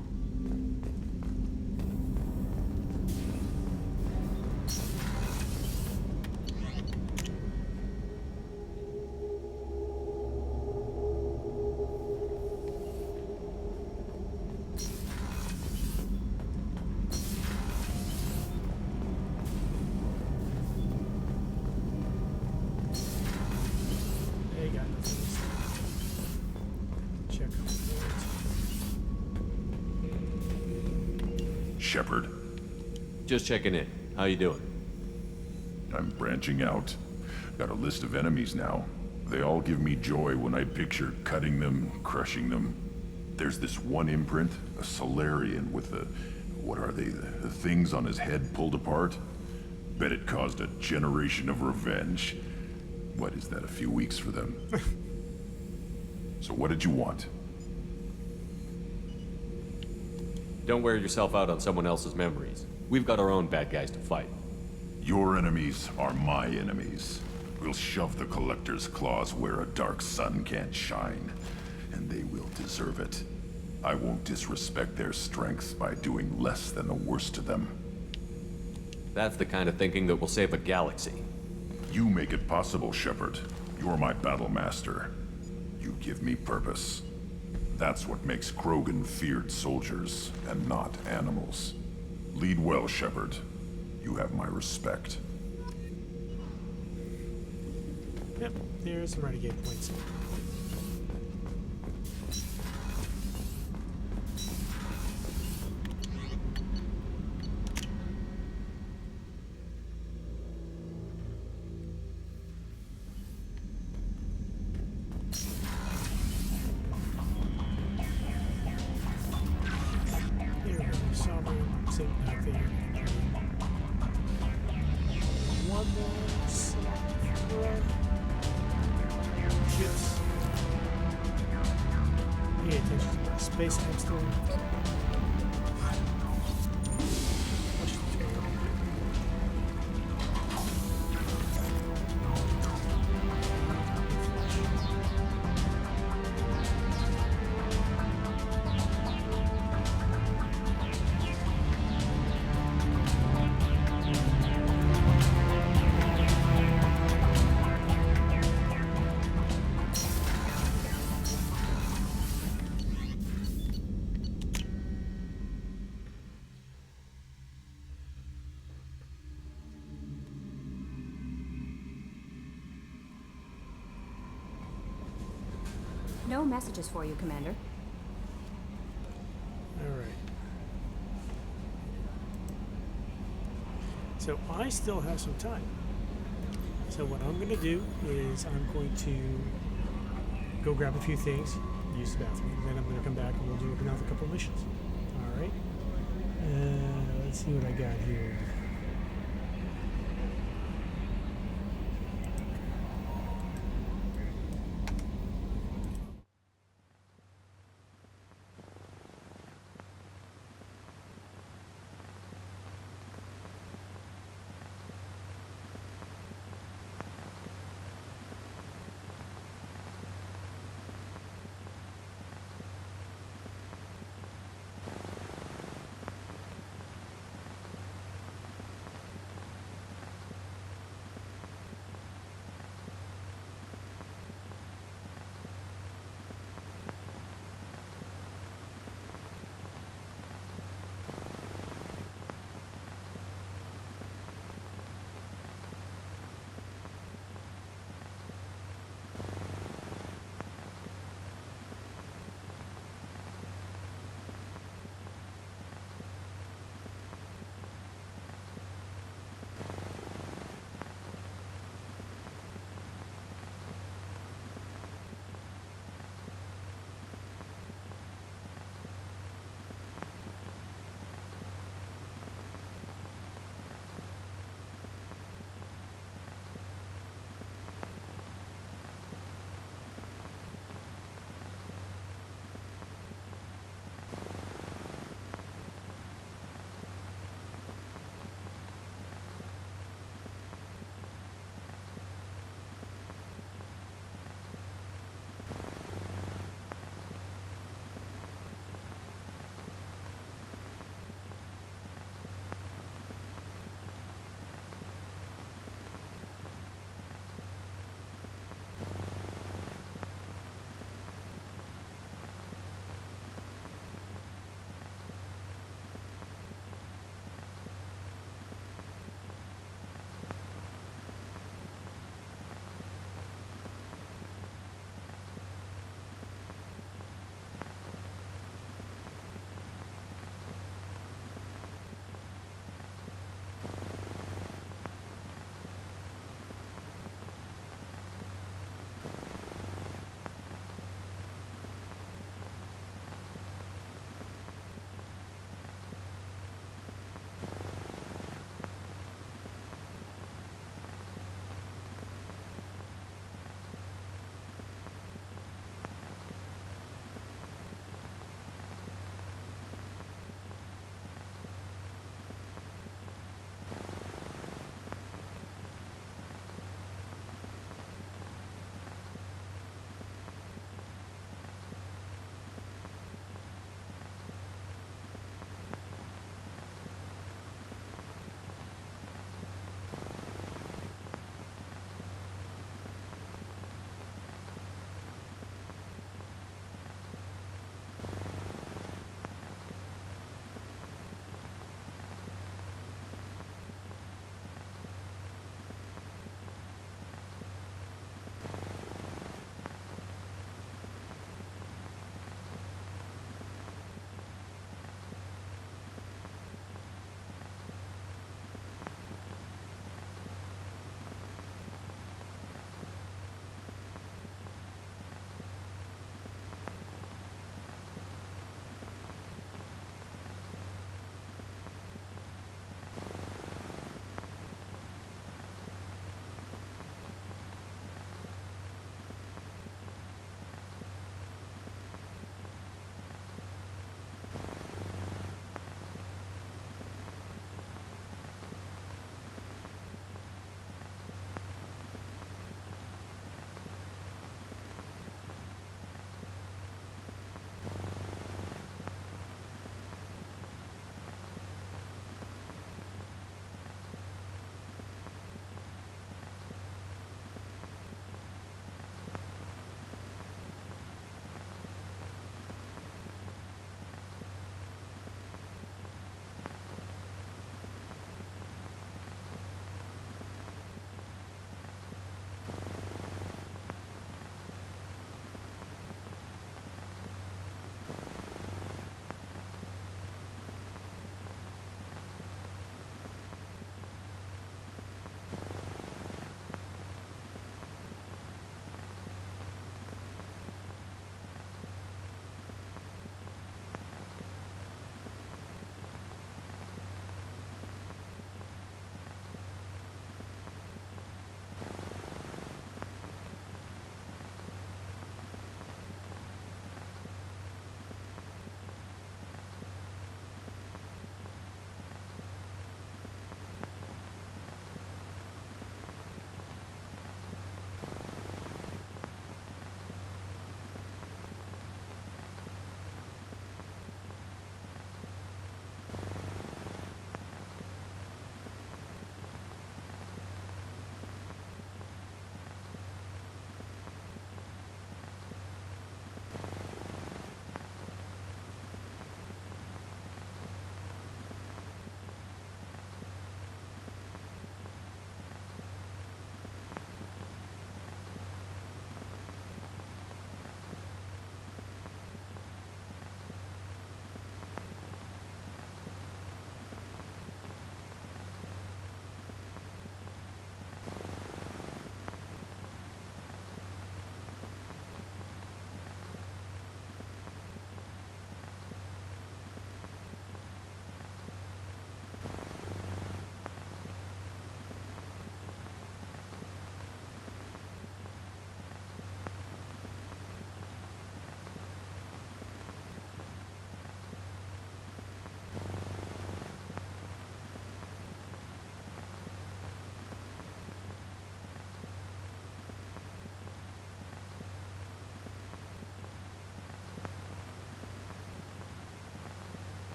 Shepard. Just checking in. How you doing? I'm branching out. Got a list of enemies now. They all give me joy when I picture cutting them, crushing them. There's this one imprint, a Solarian with the... what are they? The things on his head pulled apart? Bet it caused a generation of revenge. What is that, a few weeks for them? So what did you want? Don't wear yourself out on someone else's memories. We've got our own bad guys to fight. Your enemies are my enemies. We'll shove the Collector's claws where a dark sun can't shine, and they will deserve it. I won't disrespect their strengths by doing less than the worst to them. That's the kind of thinking that will save a galaxy. You make it possible, Shepard. You're my battle master. You give me purpose. That's what makes Krogan feared soldiers, and not animals. Lead well, Shepard. You have my respect. Yep, there's some renegade points. Cosmos. Ships. Pay attention to the space next door. No messages for you, Commander. Alright. So I still have some time. So what I'm going to do is I'm going to go grab a few things, use the bathroom, and then I'm going to come back and we'll do another couple missions. Alright. Let's see what I got here.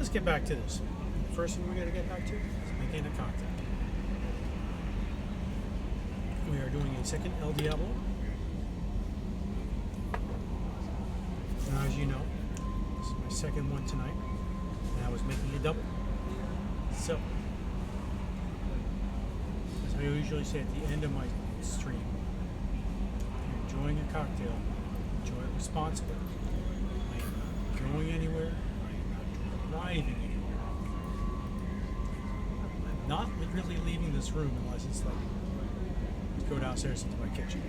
let's get back to this. The first thing we're going to get back to is making a cocktail. We are doing a second El Diablo. Now, as you know, this is my second one tonight, and I was making a double. So, as I usually say at the end of my stream, if you're enjoying a cocktail, enjoy it responsibly. I am not going anywhere. I am not driving anywhere. I'm not really leaving this room unless it's like, let's go downstairs into my kitchen.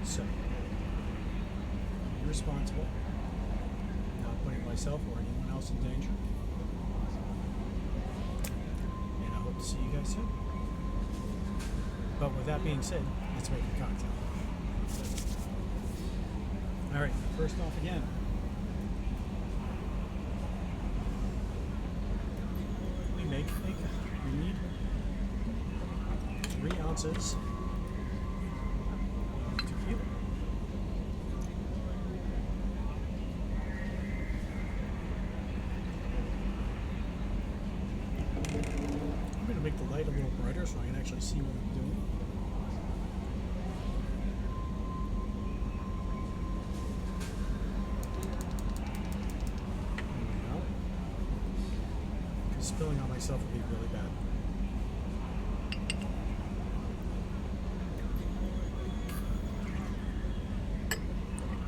So, be responsible, not putting myself or anyone else in danger. And I hope to see you guys soon. But with that being said, let's make a cocktail. Alright, first off again. We need 3 ounces of tequila. I'm going to make the light a little brighter so I can actually see what I'm doing. Spilling on myself would be really bad.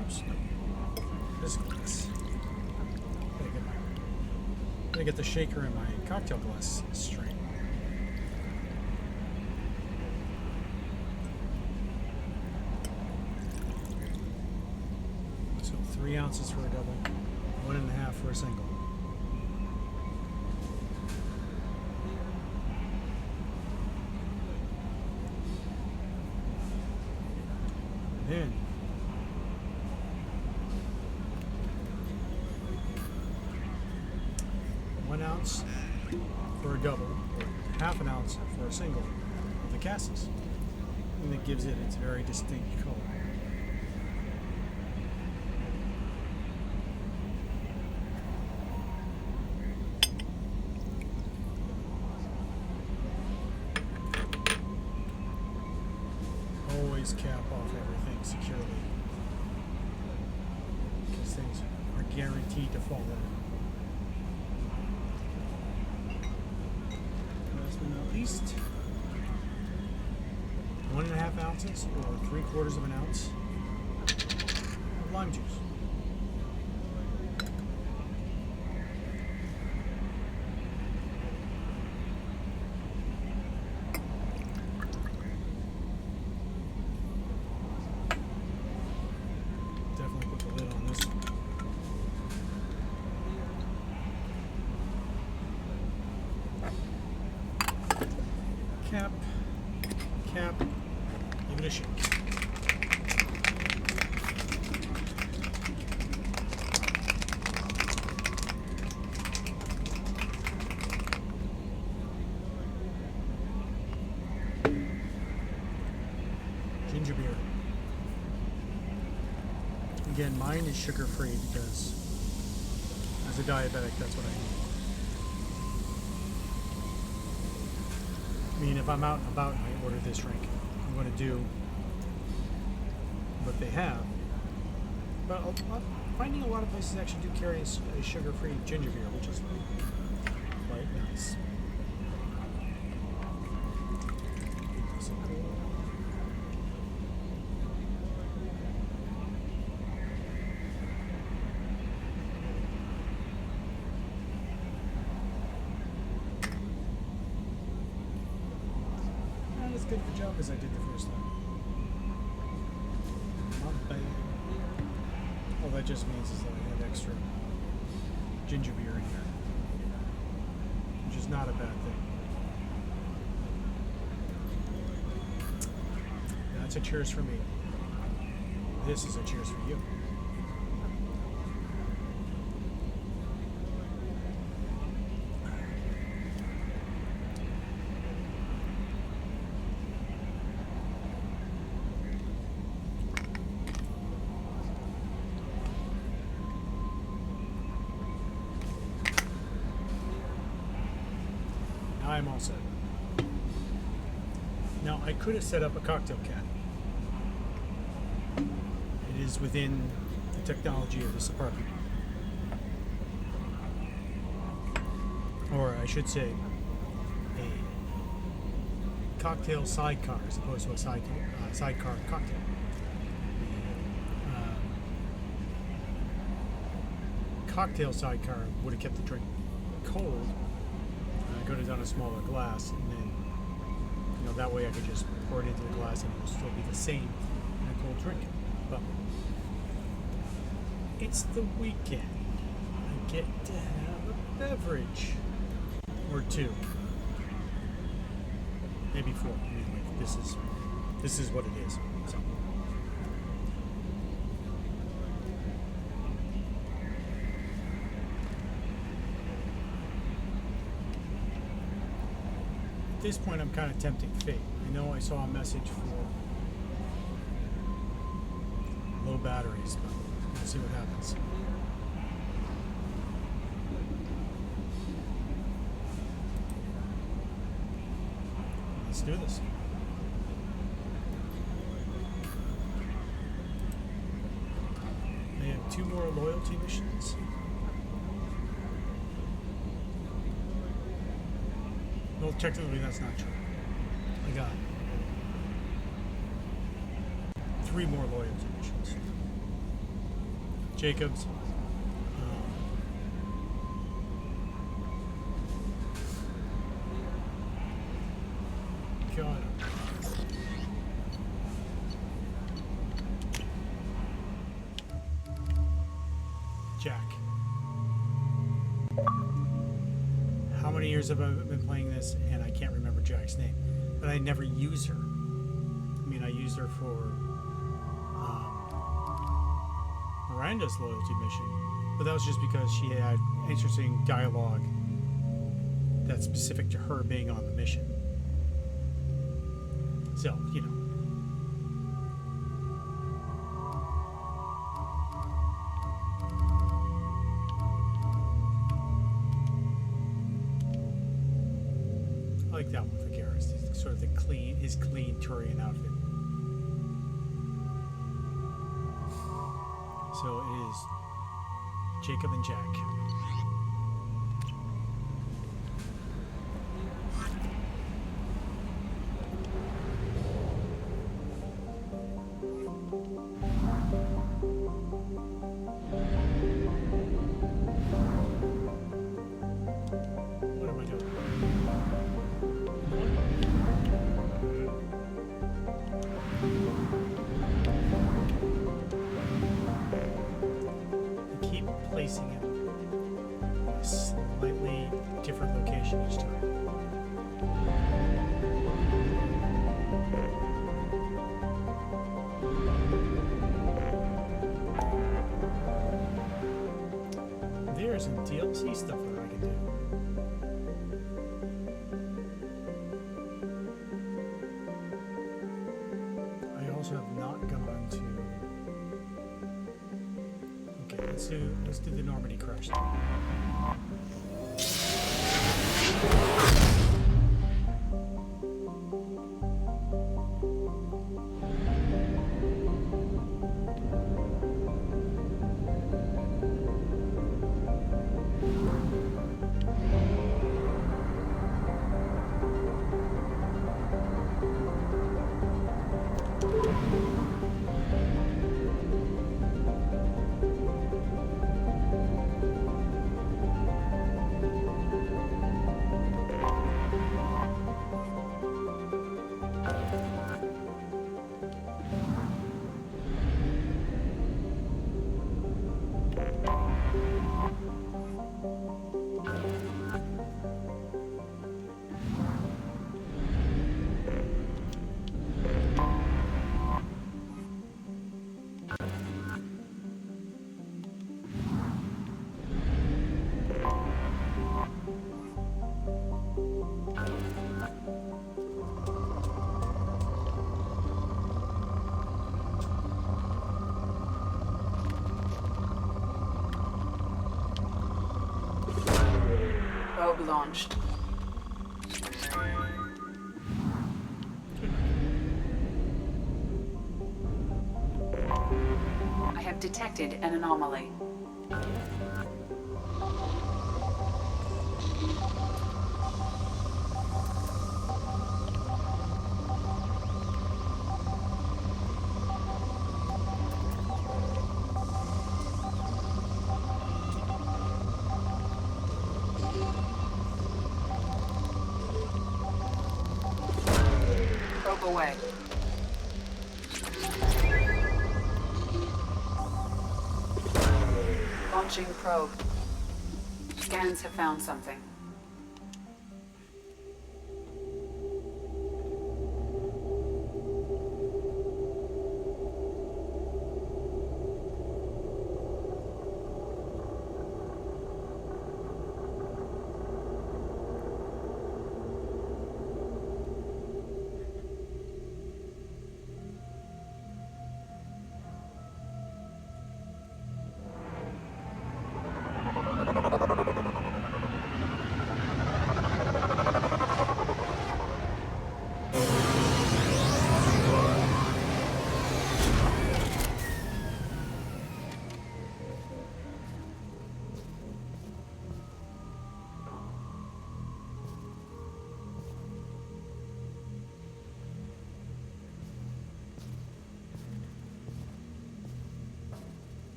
Oops, no. This glass. Gotta get the shaker in my cocktail glass straight. So 3 ounces for a double, 1.5 for a single. Then 1 ounce for a double, or 1/2 ounce for a single of the cassis. And that gives it its very distinct color. Always cap off everything securely, because things are guaranteed to fall in. Last but not least, 1.5 ounces or 3/4 of an ounce of lime juice. Cap, give it a shake. Ginger beer. Again, mine is sugar-free because as a diabetic, that's what I need. I mean, if I'm out and about and I order this drink, I'm going to do what they have. But I'm finding a lot of places actually do carry a sugar-free ginger beer, which is quite nice. So cool. Not as good of a job as I did the first time. Not bad. All that just means is that I have extra ginger beer in here, which is not a bad thing. That's a cheers for me. This is a cheers for you. I'm all set. Now, I could have set up a cocktail cat. It is within the technology of this apartment. Or I should say, a cocktail sidecar as opposed to a sidecar cocktail. Cocktail sidecar would have kept the drink cold. I could have done a smaller glass, and then, you know, that way I could just pour it into the glass and it will still be the same in a cold drink. But it's the weekend. I get to have a beverage or two, maybe four. I mean, like, this is what it is. So. At this point, I'm kind of tempting fate. I know I saw a message for low batteries, but we'll see what happens. Let's do this. I have 2 more loyalty missions. Well, technically that's not true. I got 3 more loyalty missions. Jacobs. God. Jack. How many years have I been playing this and I can't remember Jack's name? But I never use her. I mean, I used her for Miranda's loyalty mission, but that was just because she had interesting dialogue that's specific to her being on the mission. So, you know. I like that one for Garrus. It's sort of his clean Turian outfit. So it is Jacob and Jack. What am I doing? Placing it in a slightly different location each time. There's some DLC stuff that I can do. I also have not gone to. Let's do the Normandy crash. Probe launched. have detected an anomaly. Probe away. Launching probe. Scans have found something.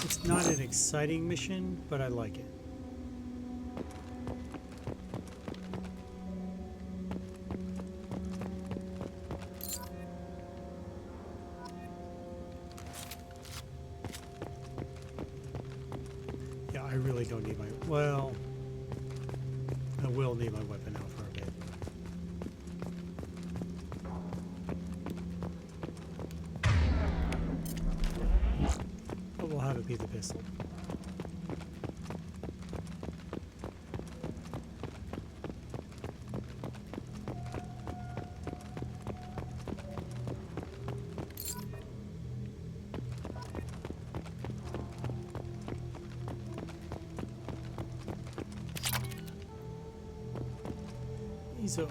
It's not an exciting mission, but I like it. Yeah, I really don't need my, well, I will need my weapon now for a bit. But we'll have it be the pistol. So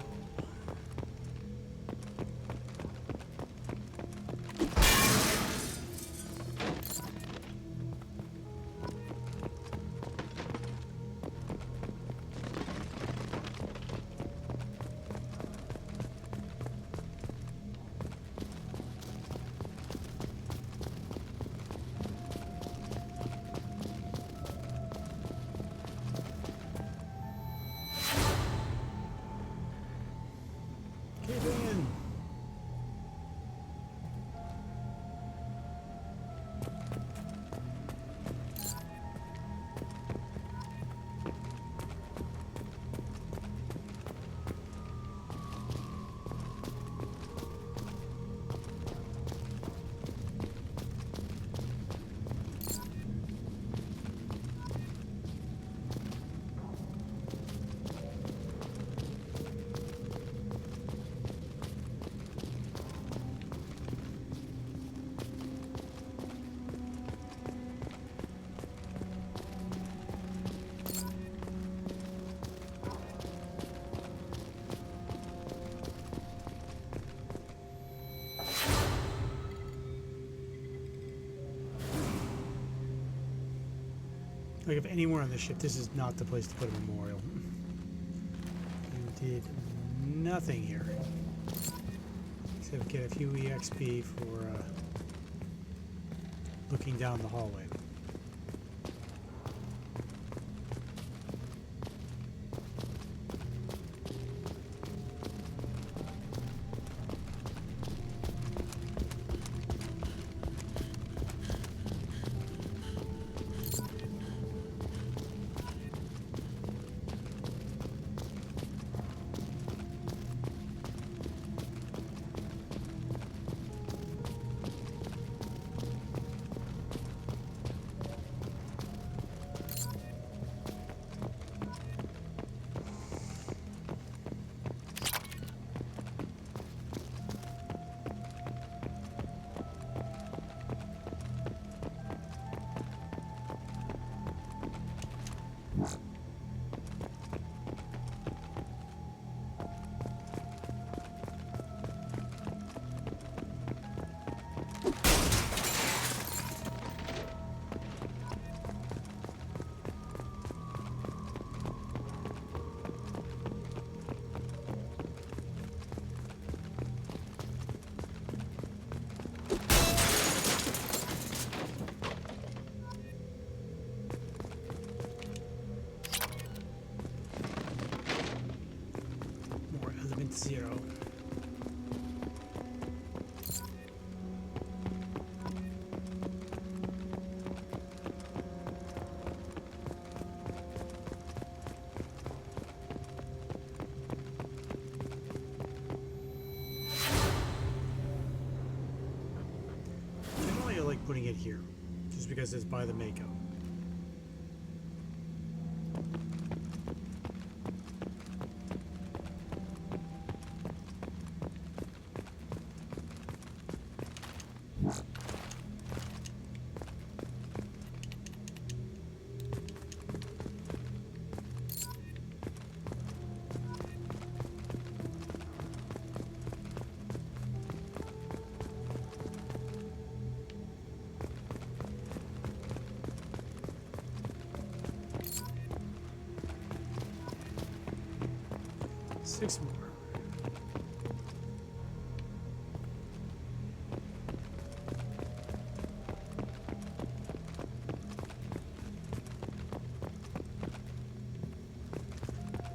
like, if anywhere on the ship, this is not the place to put a memorial. You did nothing here. Except get a few EXP for looking down the hallway. 0. Generally, I like putting it here, just because it's by the Mako. Six more.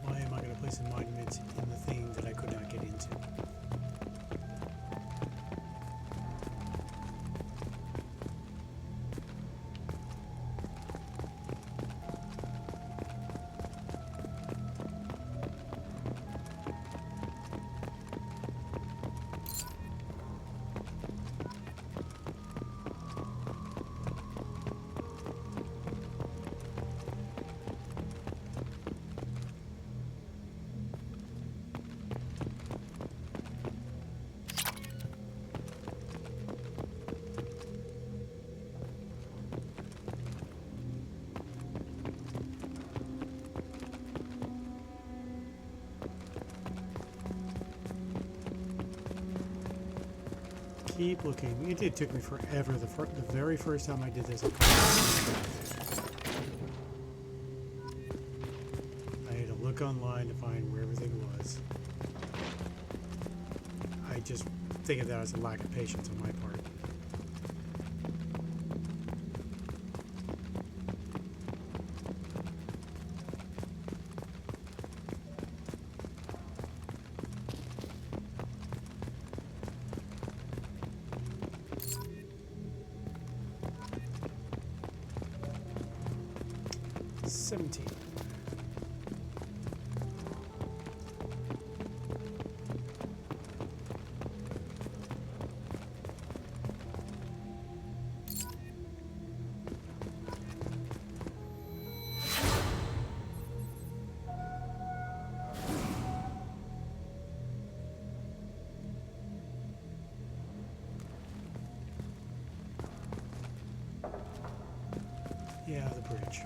Why am I going to place a monument in the thing that I could not get into? Keep looking. It took me forever. The very first time I did this, I had to look online to find where everything was. I just think of that as a lack of patience on my part. Yeah, the bridge.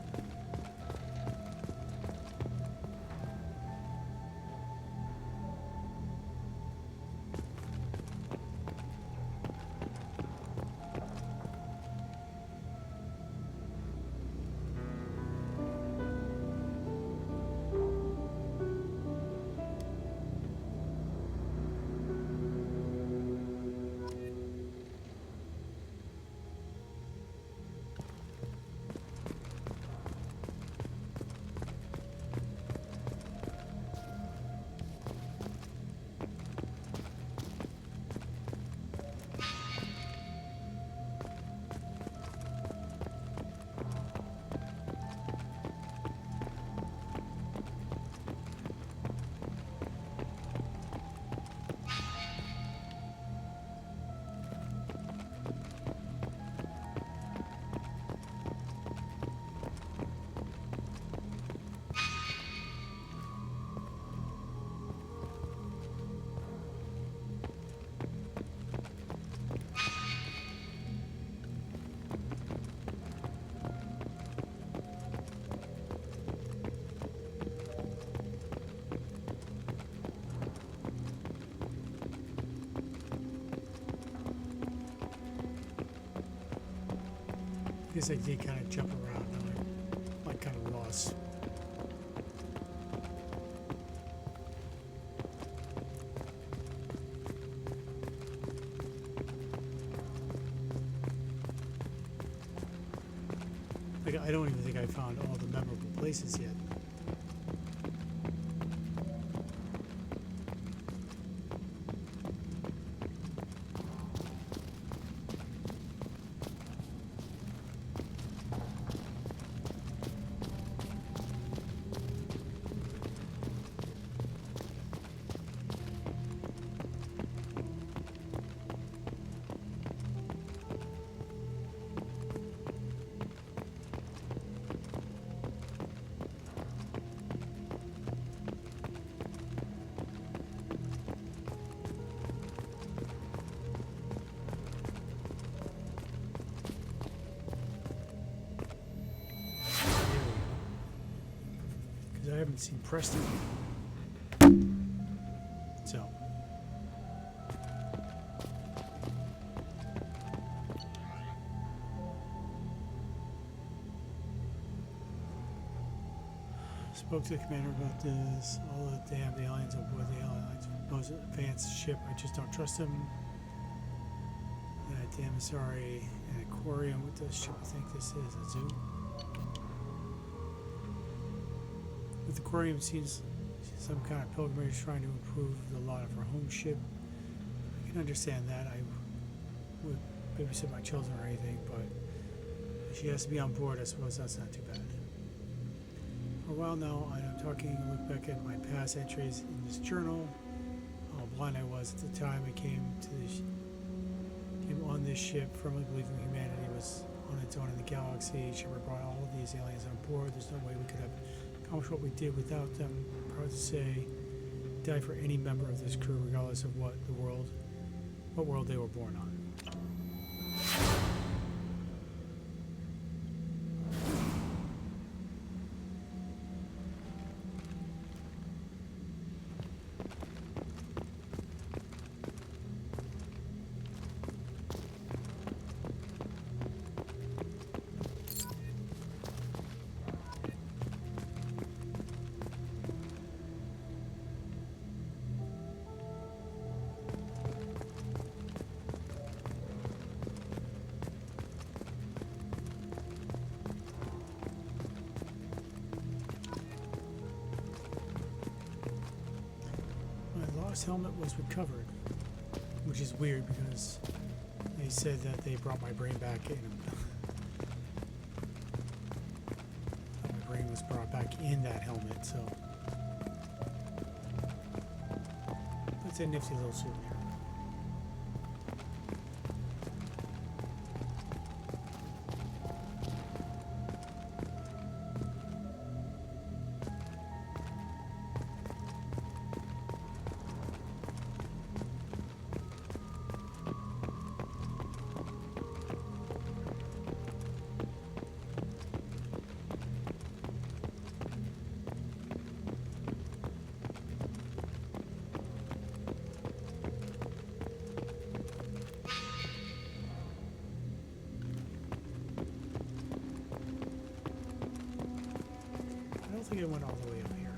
I guess I did kind of jump around. I'm like kind of lost. Like, I don't even think I found all the memorable places yet. haven't seen Preston yet. So. Spoke to the commander about this. All the damn aliens on board the aliens. Most advanced ship. I just don't trust them. That damn sorry. An aquarium. What does ship you think this is? A zoo? The aquarium seems some kind of pilgrimage trying to improve the lot of her home ship. I can understand that. I would babysit my children or anything, but if she has to be on board, I suppose that's not too bad. For a while now, I'm talking and look back at my past entries in this journal. How blind I was at the time I came on this ship, firmly believing humanity was on its own in the galaxy. Shepard brought all of these aliens on board. There's no way we could have accomplished what we did without them. Proud to say, die for any member of this crew, regardless of what world they were born on. Helmet was recovered, which is weird because they said that they brought my brain back in. My brain was brought back in that helmet, so that's a nifty little souvenir. I don't think it went all the way up here.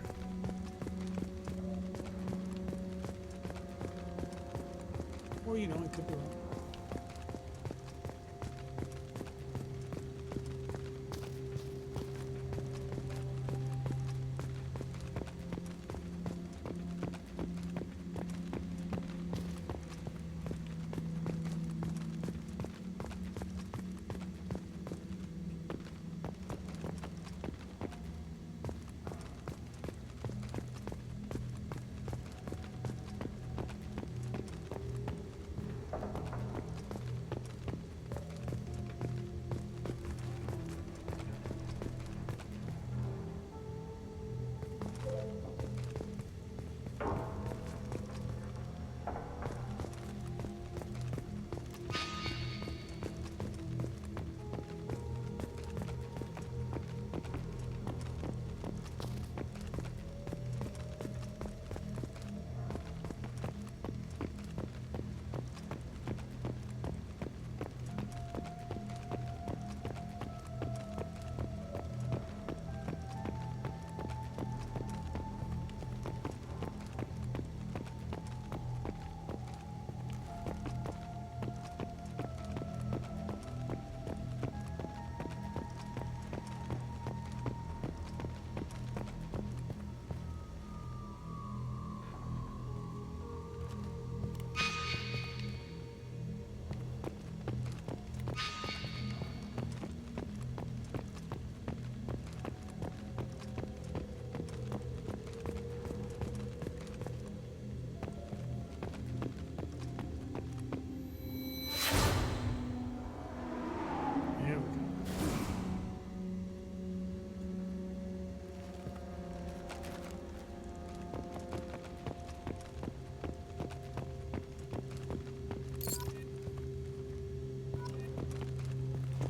Or, you know, it could be wrong.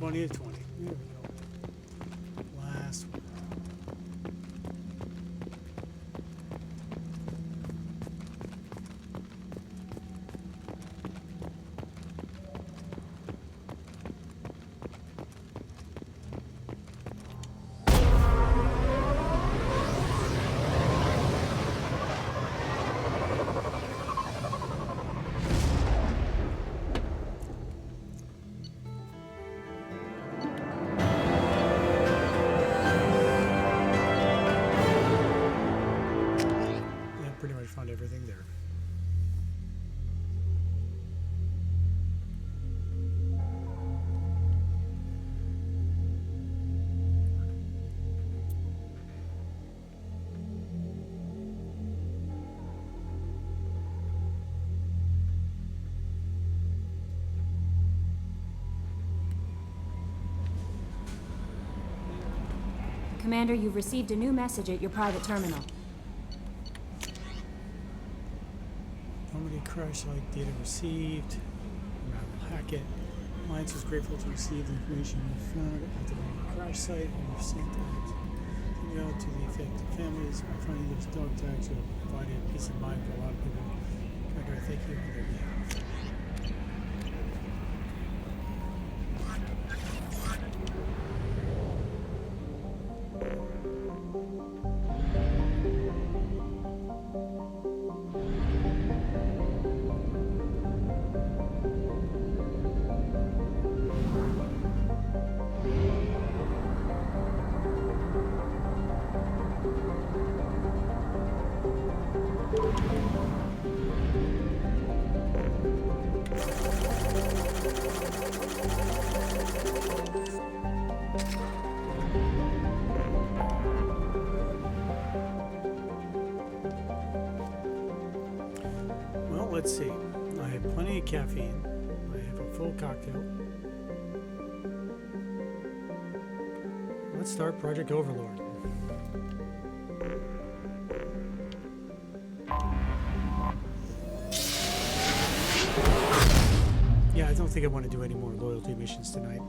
To 20. There we go. Last one. found everything there. Commander, you've received a new message at your private terminal. Normandy crash site data received. Unravel Hackett. Alliance is grateful to receive the information you found at the Normandy crash site, and we've sent it out to the affected families. By finding those dog tags, will provide peace of mind for a lot of people. Commander, thank you on their behalf. Let's see. I have plenty of caffeine. I have a full cocktail. Let's start Project Overlord. Yeah, I don't think I want to do any more loyalty missions tonight.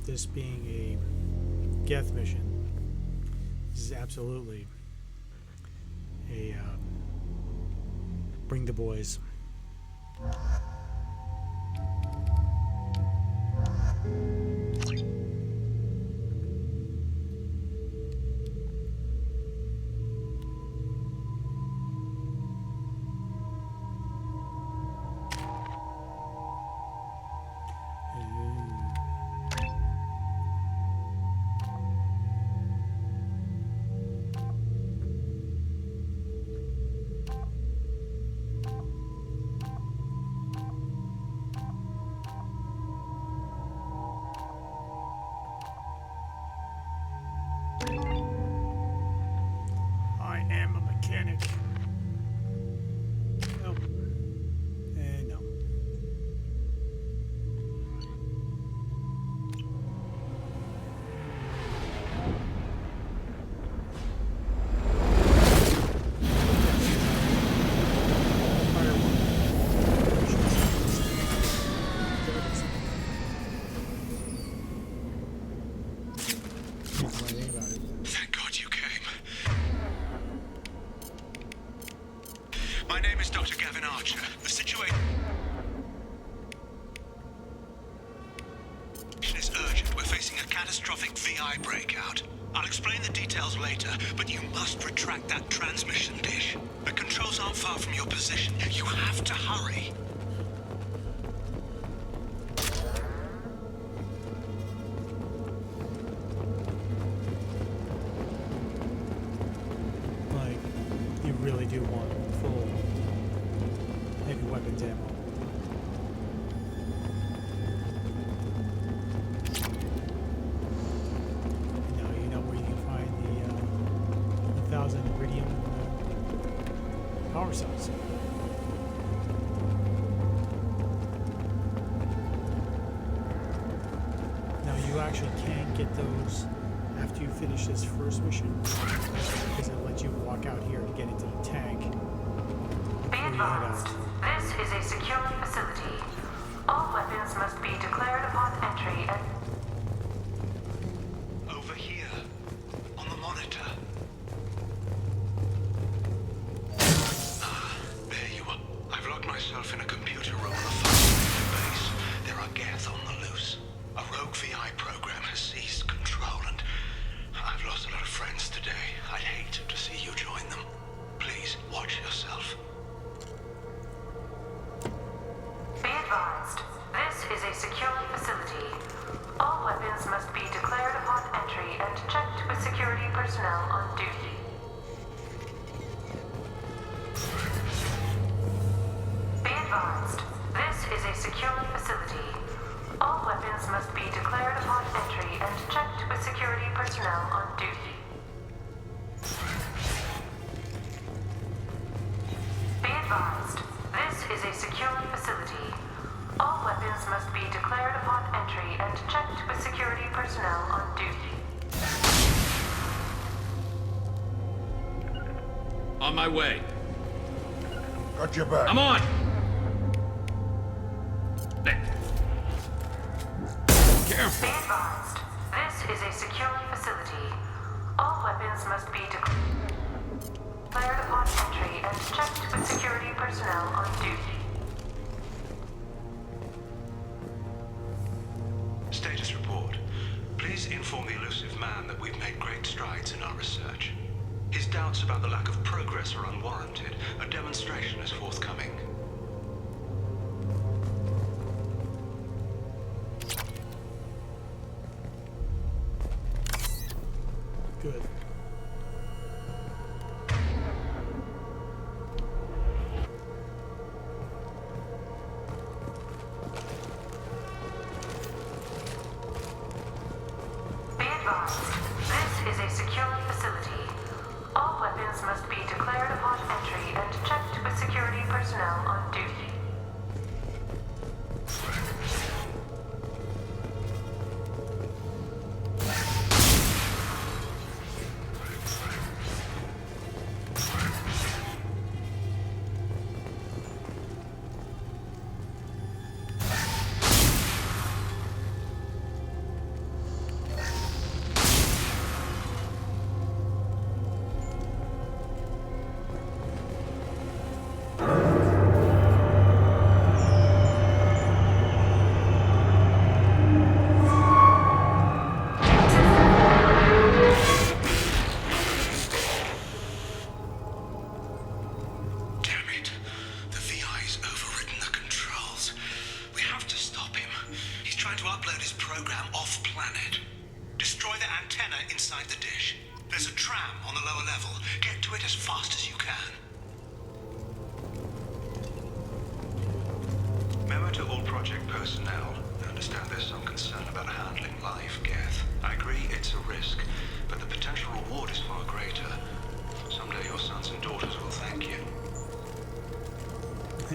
This being a Geth mission, this is absolutely a bring the boys. Breakout. I'll explain the details later, but you must retract that transmission dish. The controls aren't far from your position. You have to hurry. do want full heavy weapons ammo. And now you know where you can find the 1,000 iridium power cells. Now you actually can get those after you finish this first mission, because it lets you walk out here to get into the tank. Be advised, this is a secure facility. All weapons must be declared upon entry and... Over here, on the monitor. Ah, there you are. I've locked myself in a computer room on the far base. There are Geth on the loose. A rogue VI program has seized control, and I've lost a lot of friends today. I'd hate to see you join them. Please, watch yourself. Be advised, this is a secure facility. All weapons must be declared upon entry and checked with security personnel on duty. Be advised, this is a secure facility. All weapons must be declared upon entry and checked with security personnel on duty. Be advised, this is a secure facility. All weapons must be declared upon entry and checked with security personnel on duty. On my way. Got your back. I'm on! Careful. Be advised, this is a secure facility. All weapons must be declared upon entry and checked with security personnel on duty. Status report. Please inform the elusive man that we've made great strides in our research. His doubts about the lack of progress are unwarranted. A demonstration is forthcoming. Good. Be advised, this is a secure facility. All weapons must be declared upon entry and checked with security personnel on duty.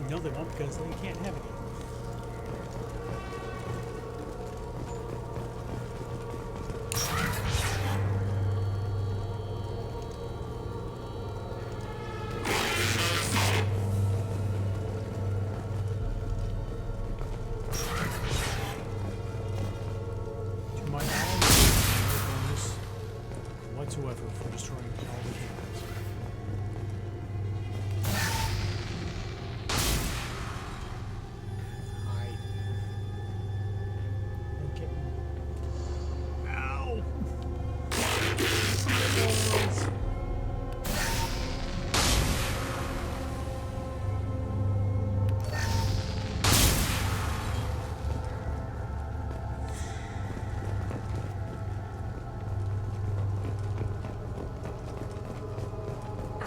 No, they won't, because they can't have any. To my knowledge, no bonus whatsoever for destroying all the humans.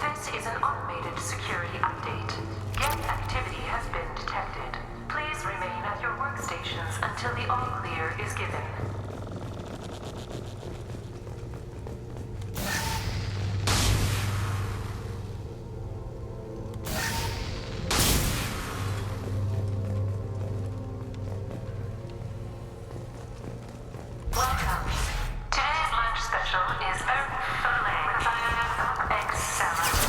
This is an automated security update. Geth activity has been detected. Please remain at your workstations until the all-clear is given. Welcome. Today's lunch special is Earth Filet with egg salad.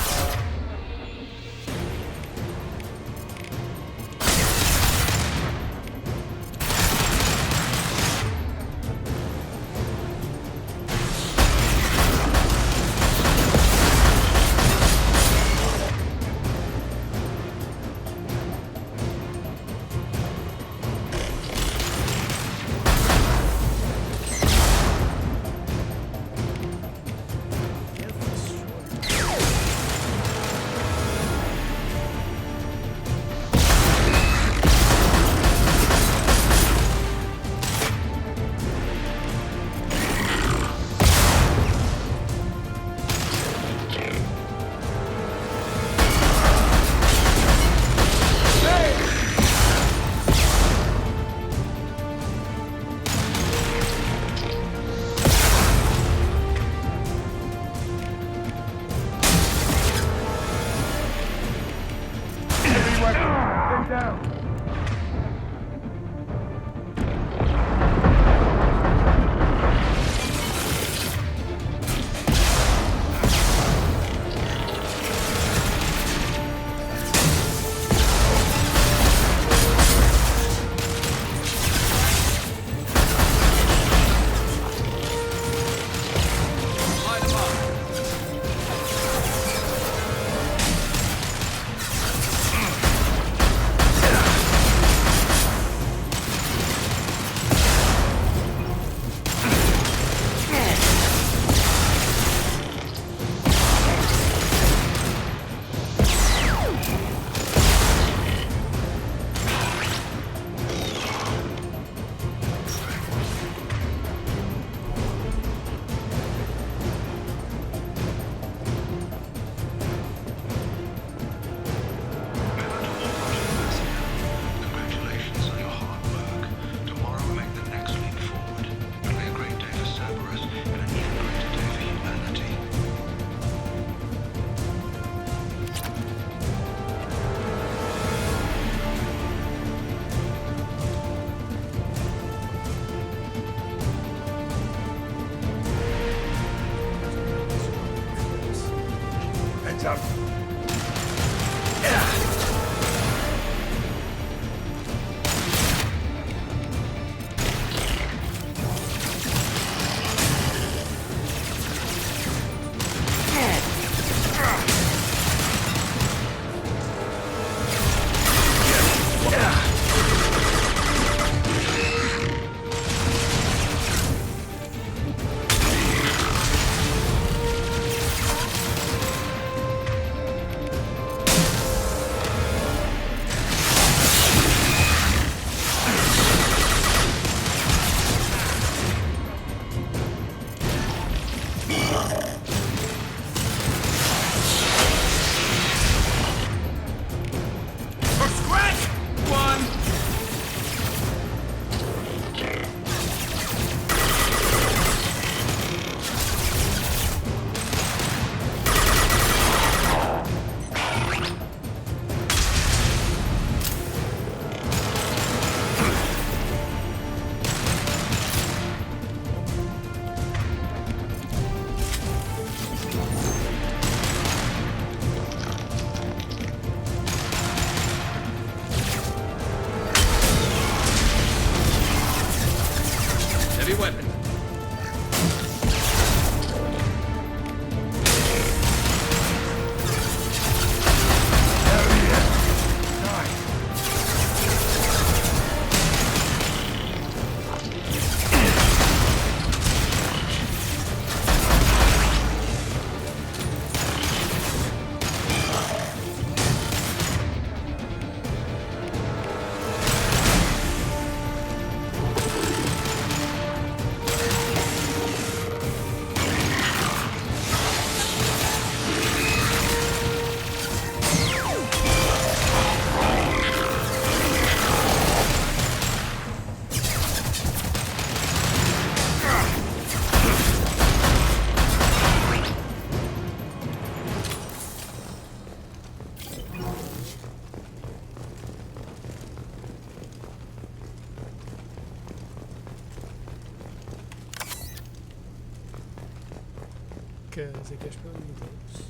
Because I guess we'll need those.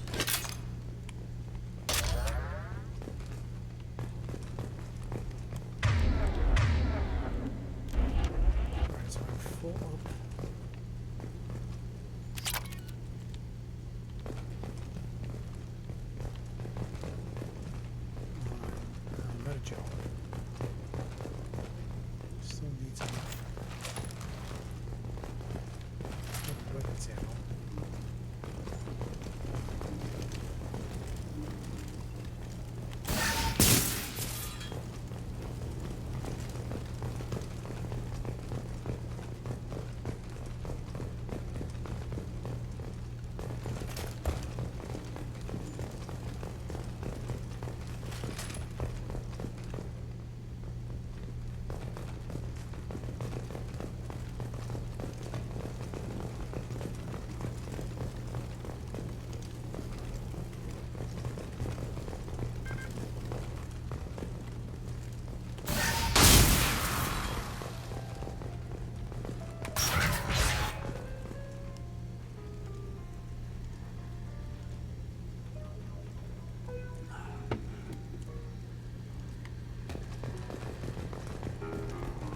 Alright, so I'm full up. Not a gel. Still need some weapons ammo.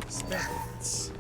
Spellets.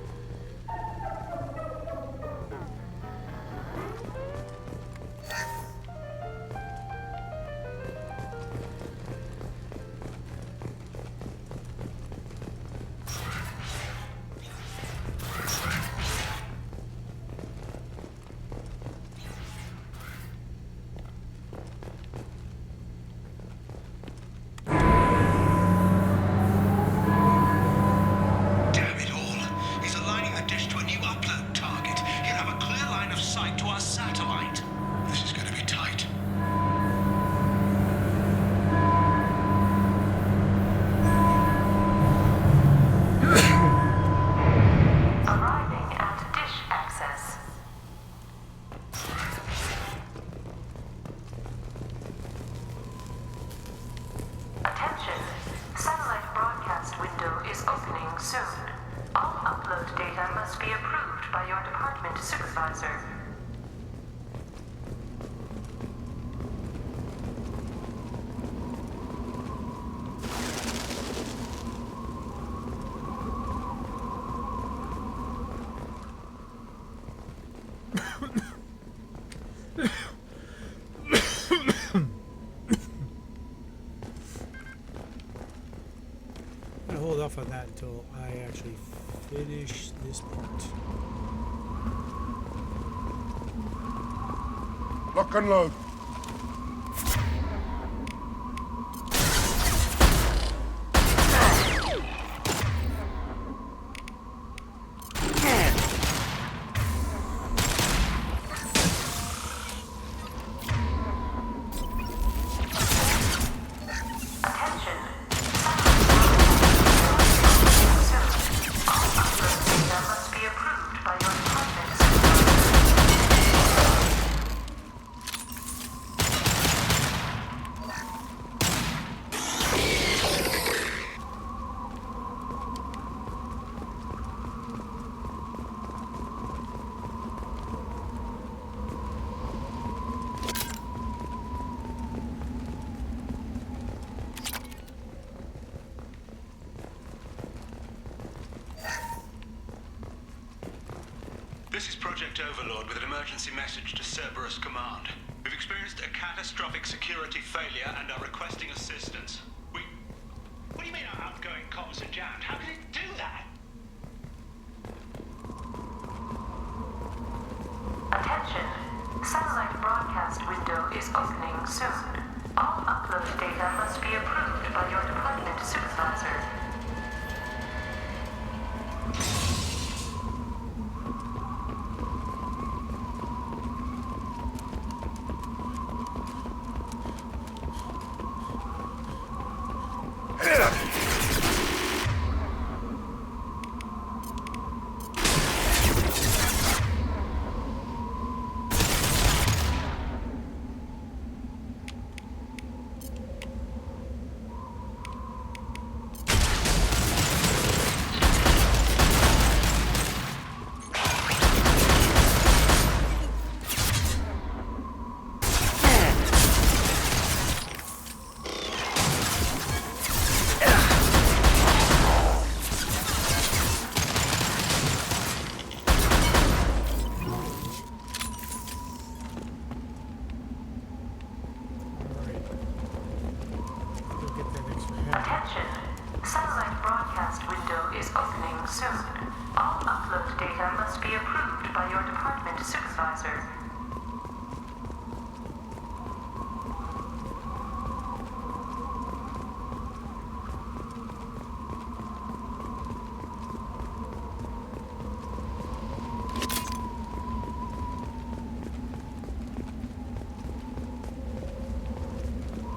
Hold off on that until I actually finish this part. Lock and load. This is Project Overlord with an emergency message to Cerberus Command. We've experienced a catastrophic security failure and are requesting assistance. What do you mean our outgoing comms are jammed? How did it do that? Attention. Satellite broadcast window is opening soon. All upload data must be approved by your department supervisor. supervisor.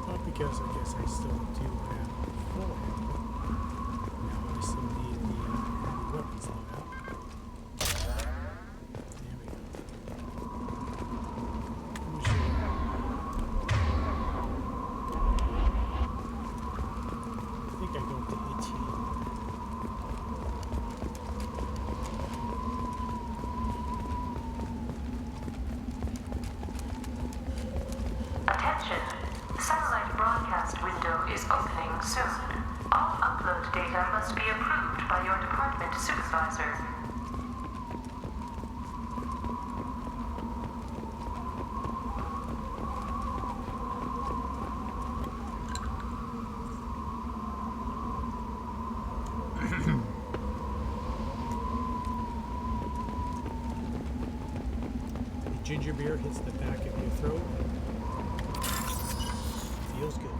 Not because I guess I still do have full ammo. Now I still need the weapons loadout. There we go. How much do we have? I think I go up to 18. Attention! Satellite broadcast window is opening soon. All upload data must be approved by your department supervisor. The ginger beer hits the back of your throat. Feels good.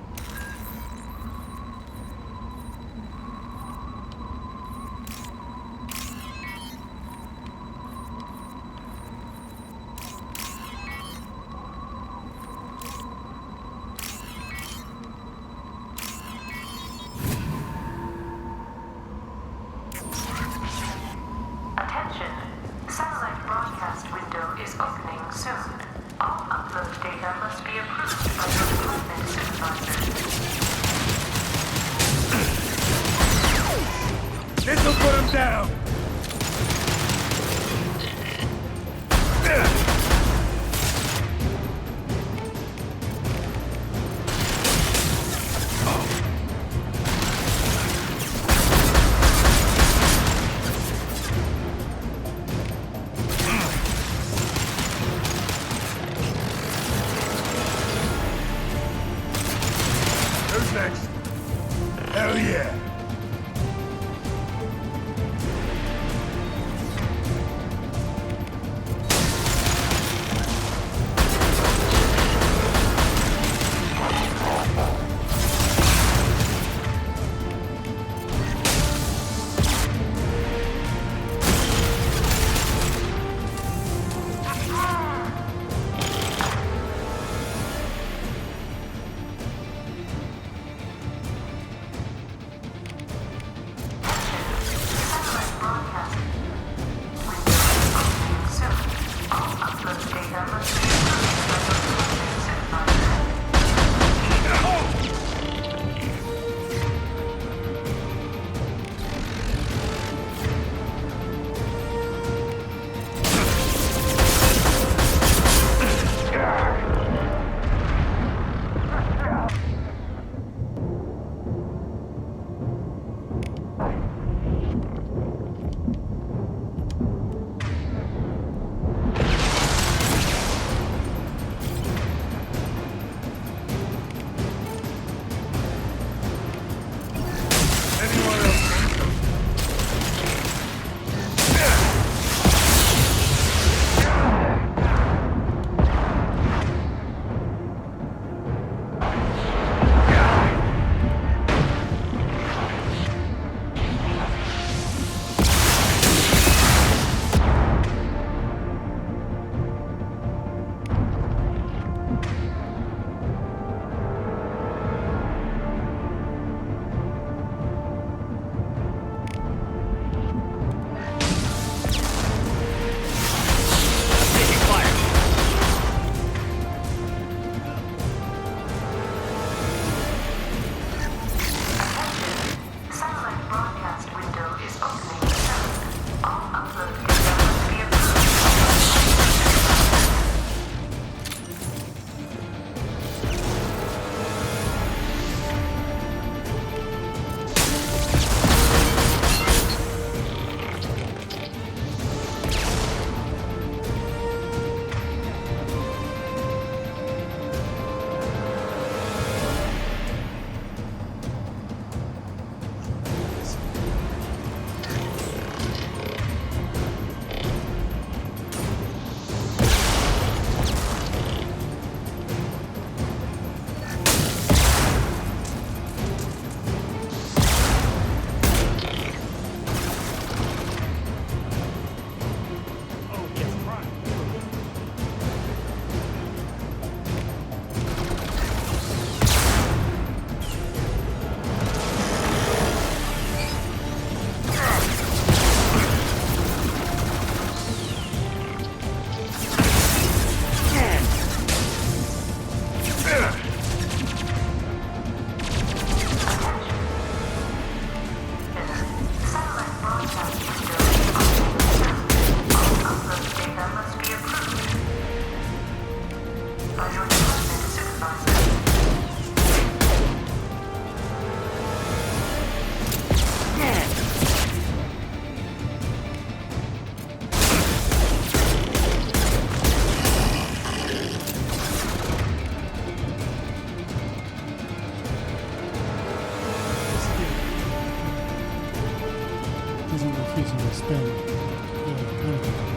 Attention! Satellite broadcast window is opening soon. All upload data must be approved by your department supervisor. This'll put him down! Who's next? Hell yeah! spell. Yeah, kind of.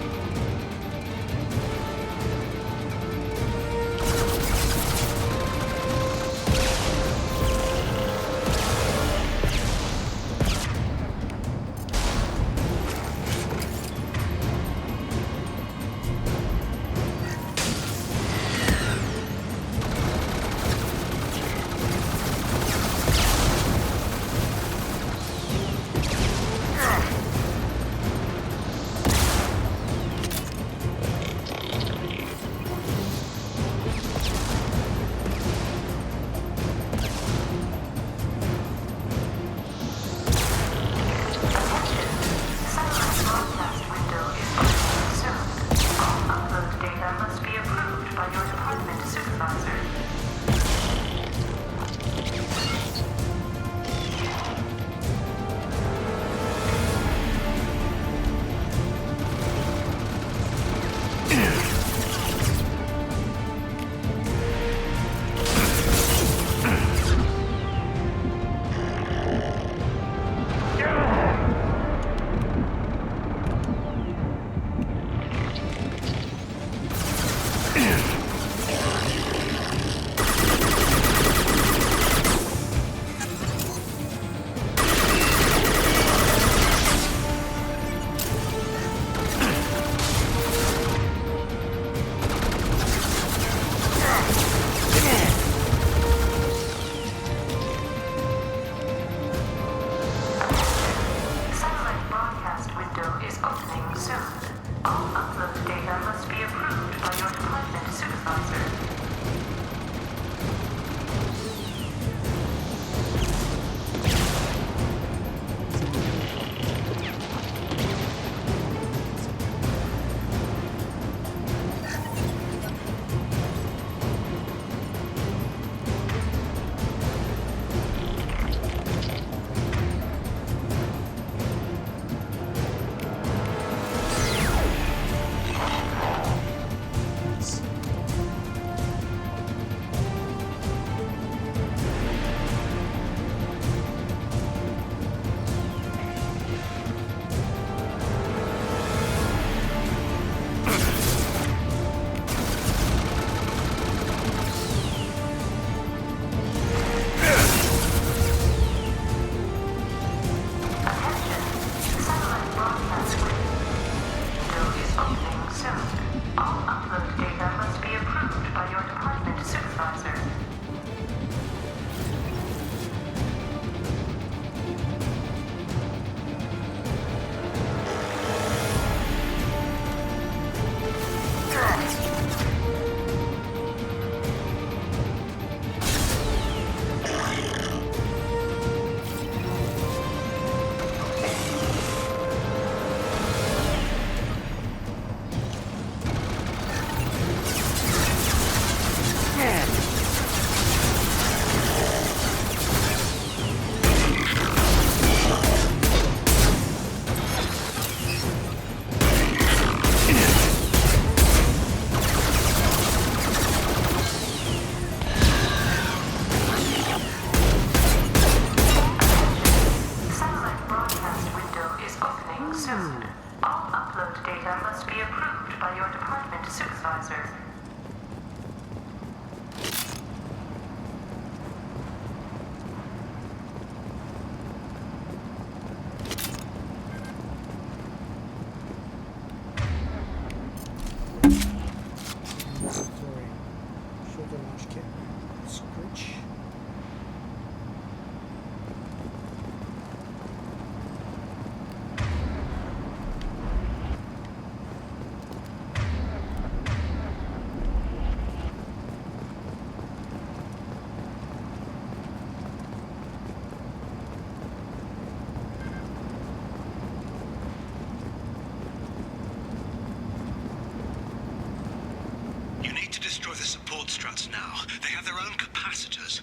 struts now. They have their own capacitors.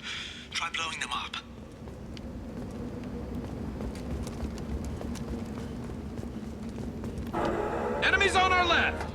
Try blowing them up. Enemies on our left!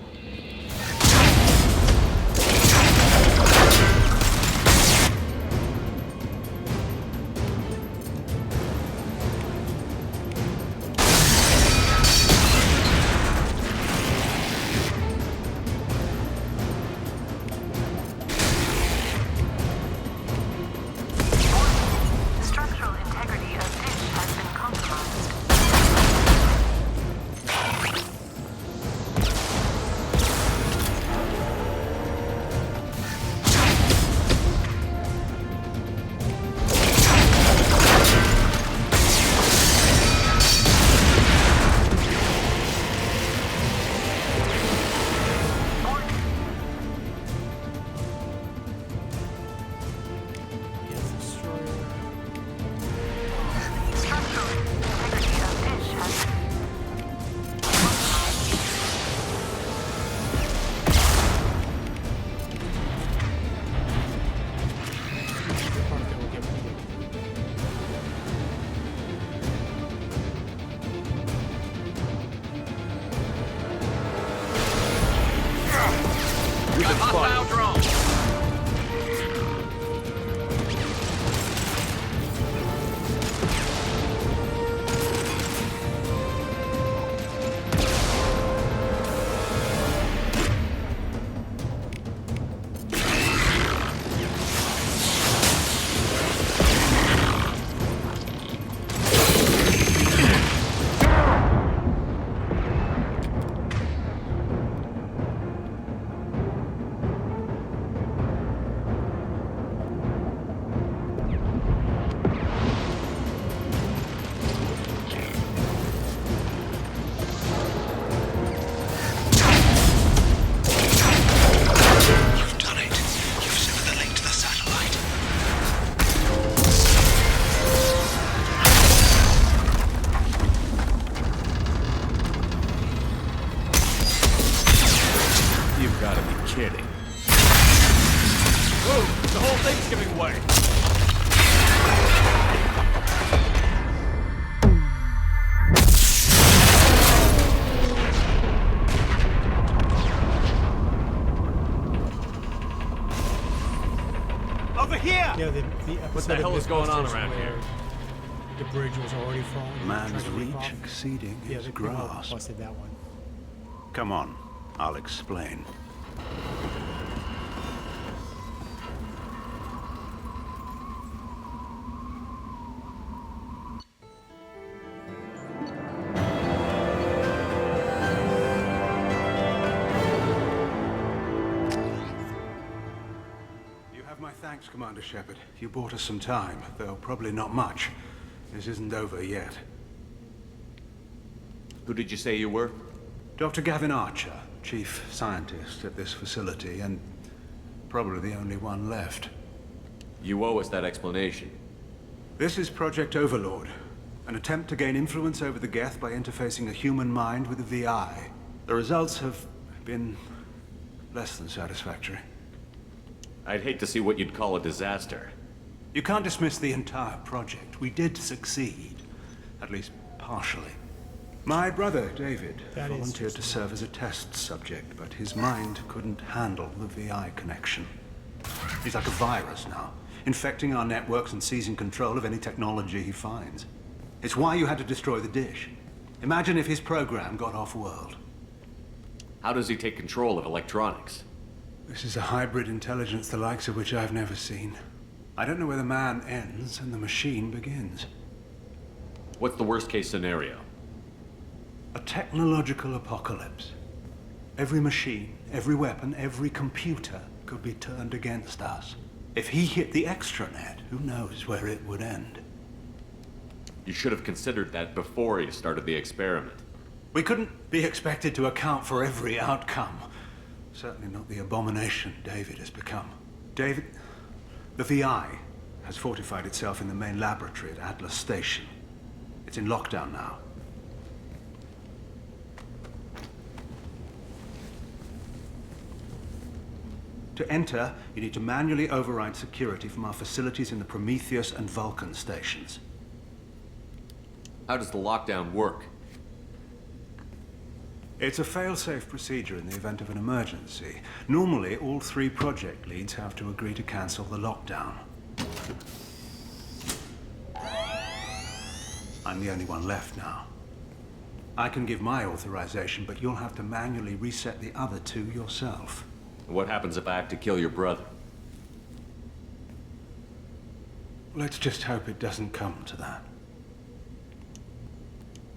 We've been Hostile drone. Yeah, the What the hell is going on around here? The bridge was already falling. Man's reach exceeding his grasp. Busted that one. Come on, I'll explain. Thanks, Commander Shepard. You bought us some time, though probably not much. This isn't over yet. Who did you say you were? Dr. Gavin Archer, chief scientist at this facility, and probably the only one left. You owe us that explanation. This is Project Overlord, an attempt to gain influence over the Geth by interfacing a human mind with a VI. The results have been less than satisfactory. I'd hate to see what you'd call a disaster. You can't dismiss the entire project. We did succeed. At least partially. My brother, David, volunteered to serve as a test subject, but his mind couldn't handle the VI connection. He's like a virus now, infecting our networks and seizing control of any technology he finds. It's why you had to destroy the dish. Imagine if his program got off-world. How does he take control of electronics? This is a hybrid intelligence the likes of which I've never seen. I don't know where the man ends and the machine begins. What's the worst-case scenario? A technological apocalypse. Every machine, every weapon, every computer could be turned against us. If he hit the extranet, who knows where it would end? You should have considered that before you started the experiment. We couldn't be expected to account for every outcome. Certainly not the abomination David has become. David, the VI has fortified itself in the main laboratory at Atlas Station. It's in lockdown now. To enter, you need to manually override security from our facilities in the Prometheus and Vulcan stations. How does the lockdown work? It's a fail-safe procedure in the event of an emergency. Normally, all 3 project leads have to agree to cancel the lockdown. I'm the only one left now. I can give my authorization, but you'll have to manually reset the other 2 yourself. What happens if I have to kill your brother? Let's just hope it doesn't come to that.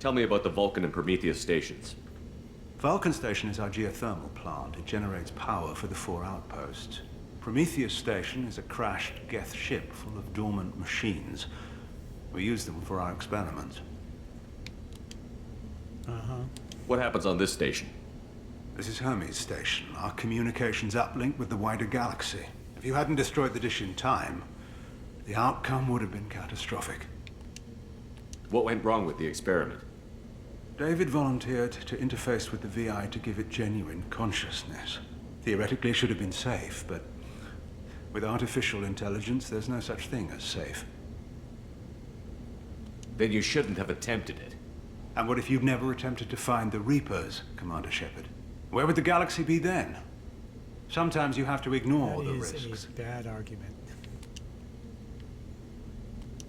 Tell me about the Vulcan and Prometheus stations. Vulcan Station is our geothermal plant. It generates power for the 4 outposts. Prometheus Station is a crashed Geth ship full of dormant machines. We use them for our experiments. What happens on this station? This is Hermes Station, our communications uplink with the wider galaxy. If you hadn't destroyed the dish in time, the outcome would have been catastrophic. What went wrong with the experiment? David volunteered to interface with the VI to give it genuine consciousness. Theoretically, it should have been safe, but with artificial intelligence, there's no such thing as safe. Then you shouldn't have attempted it. And what if you'd never attempted to find the Reapers, Commander Shepard? Where would the galaxy be then? Sometimes you have to ignore the That is risks. a bad argument.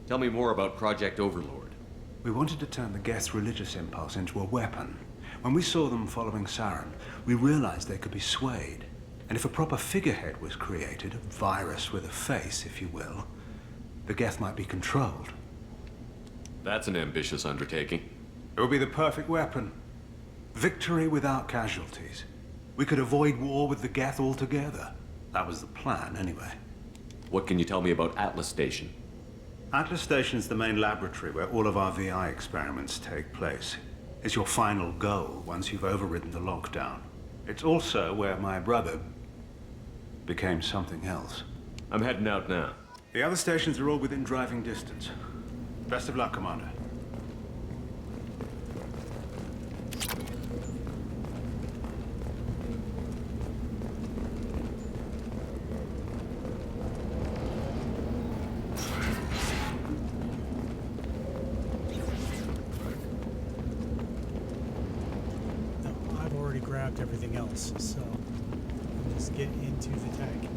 Tell me more about Project Overlord. We wanted to turn the Geth's religious impulse into a weapon. When we saw them following Saren, we realized they could be swayed. And if a proper figurehead was created, a virus with a face, if you will, the Geth might be controlled. That's an ambitious undertaking. It would be the perfect weapon. Victory without casualties. We could avoid war with the Geth altogether. That was the plan, anyway. What can you tell me about Atlas Station? Atlas Station's the main laboratory where all of our VI experiments take place. It's your final goal once you've overridden the lockdown. It's also where my brother became something else. I'm heading out now. The other stations are all within driving distance. Best of luck, Commander. Grabbed everything else, so I'll just get into the tag.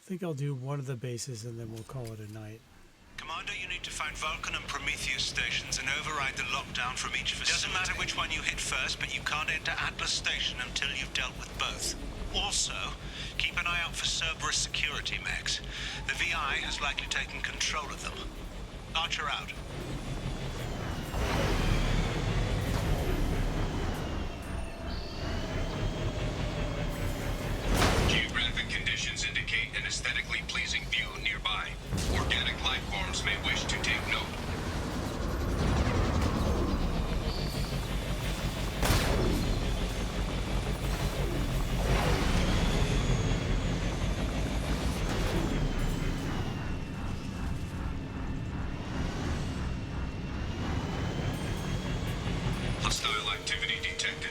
I think I'll do one of the bases and then we'll call it a night. Commander, you need to find Vulcan and Prometheus stations and override the lockdown from each facility. Doesn't matter which one you hit first, but you can't enter Atlas Station until you've dealt with both. Also, keep an eye out for Cerberus security mechs. The VI has likely taken control of them. Archer out. Geographic conditions indicate an aesthetically pleasing view nearby. Organic life forms may wish to take note. Hostile activity detected.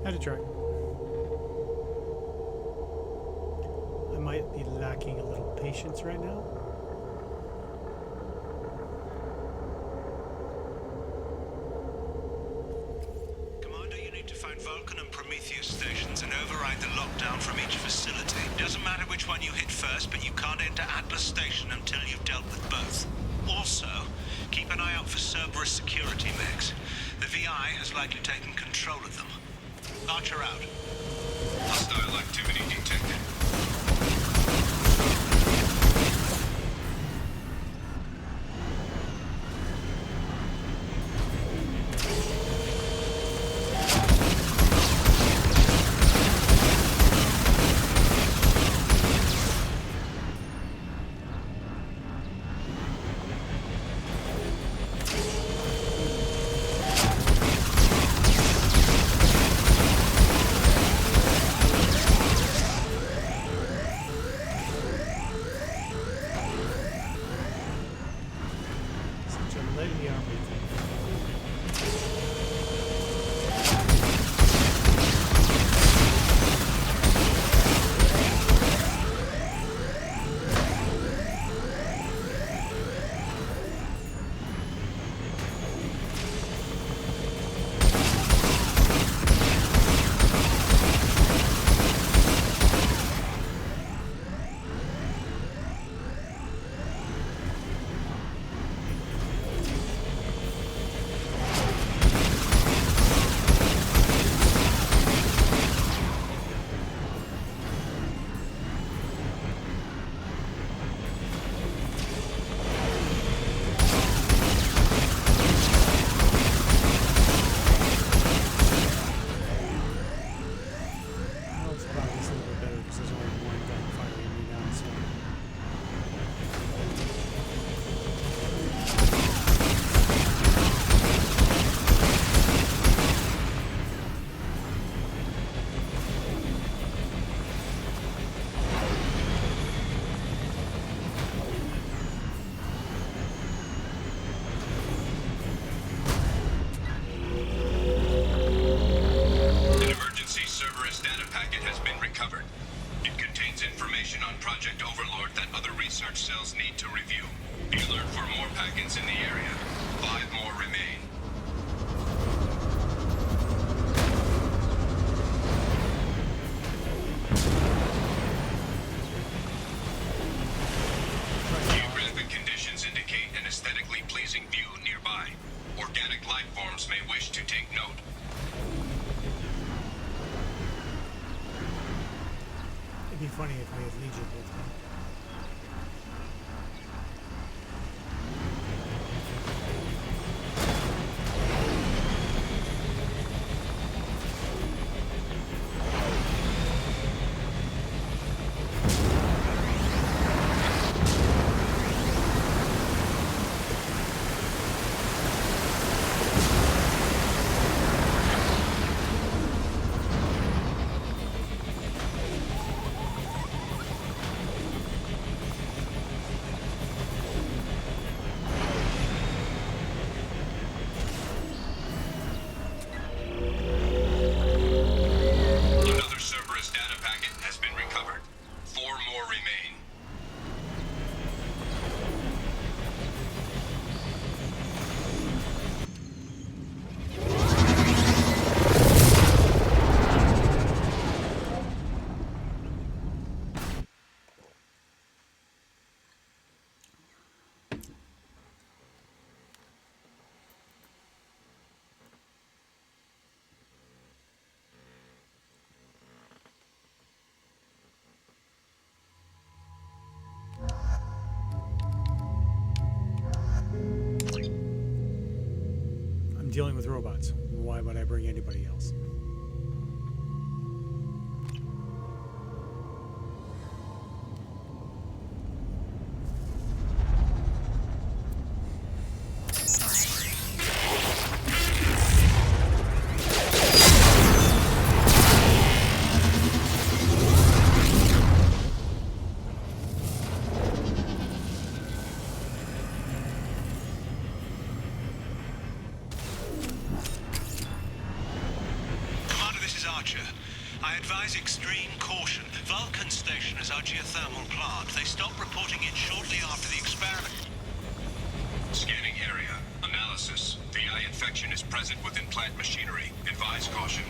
Had to try. I might be lacking a little patience right now. Commander, you need to find Vulcan and Prometheus stations and override the lockdown from each facility. which one you hit first, but you can't enter Atlas Station until you've dealt with both. Also, keep an eye out for Cerberus security mechs. The VI has likely taken control of them. Archer out. Hostile activity detected. Information on Project Overlord that other research cells need to review. Be alert for more packets in the area. 5 more remain. Geographic conditions indicate an aesthetically pleasing view nearby. Organic life forms may wish to take note. It'd be funny if we had Legion with me. Dealing with robots. Why would I bring anybody else? I advise extreme caution. Vulcan Station is our geothermal plant. They stopped reporting it shortly after the experiment. Scanning area. Analysis. VI infection is present within plant machinery. Advise caution.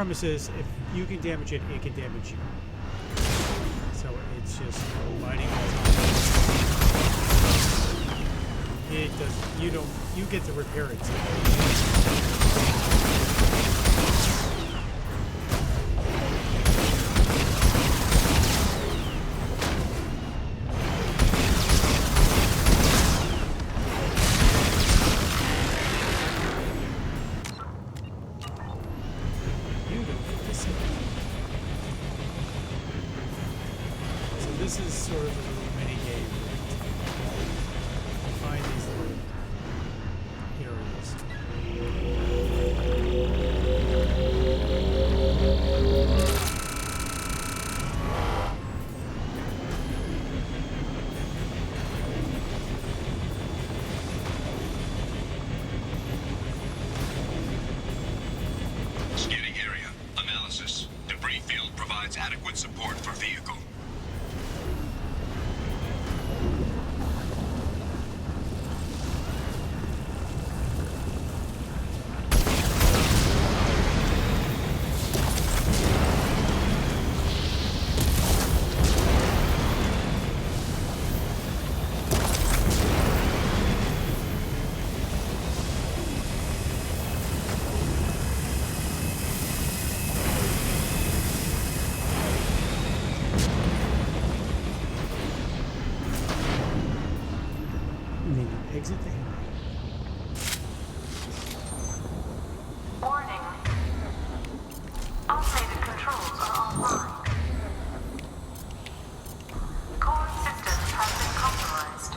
premise is if you can damage it, it can damage you. So it's just fighting all the time. It does. You get to repair it. This is sort of a little mini game. Find these little Scanning area. Analysis. Debris field provides adequate support for vehicle. exit the hangar. Warning. Automated controls are offline. Core systems have been compromised.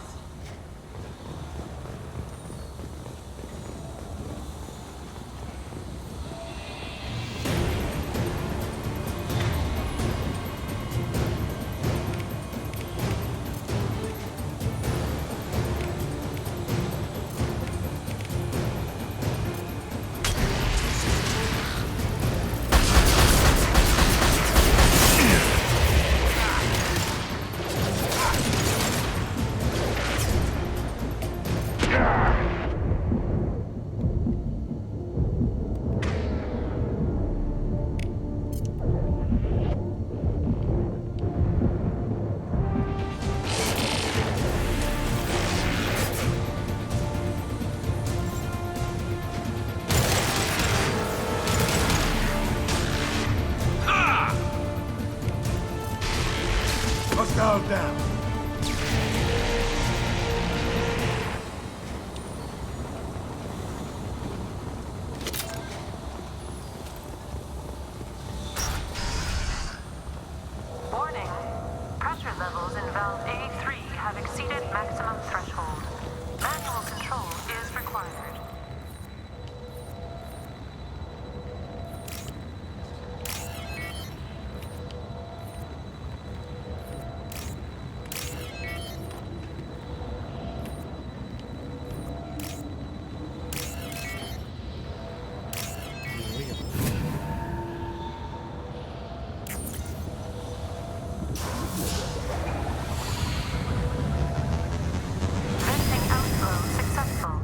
Hostile down. Warning. Pressure levels in valve A3 have exceeded maximum threshold. Manual control is required. Venting outflow successful.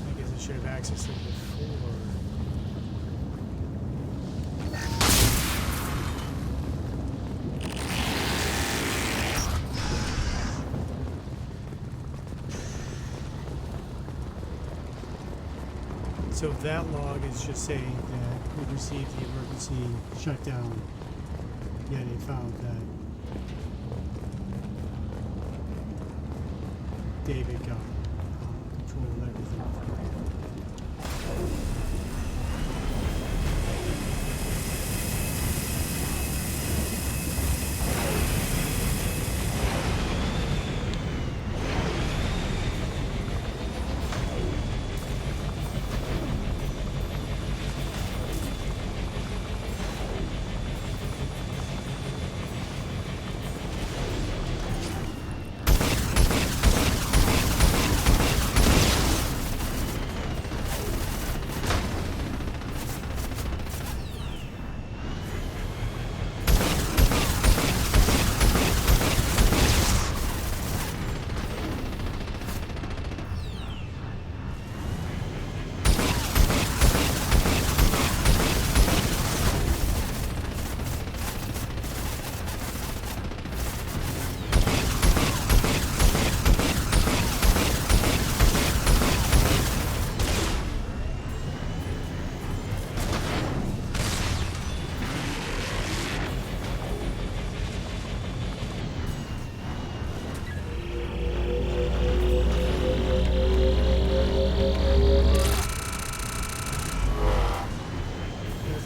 I guess I should have accessed it before. So that log is just saying that we received the emergency shutdown, yet it found that David got control of everything.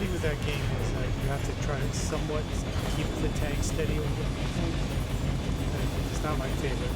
thing with that game is like you have to try to somewhat keep the tank steady over the whole. It's not my favorite.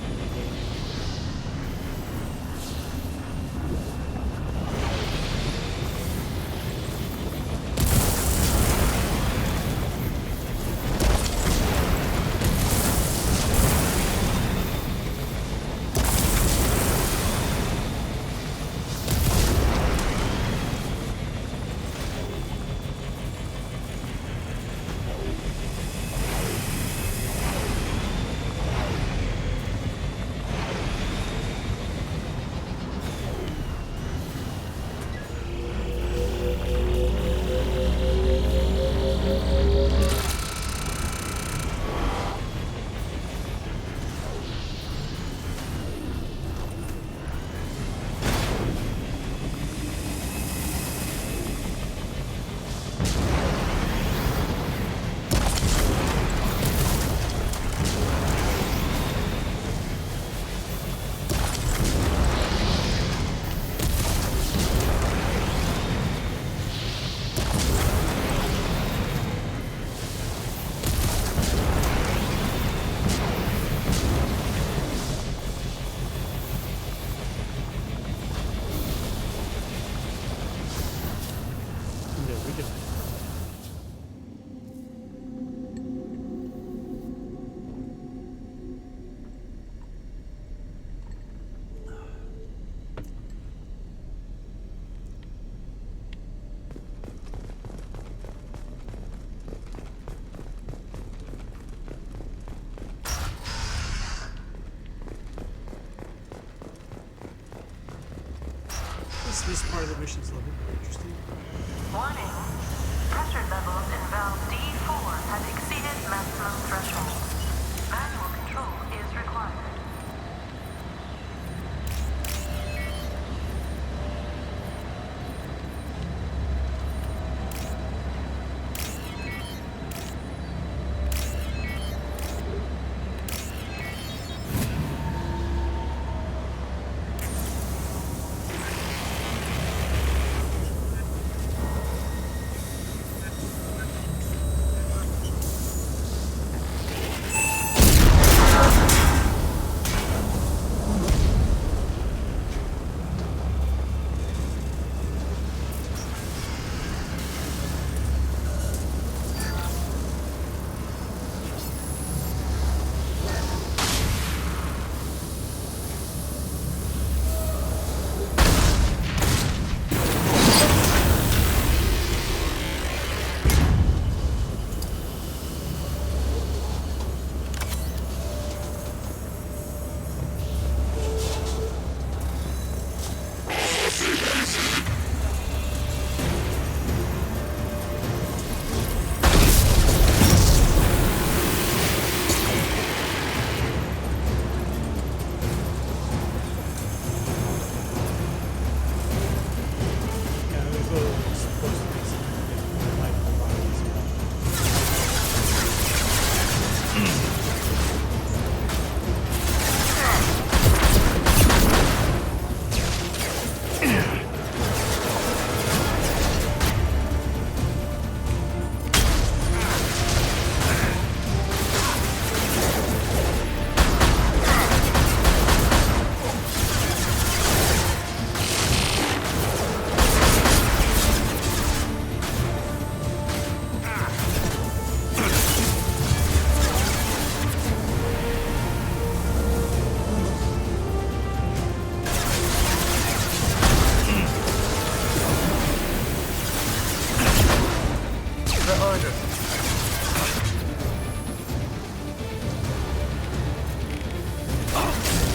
This part of the mission's a little bit more interesting. Warning. Pressure levels in valve D4 have exceeded maximum threshold. Manual control is required.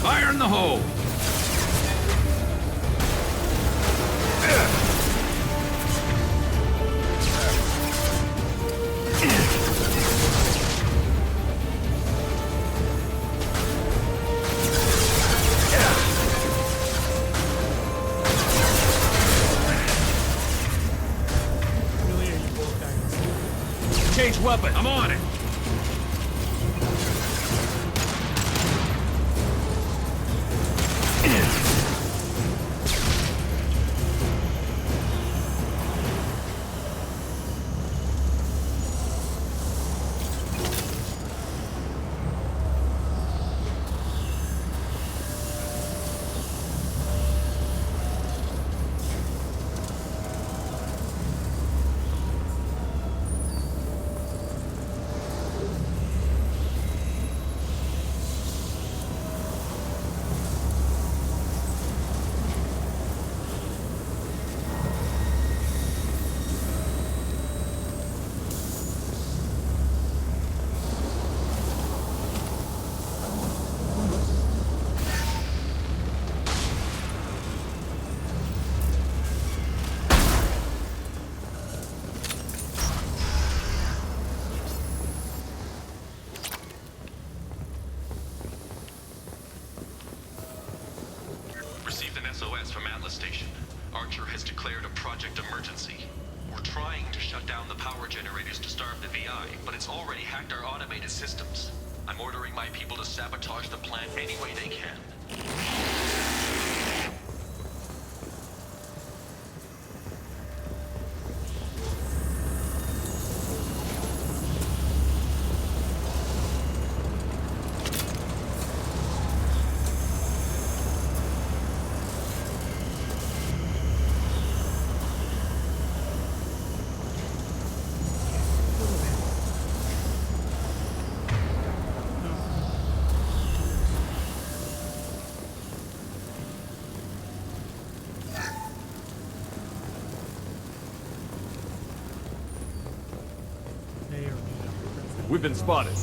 Fire in the hole! Change weapon. I'm on it. the power generators to starve the VI, but it's already hacked our automated systems. I'm ordering my people to sabotage the plant any way they can. We've been spotted.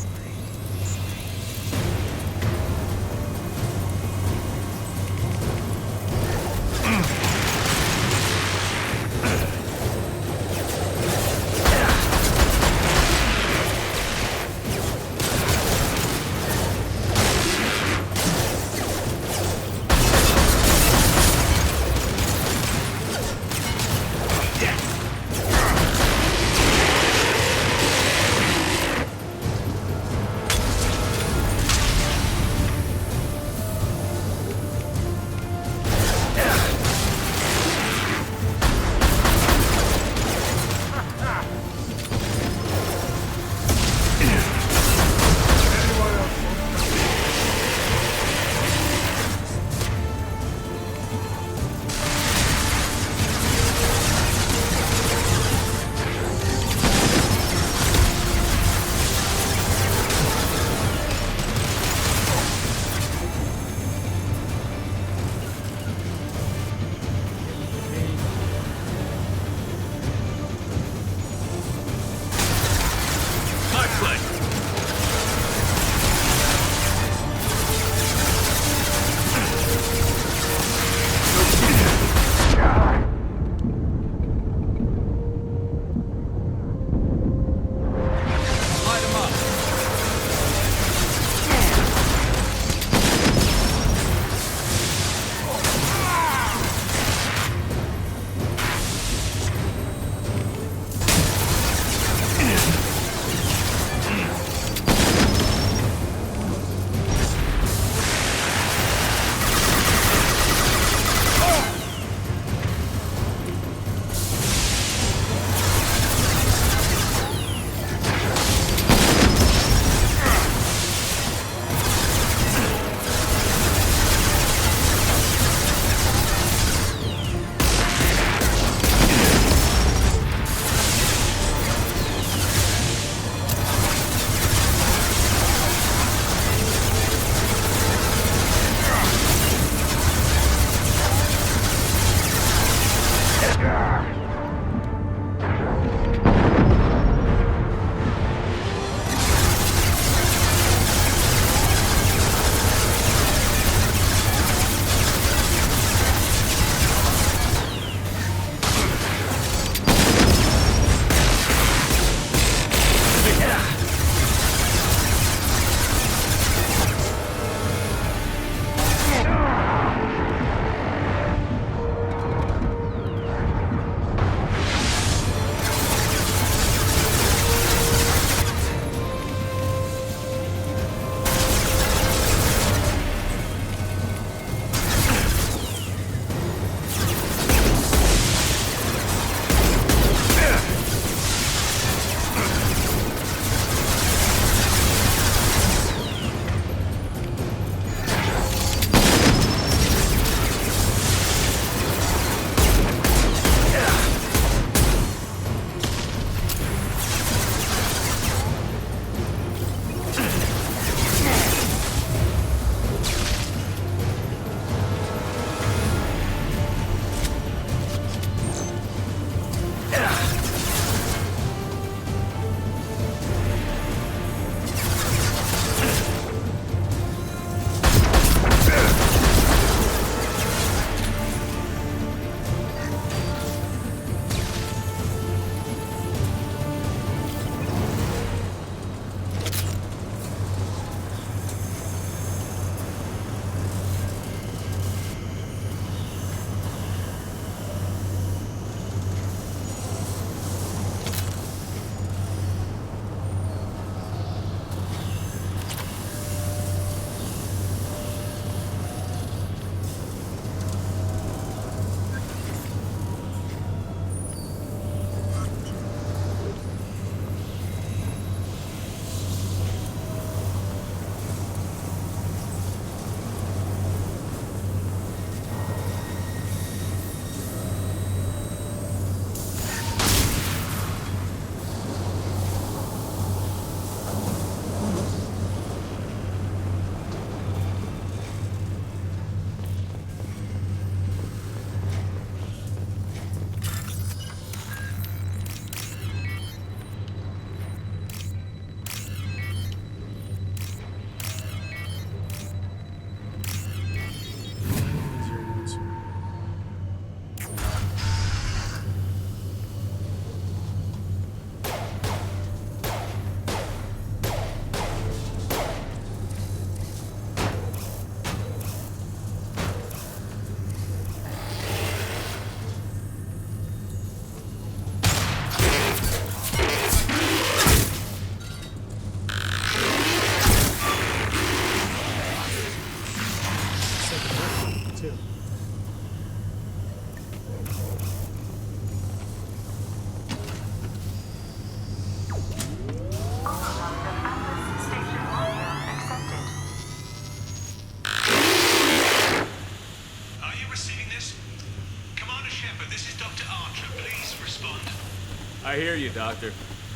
I hear you, Doctor.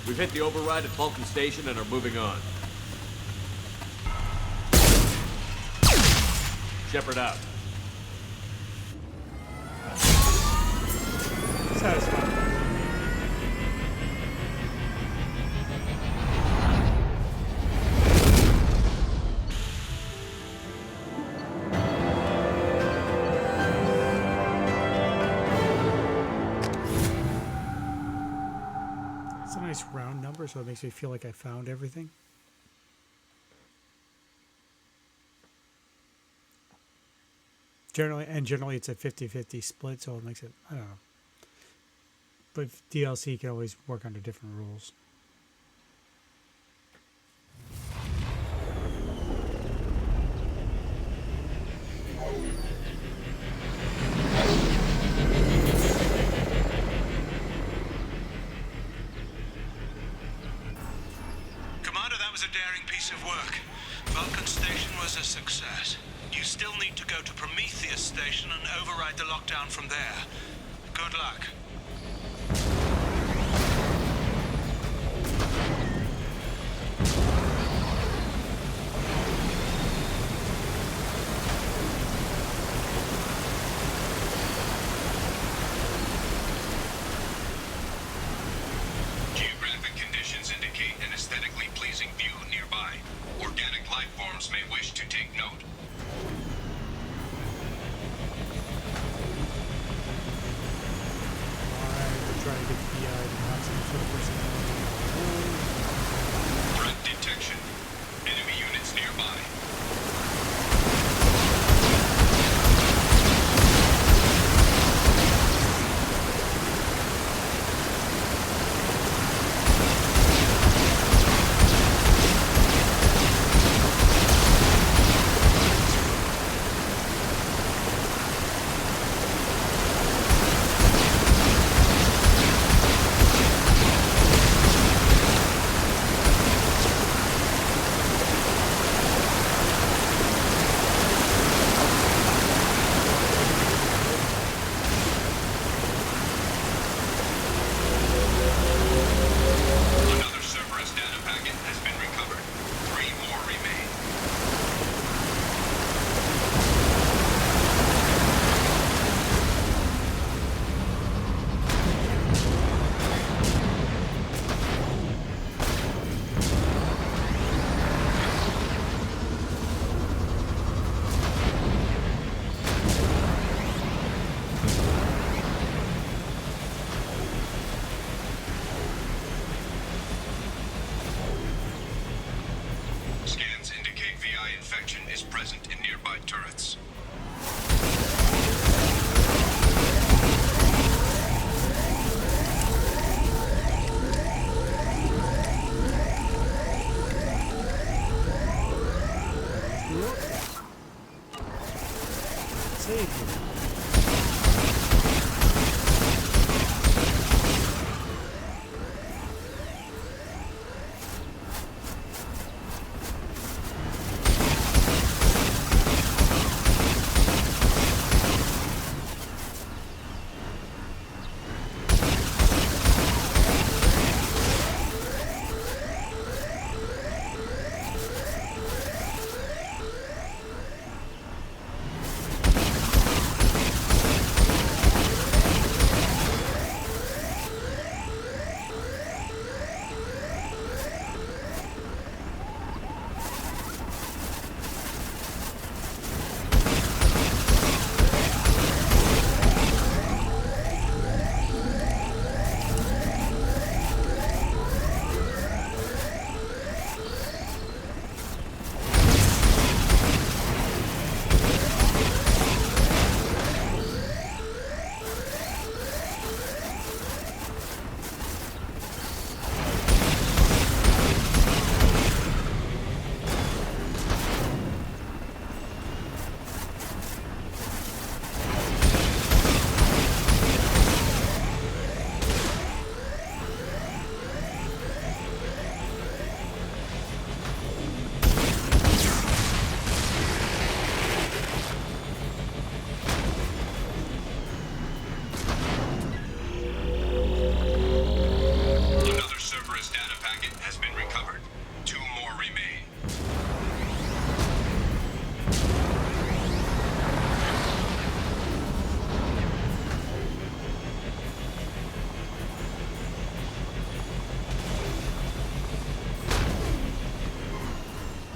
We've hit the override at Vulcan Station and are moving on. Shepard out. Satisfying. It's a nice round number, so it makes me feel like I found everything. Generally it's a 50-50 split, so it makes it, I don't know. But DLC can always work under different rules. Commander, that was a daring piece of work. Vulcan Station was a success. You still need to go to Prometheus Station and override the lockdown from there. Good luck. Geographic conditions indicate an aesthetically pleasing view nearby. Organic life forms may wish to take note.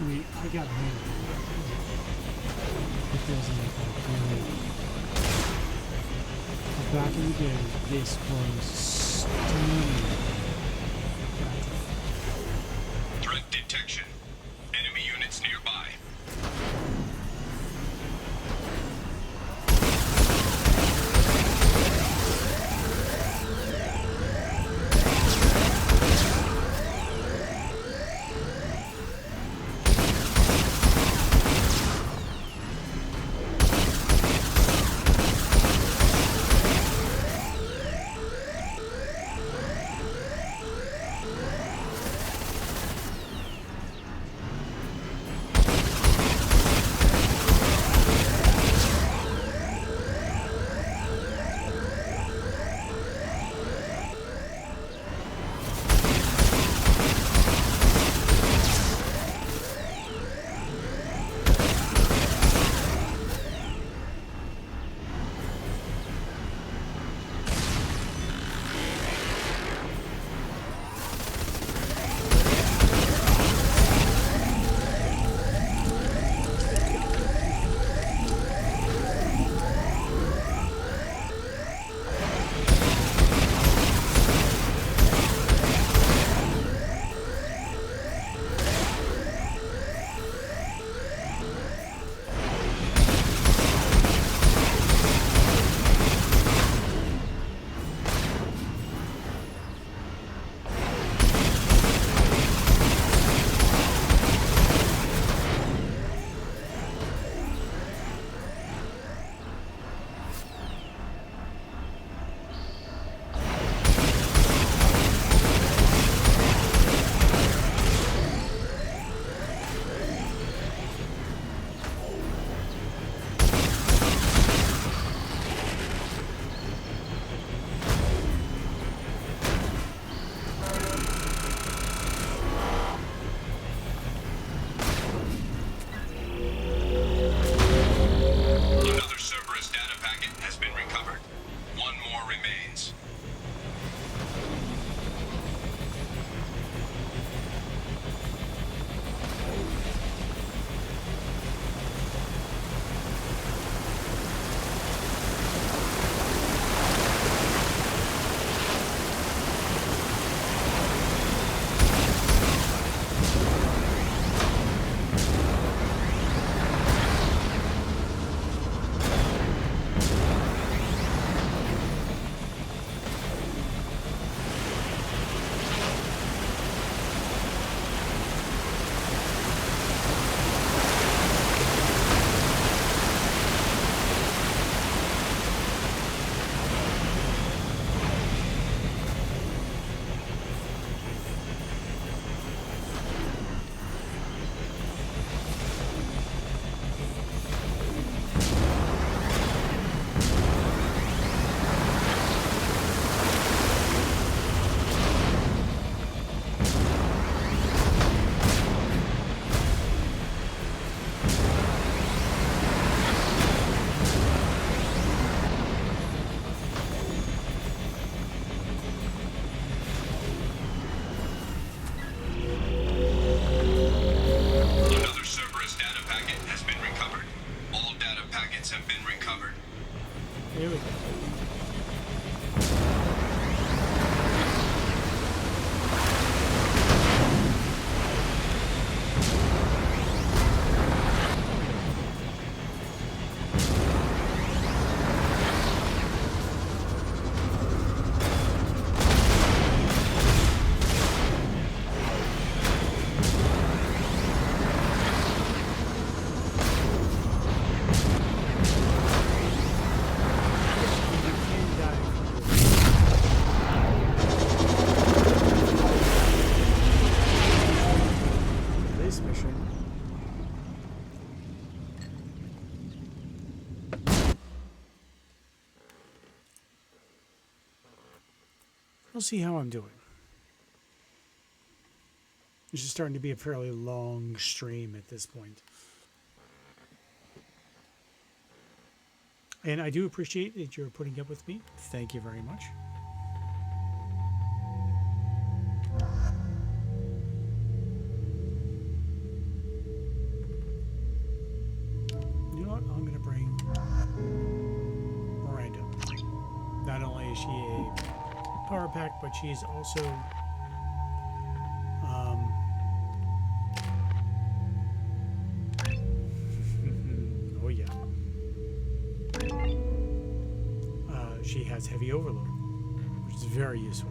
Wait, I got him. It doesn't look like back in the day, this was stunning. Threat detection. Enemy units nearby. We'll see how I'm doing. This is starting to be a fairly long stream at this point. And I do appreciate that you're putting up with me. Thank you very much. is she a power pack, but she's also oh yeah. She has heavy overload, which is very useful.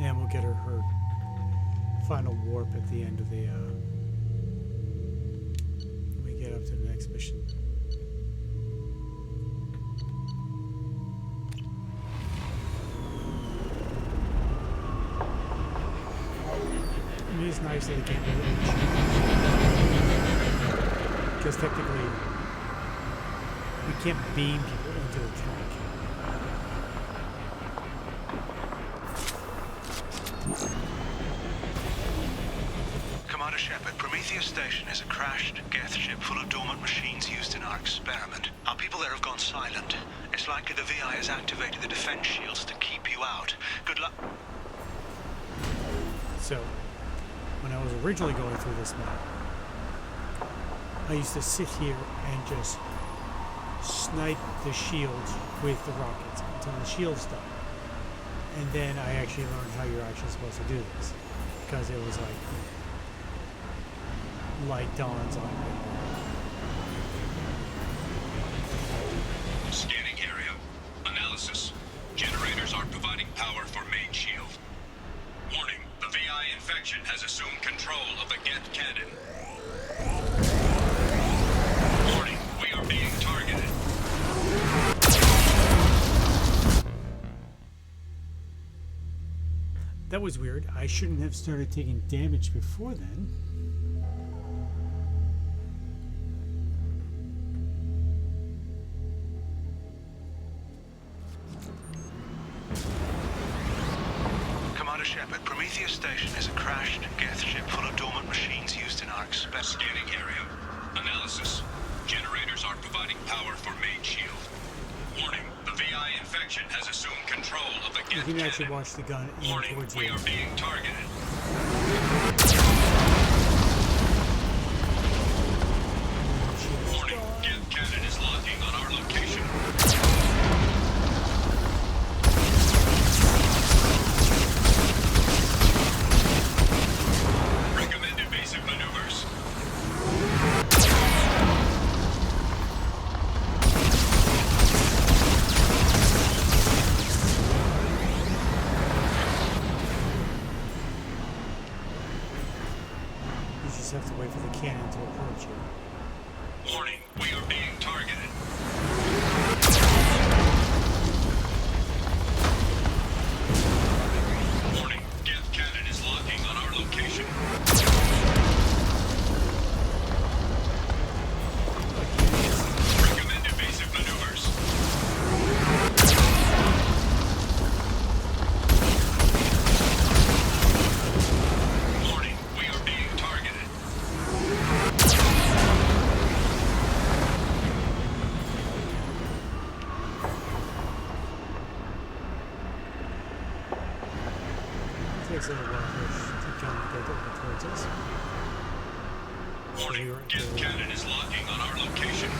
And we'll get her final warp at the end of the when we get up to the next mission. It is nice that it can't reach, because technically we can't beam people into the tank. Commander Shepard, Prometheus Station is a crashed Geth ship full of dormant machines used in our experiment. Our people there have gone silent. It's likely the VI has activated the defense shields to keep you out. Good luck. So, when I was originally going through this map, I used to sit here and just snipe the shields with the rockets until the shields died. And then I actually learned how you're actually supposed to do this, because it was like light dawns on me. Scanning area. Analysis. Generators are providing power for main shield. Warning, the VI infection has assumed control of the Geth cannon. Warning, we are being targeted. That was weird. I shouldn't have started taking damage before then. Commander Shepard, Prometheus Station is a crashed Geth ship full of dormant machines used in our experiment. Scanning area. Analysis. Generators are providing power for main shield. Warning, the VI infection has assumed control of the You Geth can actually cannon. watch the gun aim Warning, towards we you. are being targeted. Warning, Geth cannon is locking on our location. Recommend evasive maneuvers. You just have to wait for the cannon to approach you. Warning, we are being targeted. Warning, Geth cannon is locking on our location. Recommend evasive maneuvers. Warning, we are being targeted. It takes a little while for the gun to get over towards us. Warning, Geth cannon is locking on our location.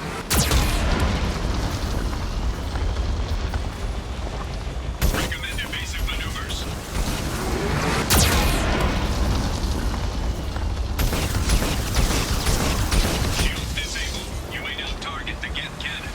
Recommend evasive maneuvers. Shields disabled. You may now target the Geth cannon.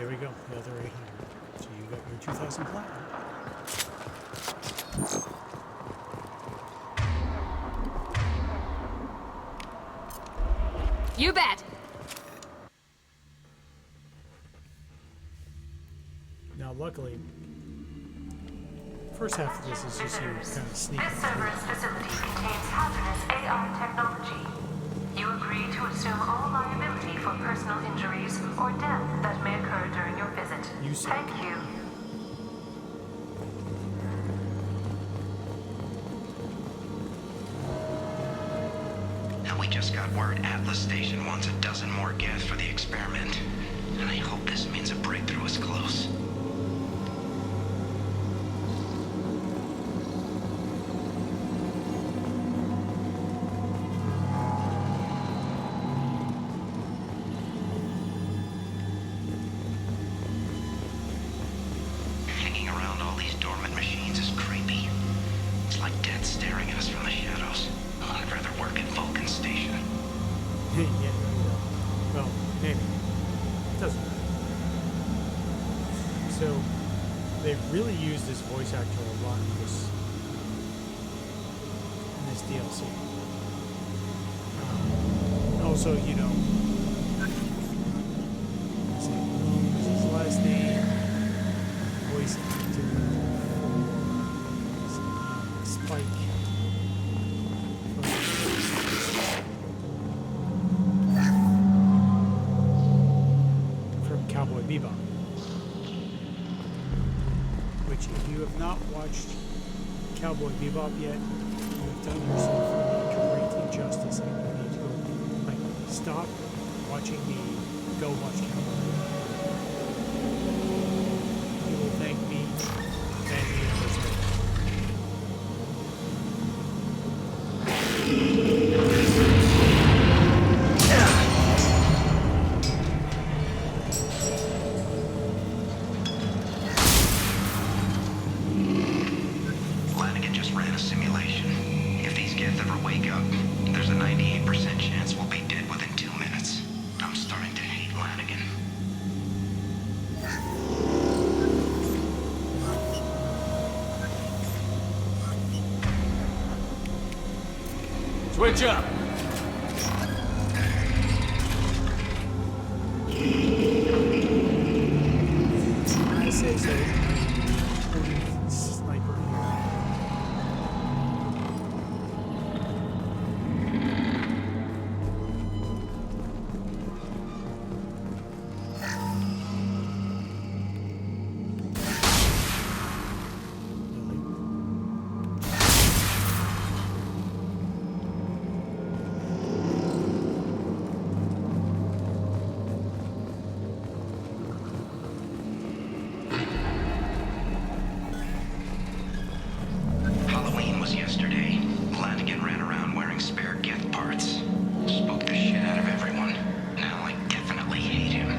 we go. The other 800. So you got your 2,000 platinum. You bet. Now, luckily, first half of this is just you kind of sneaking This Cerberus facility contains hazardous AI technology. You agree to assume all liability for personal injuries or death that may occur during your visit. Thank you. Now we just got word Atlas Station wants a dozen more gas for the experiment. And I hope this means a breakthrough is close. Hanging around all these dormant machines is creepy. It's like death staring at us from the shadows. I'd rather work at Vulcan's station. Yeah, well, maybe. It doesn't matter. So, they really used this voice actor a lot in this DLC. Also, you know, let's see, what's his last name? Voice actor. Spike. From Cowboy Bebop. Which, if you have not watched Cowboy Bebop yet, you have done yourself a great injustice, and you need to go, like, stop watching me, go watch Cowboy Bebop. You will thank me and the others. Flanagan just ran a simulation. If these Geth ever wake up, there's a 98% chance we'll be dead within 2 minutes. I'm starting to hate Flanagan. Switch up! I say so. Sniper here. Halloween was yesterday. Flanagan ran around wearing spare Geth parts. Spooked the shit out of everyone. Now I definitely hate him.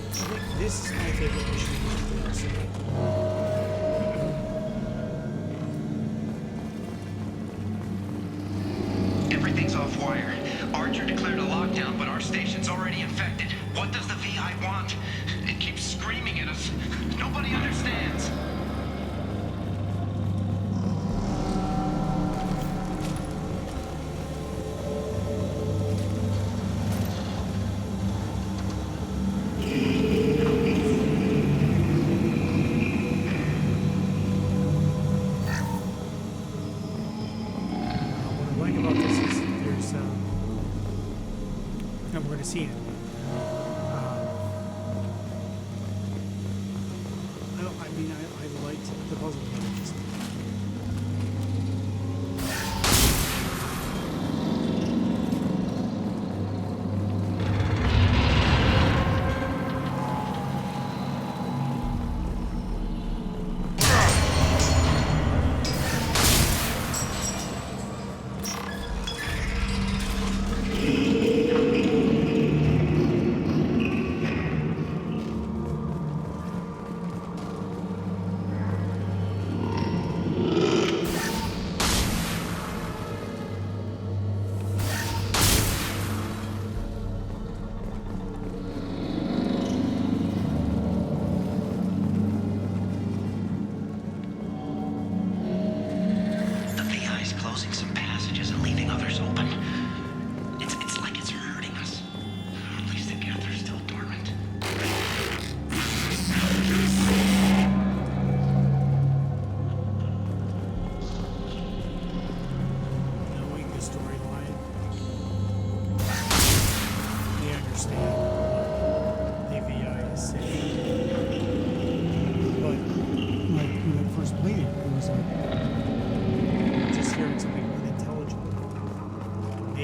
I think this is my favorite mission in the DLC. Everything's off wire. Archer declared a lockdown, but our station's already infected. What does the VI want? It keeps screaming at us. Nobody understands. What I like about this is there's, and we're going to see it. I liked the puzzle elements.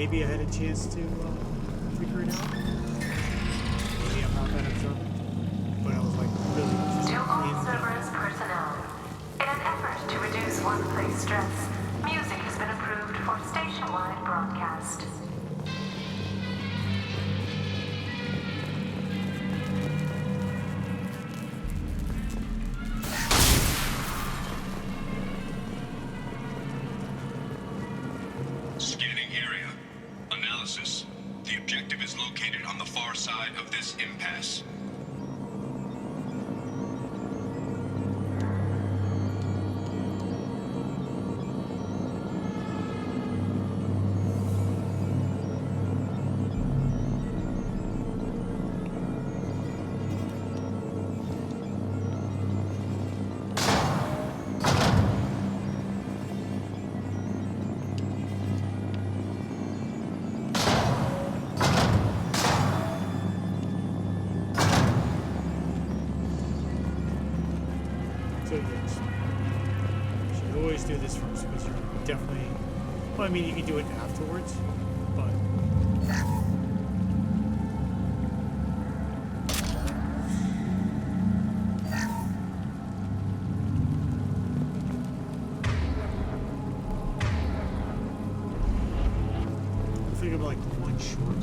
maybe I had a chance to figure it out. Maybe I'm not that observant, but I was like really just To all Cerberus personnel, in an effort to reduce workplace stress, music has been approved for station-wide broadcast. Scanning area. Analysis. The objective is located on the far side of this impasse. So yes, you should always do this first because you're definitely. Well, I mean, you can do it afterwards, but. I think of like one short.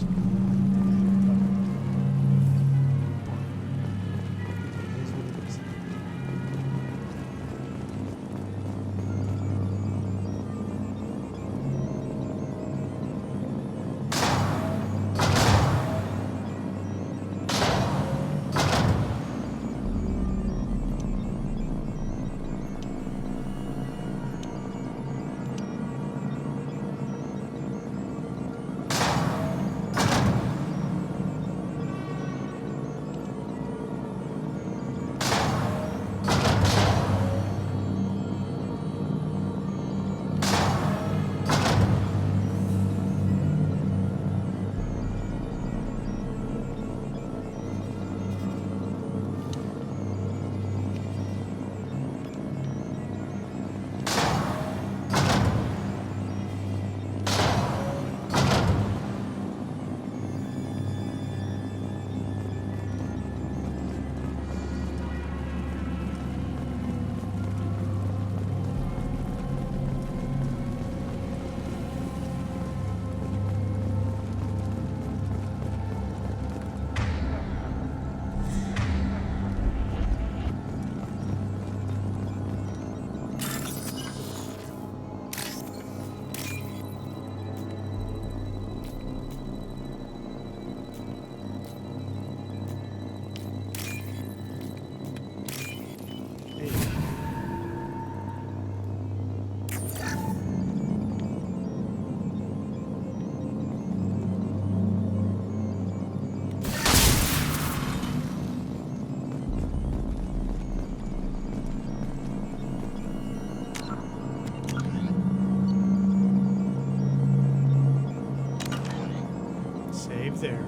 There.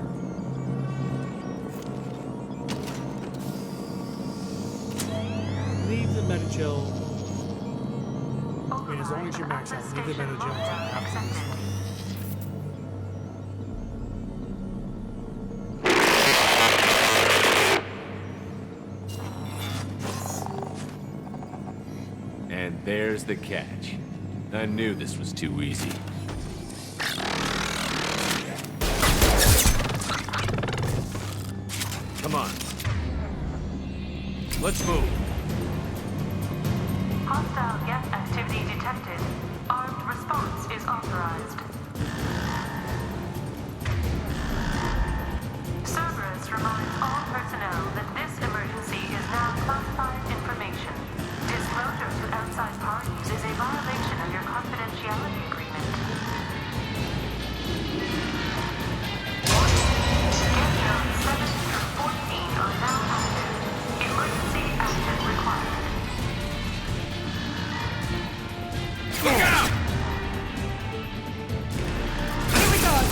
Leave the meta-gel. I mean, as long as you max out, leave the meta-gel after this one. And there's the catch. I knew this was too easy. Come on. Let's move. Hostile geth activity detected. Armed response is authorized. Cerberus reminds all personnel that this emergency is now classified information. Disclosure to outside parties is a violation of your confidentiality agreement. Get notes 7 through 14 are now active. Emergency action required. Look out! Enemy dog!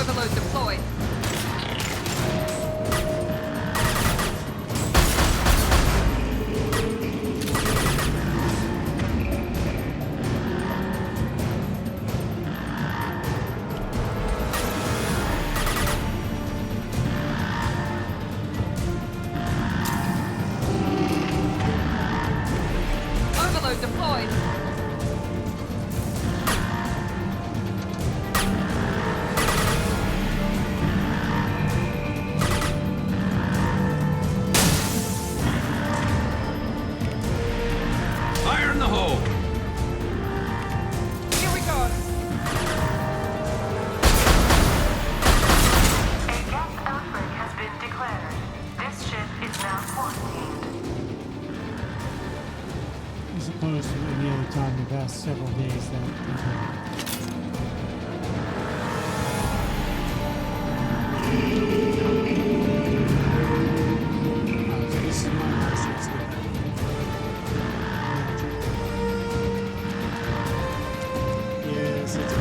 Overlord deployed. Overlord deployed. Fire in the hole! Here we go. A gas outbreak has been declared. This ship is now quarantined. As opposed to any other time the past several days that so this is my house, it's yes, it's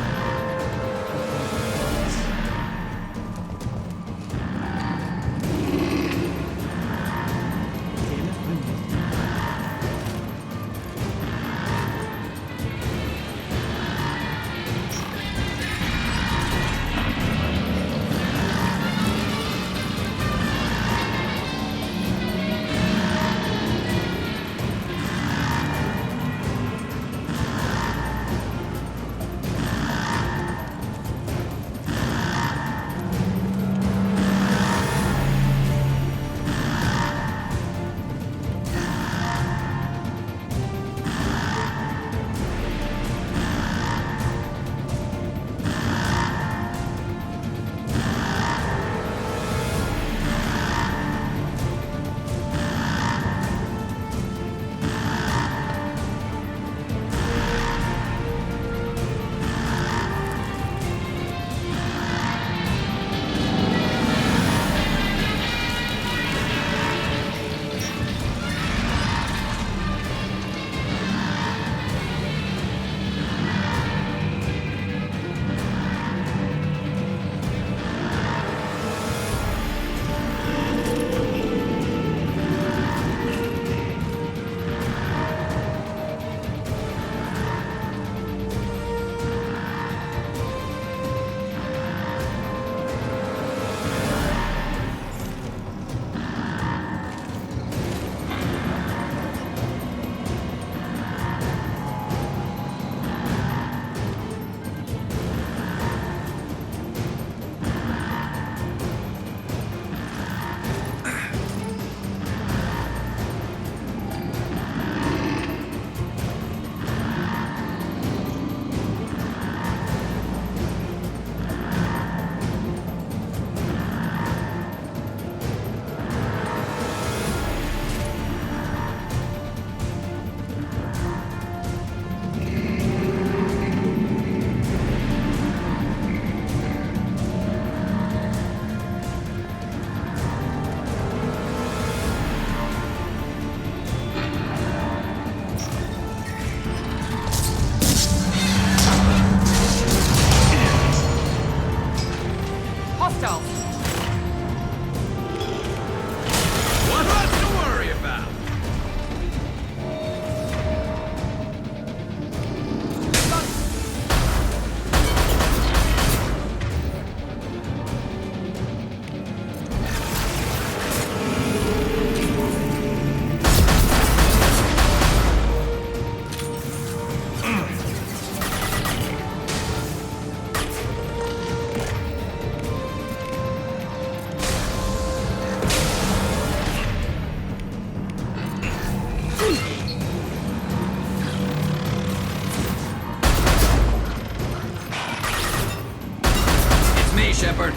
Shepard.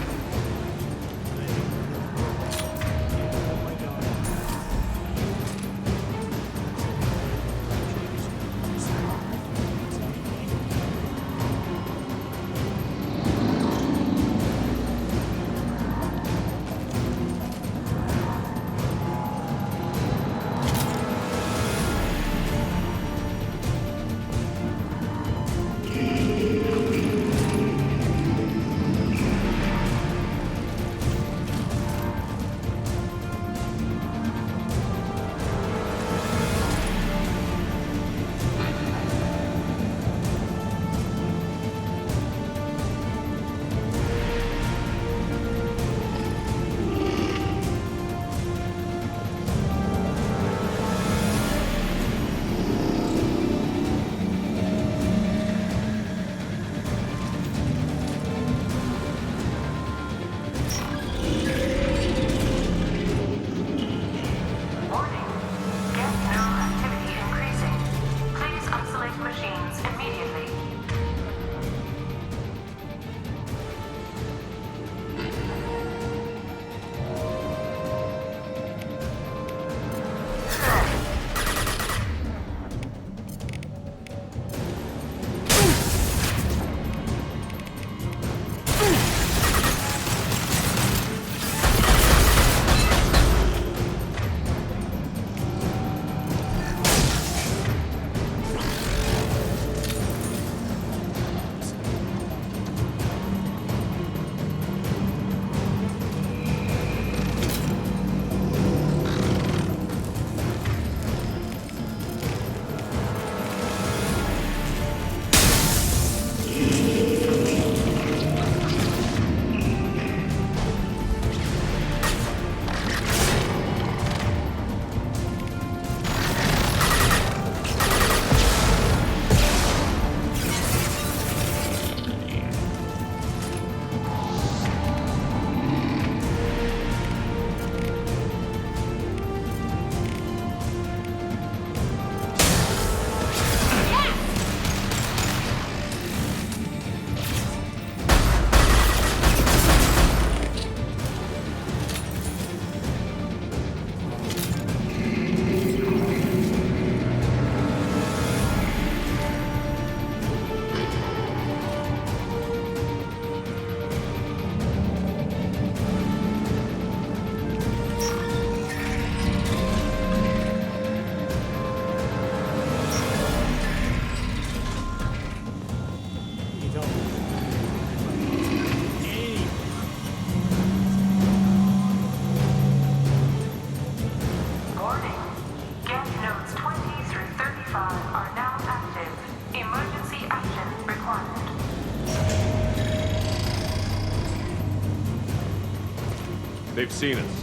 They've seen us.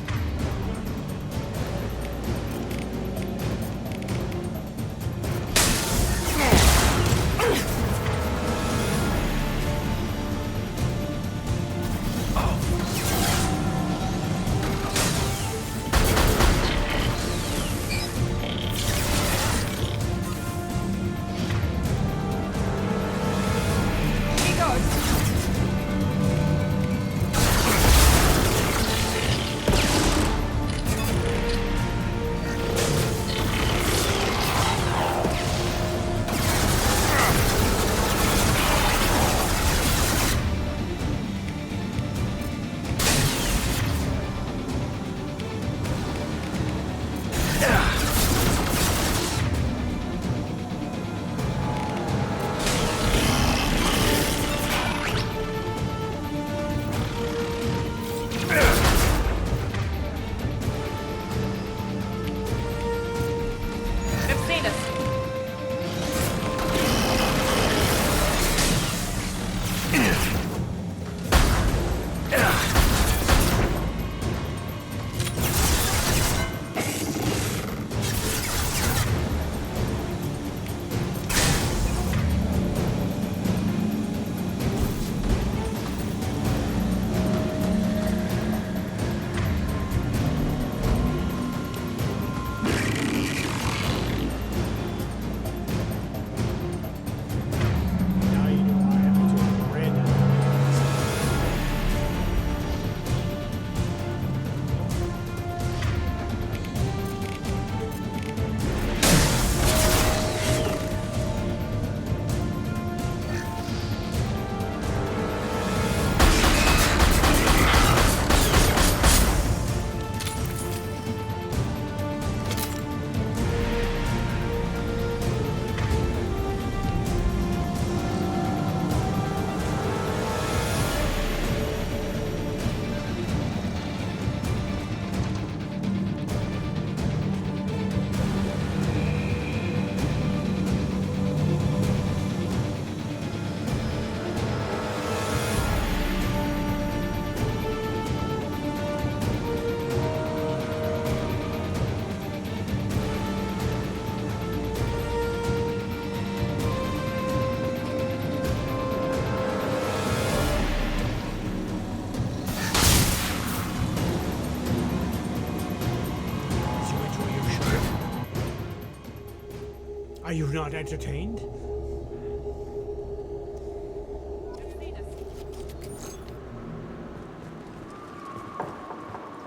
Are you not entertained?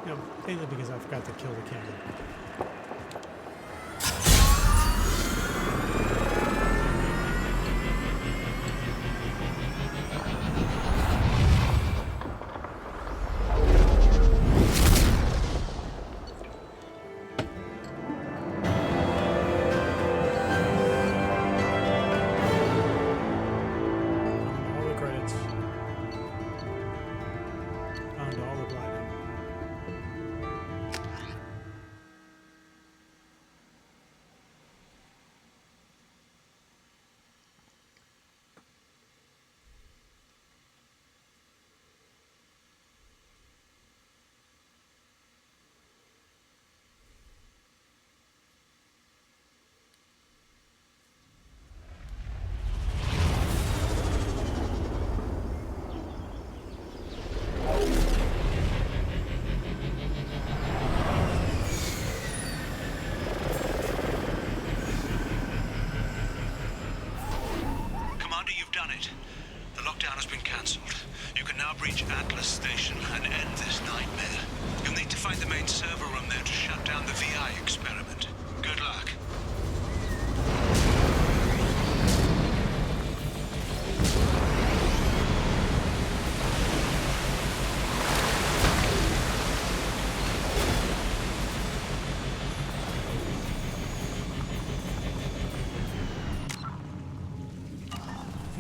No, mainly because I forgot to kill the cannon.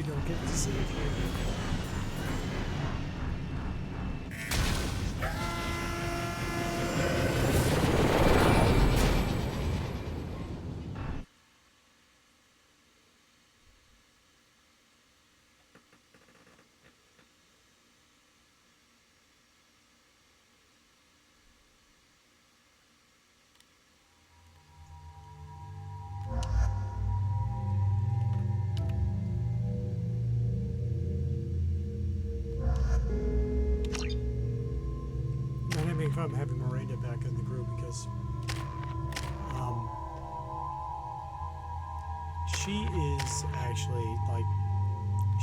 You don't get to see it here. having fun having Miranda back in the group because she is actually like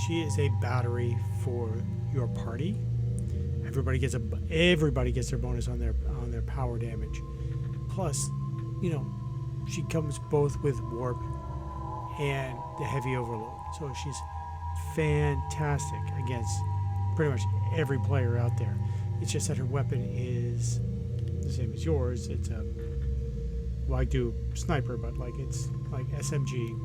she is a battery for your party. Everybody gets their bonus on their power damage. Plus, you know, she comes both with warp and the heavy overload. So she's fantastic against pretty much every player out there. It's just that her weapon is the same as yours. It's a well, I do sniper, but like it's like SMG.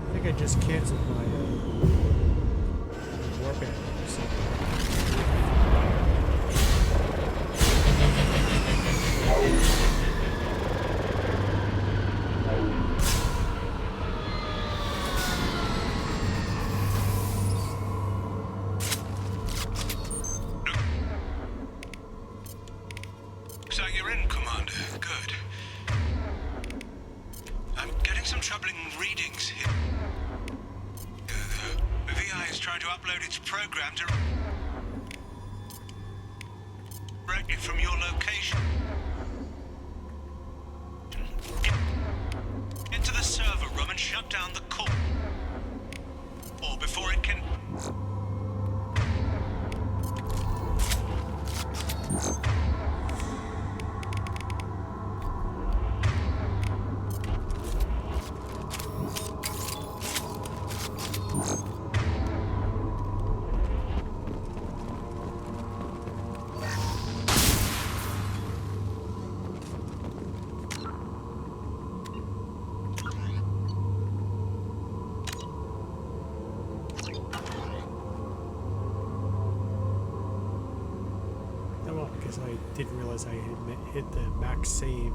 I think I just canceled my warp ammo. So you're in, Commander. Good. I'm getting some troubling readings here. The VI is trying to upload its program directly from your location into the server room and shut down the core. Or before it can... I didn't realize I had hit the max save.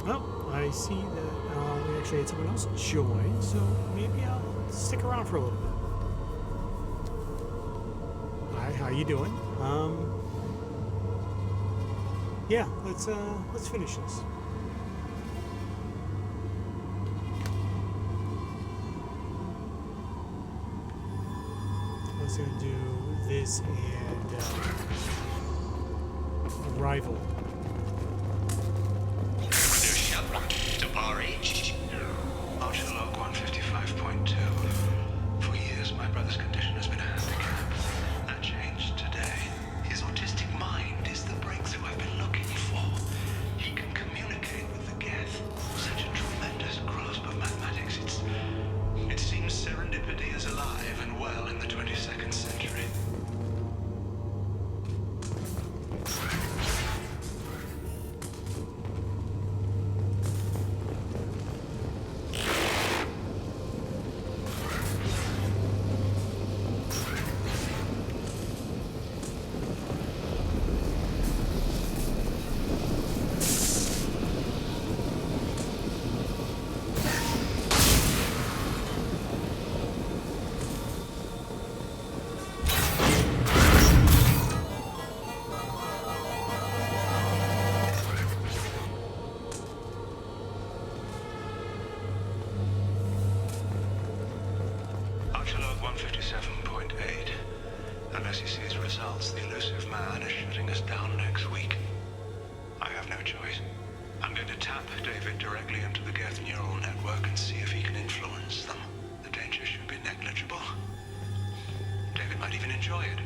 Well, I see that we actually had someone else join, so maybe I'll stick around for a little bit. How you doing? Yeah, let's finish this. Let's gonna do this and Arrival. Archer log 155.2. For years, my brother's condition has been a handicap. That changed today. His autistic mind is the breakthrough I've been looking for. He can communicate with the Geth. Such a tremendous grasp of mathematics. It seems serendipity is alive and well in the 22nd century. Unless he sees results, the elusive man is shutting us down next week. I have no choice. I'm going to tap David directly into the Geth neural network and see if he can influence them. The danger should be negligible. David might even enjoy it.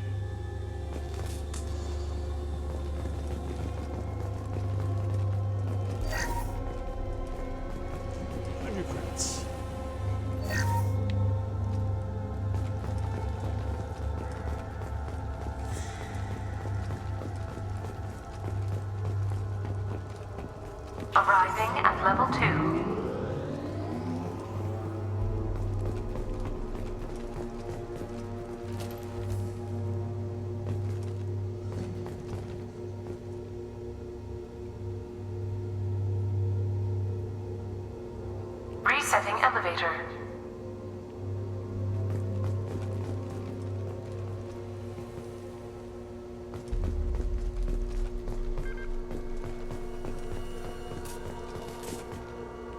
Arriving at level 2. Resetting elevator.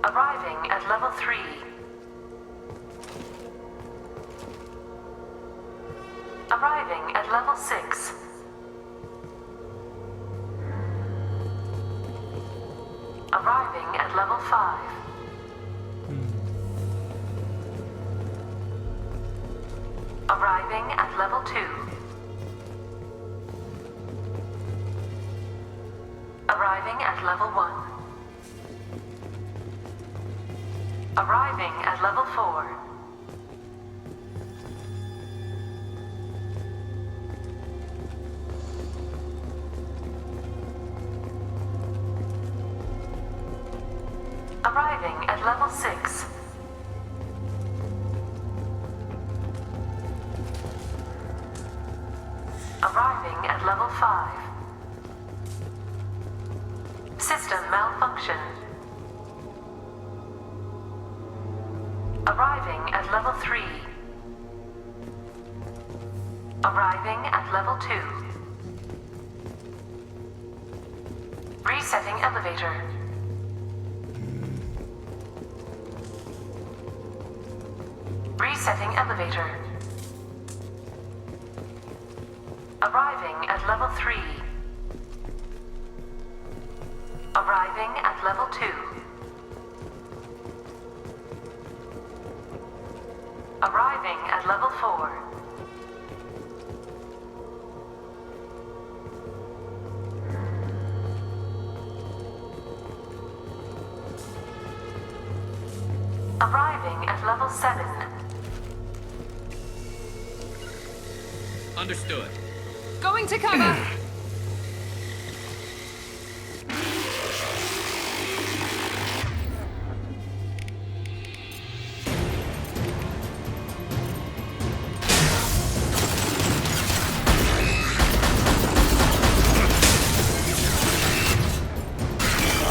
Arriving at level 3. Arriving at level 6. Arriving at level 5. Arriving at level 2. Arriving at level 1. Arriving at level 4. Arriving at level 6. Arriving at level 5. System malfunction. Arriving at level 3. Arriving at level 2. Resetting elevator. Resetting elevator. Arriving at level 3. Arriving at level 2. Arriving at level 4. Arriving at level 7. Understood. Going to cover!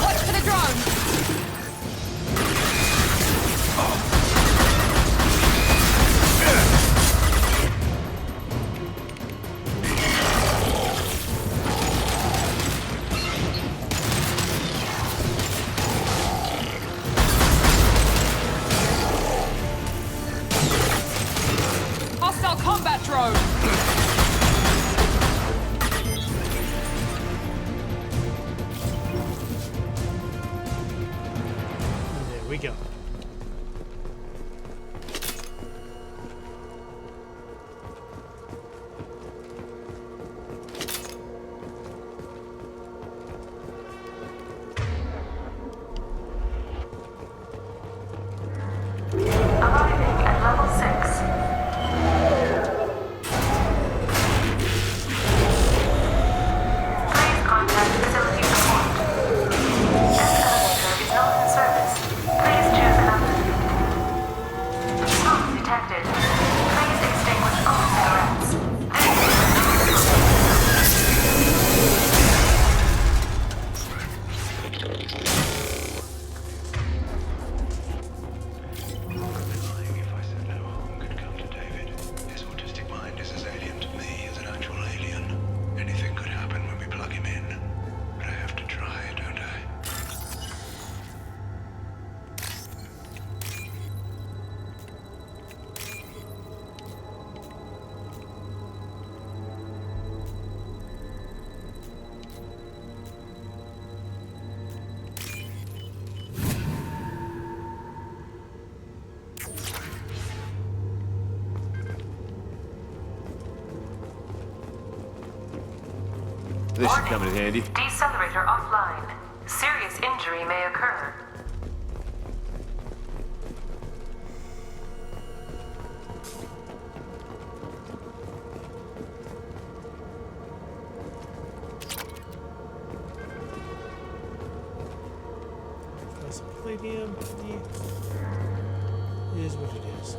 Watch for the drone! Hostile combat drone! There we go. Arriving at level 6. Please contact facility support. This elevator is not in service. Please choose another. Smoke detected. Please extinguish all cigarettes. His autistic mind is as alien to me as an actual alien. Anything could happen when we plug him in. But I have to try, don't I? This should come in handy. Decelerator offline. Serious injury may occur. Plus palladium. Is what it is.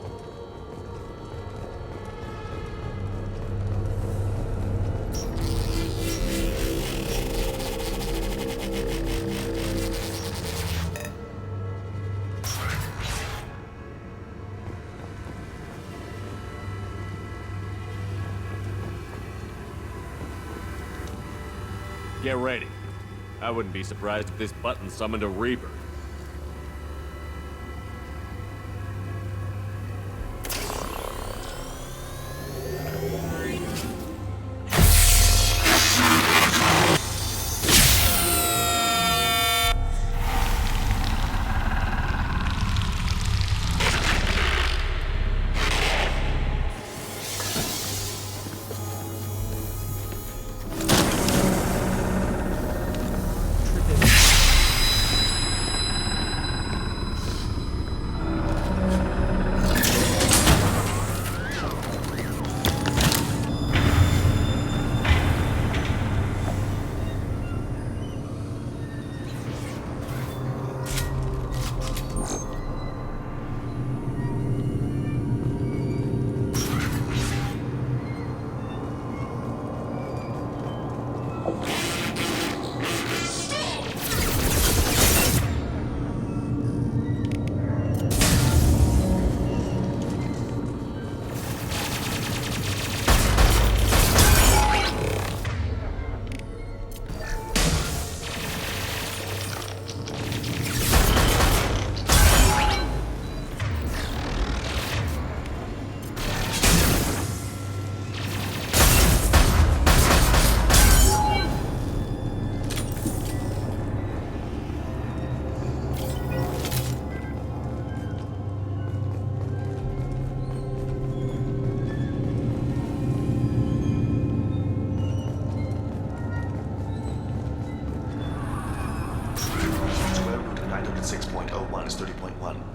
Get ready. I wouldn't be surprised if this button summoned a Reaper.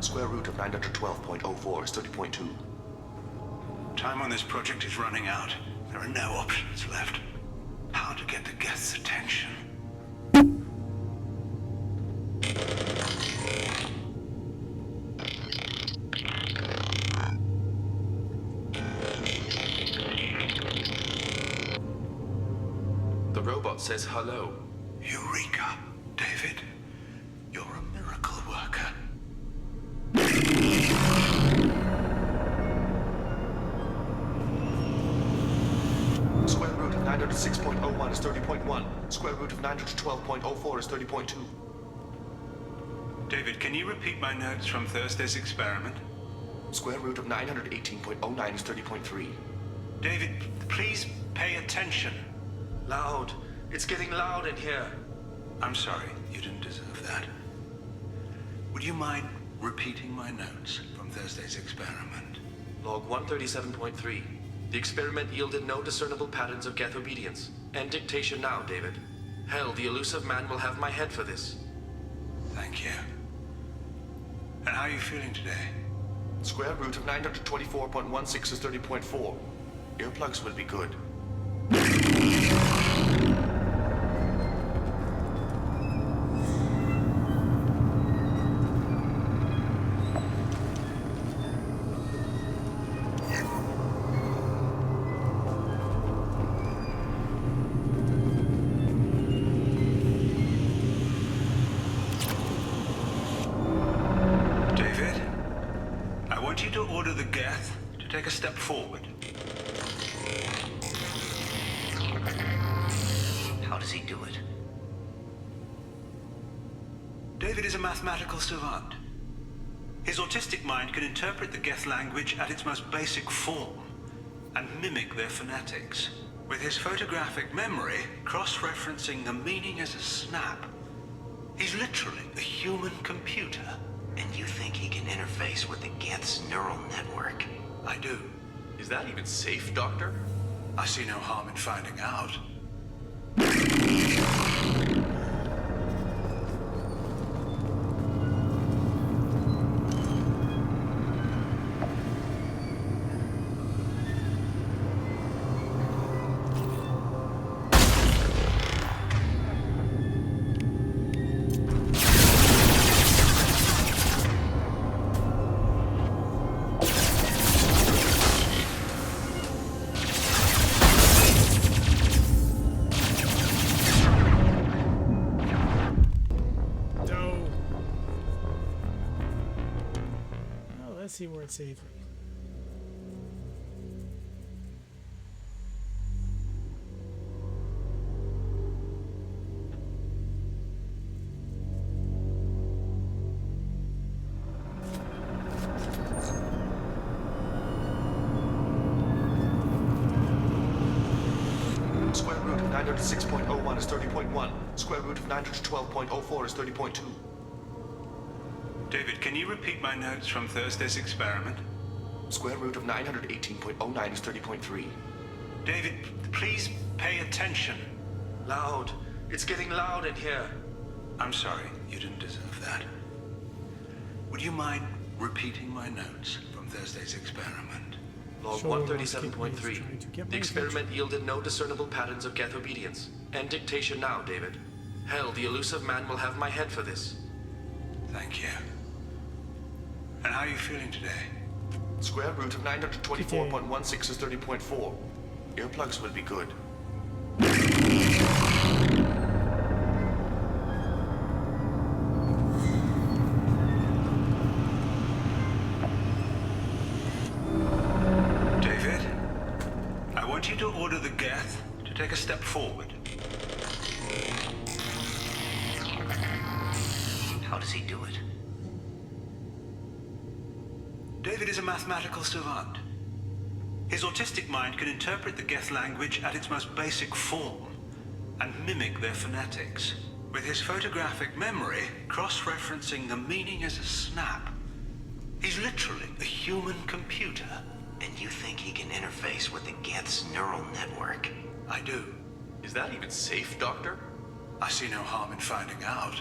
Square root of 912.04 is 30.2. Time on this project is running out. There are no options left. How to get the Geth's attention? The robot says hello. Eureka, David. You're a miracle worker. Square root of 906.01 is 30.1. Square root of 912.04 is 30.2. David, can you repeat my notes from Thursday's experiment? Square root of 918.09 is 30.3. David, please pay attention. Loud. It's getting loud in here. I'm sorry, you didn't deserve that. Would you mind repeating my notes from Thursday's experiment? Log 137.3. The experiment yielded no discernible patterns of Geth obedience. End dictation now, David. Hell, the elusive man will have my head for this. Thank you. And how are you feeling today? Square root of 924.16 is 30.4. Earplugs will be good. Take a step forward. How does he do it? David is a mathematical savant. His autistic mind can interpret the Geth language at its most basic form and mimic their phonetics. With his photographic memory, cross-referencing the meaning as a snap. He's literally a human computer. And you think he can interface with the Geth's neural network? I do. Is that even safe, Doctor? I see no harm in finding out. See where it's safe. of 906.01 is 30.1. Square root of 912.04 is 30.2. David, can you repeat my notes from Thursday's experiment? Square root of 918.09 is 30.3. David, please pay attention. Loud. It's getting loud in here. I'm sorry, you didn't deserve that. Would you mind repeating my notes from Thursday's experiment? Log 137.3. The experiment yielded no discernible patterns of Geth obedience. End dictation now, David. Hell, the elusive man will have my head for this. Thank you. And how are you feeling today? Square root of 924.16 is 30.4. Earplugs will be good. David, I want you to order the Geth to take a step forward. How does he do it? David is a mathematical savant. His autistic mind can interpret the Geth language at its most basic form and mimic their phonetics, with his photographic memory cross-referencing the meaning as a snap. He's literally a human computer. And you think he can interface with the Geth's neural network? I do. Is that even safe, Doctor? I see no harm in finding out.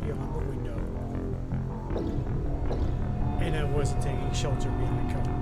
Beyond the window, and I wasn't taking shelter behind cover.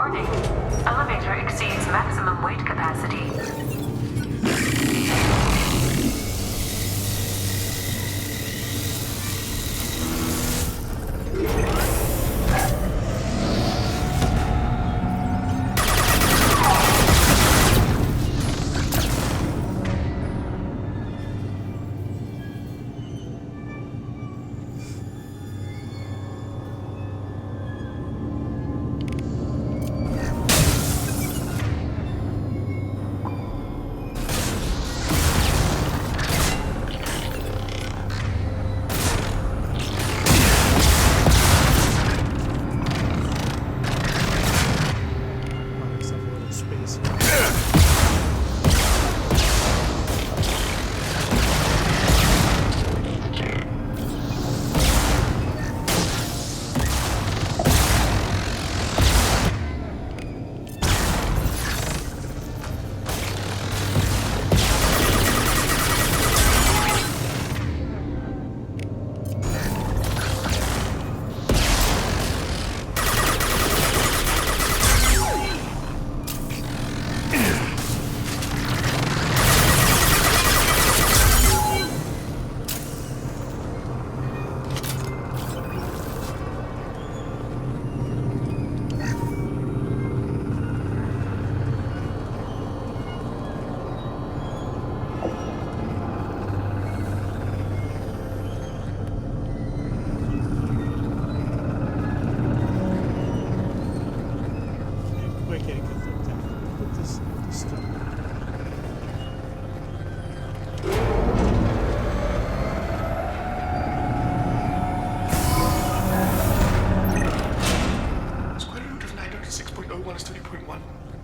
Warning. Elevator exceeds maximum weight capacity.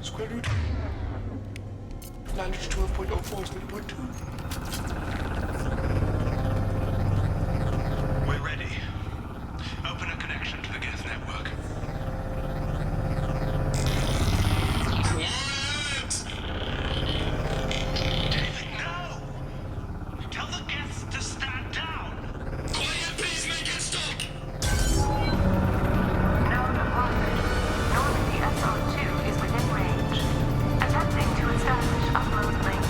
Square root 912.04 is 20.2. We're ready. Open a connection to the Geth network. David, no! Tell the Geths to stand down! Quiet, please make it stop! Known Overlord. Normandy SR2 is within range. Attempting to establish upload link.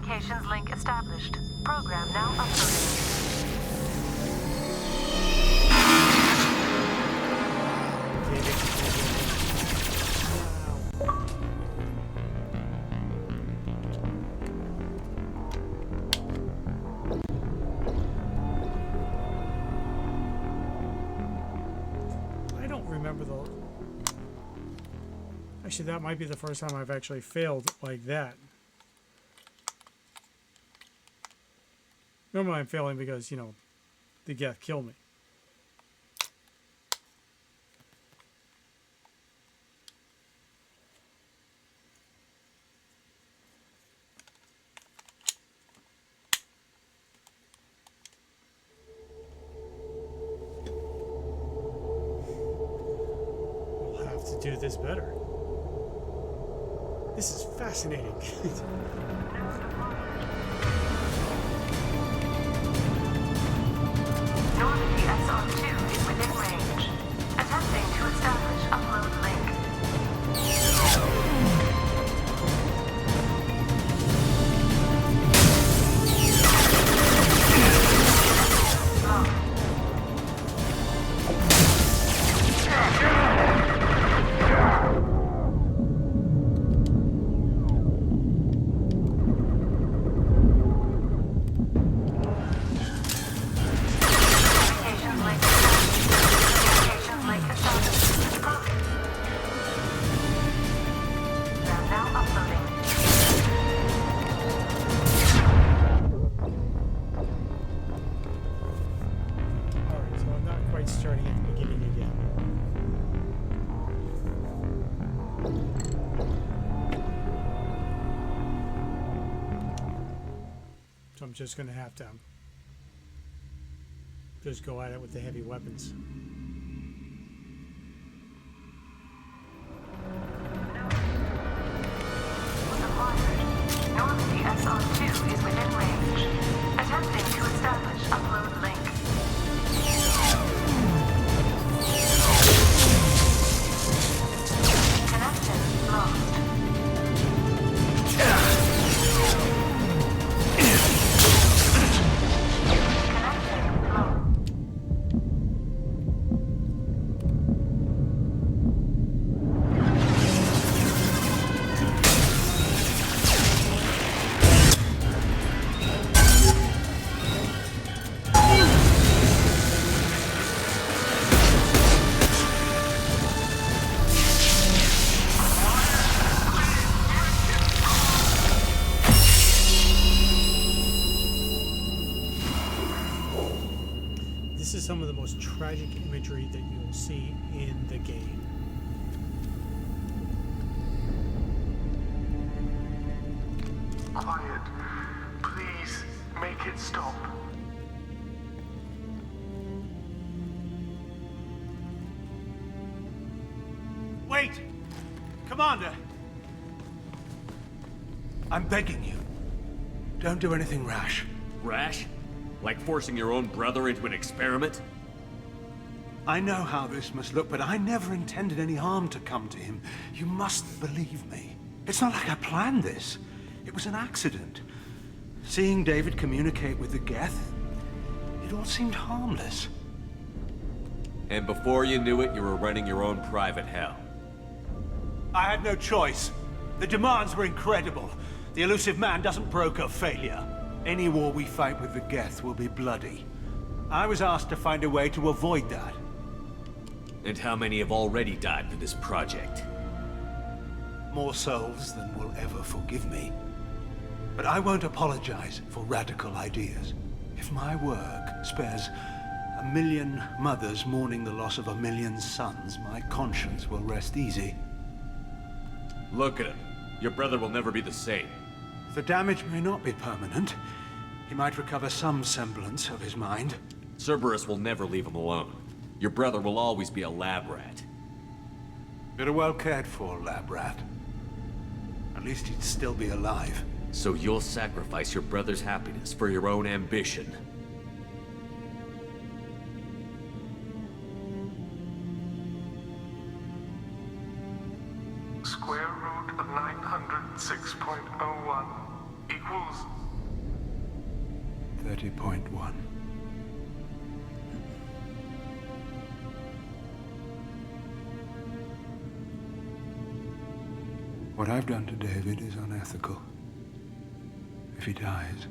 Communications link established. Program now uploading. I don't remember the... Actually, that might be the first time I've actually failed like that. Normally I'm failing because, you know, the Geth killed me. We'll have to do this better. This is fascinating. Normandy SR2 is within range. Attempting to establish upload link. I'm just going to have to just go at it with the heavy weapons. Normandy SR2 is within range. Attempting to establish upload link. Connection lost. This is some of the most tragic imagery that you'll see in the game. Quiet. Please, make it stop. Wait! Commander! I'm begging you. Don't do anything rash. Rash? Like forcing your own brother into an experiment? I know how this must look, but I never intended any harm to come to him. You must believe me. It's not like I planned this. It was an accident. Seeing David communicate with the Geth, it all seemed harmless. And before you knew it, you were running your own private hell. I had no choice. The demands were incredible. The elusive man doesn't broker failure. Any war we fight with the Geth will be bloody. I was asked to find a way to avoid that. And how many have already died for this project? More souls than will ever forgive me. But I won't apologize for radical ideas. If my work spares 1 million mothers mourning the loss of 1 million sons, my conscience will rest easy. Look at him. Your brother will never be the same. The damage may not be permanent. He might recover some semblance of his mind. Cerberus will never leave him alone. Your brother will always be a lab rat. You're a well cared for lab rat. At least he'd still be alive. So you'll sacrifice your brother's happiness for your own ambition. Square root of 906.01 equals 30.1. What I've done to David is unethical. If he dies,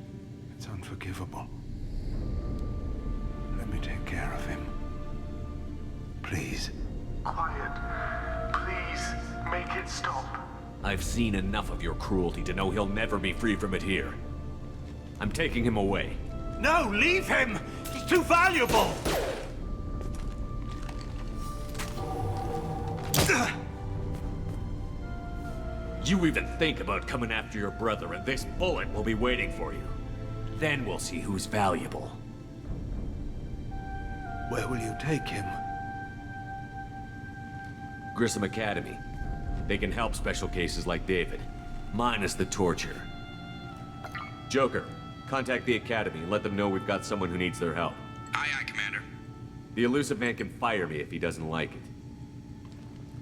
it's unforgivable. Let me take care of him. Please. Quiet. Please, make it stop. I've seen enough of your cruelty to know he'll never be free from it here. I'm taking him away. No, leave him! He's too valuable! You even think about coming after your brother, and this bullet will be waiting for you. Then we'll see who's valuable. Where will you take him? Grissom Academy. They can help special cases like David, minus the torture. Joker, contact the Academy and let them know we've got someone who needs their help. Aye, aye, Commander. The Elusive Man can fire me if he doesn't like it.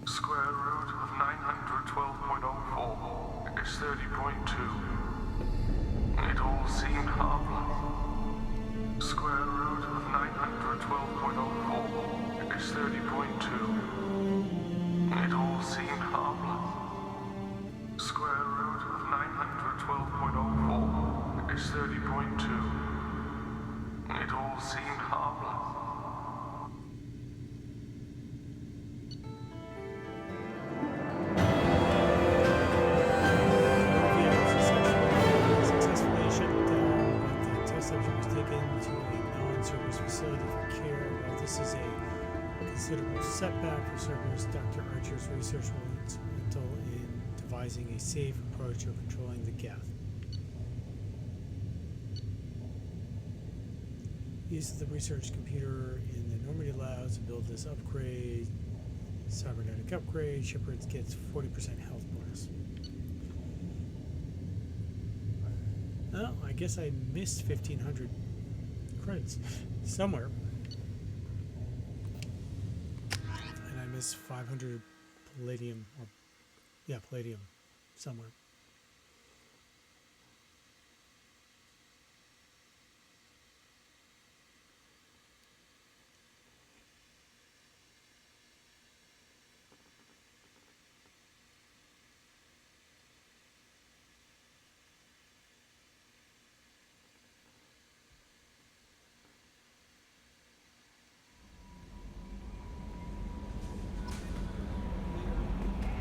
Square root of 912.04 is 30.2. It all seemed harmless. Square root of 912.04 is 30.2. It all seemed harmless. Square root of 912.04 is 30.2. It all seemed harmless. Successfully shut down, but the test subject was taken to a non-service facility for care. While this is a considerable setback for Cerberus, Dr. Archer's research will be instrumental in devising a safe approach to controlling the Geth. Use of the research computer in the Normandy labs to build this upgrade. Cybernetic upgrade. Shepard gets 40% health bonus. Oh, I guess I missed 1,500 credits somewhere. And I missed 500 palladium. Or, yeah, palladium somewhere.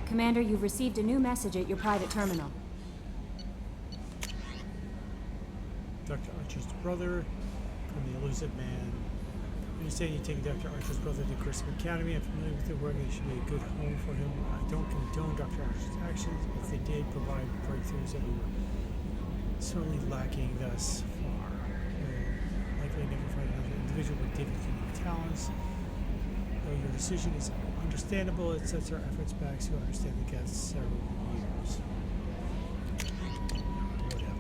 Commander, you've received a new message at your private terminal. Dr. Archer's brother from the Elusive Man. I understand you take Dr. Archer's brother to Grissom Academy. I'm familiar with the work. It should be a good home for him. I don't condone Dr. Archer's actions. If they did provide breakthroughs that we were certainly lacking thus far. Likely never find another individual with David's unique talents. Though your decision is understandable, it sets our efforts back to understand the Geth several years. Whatever.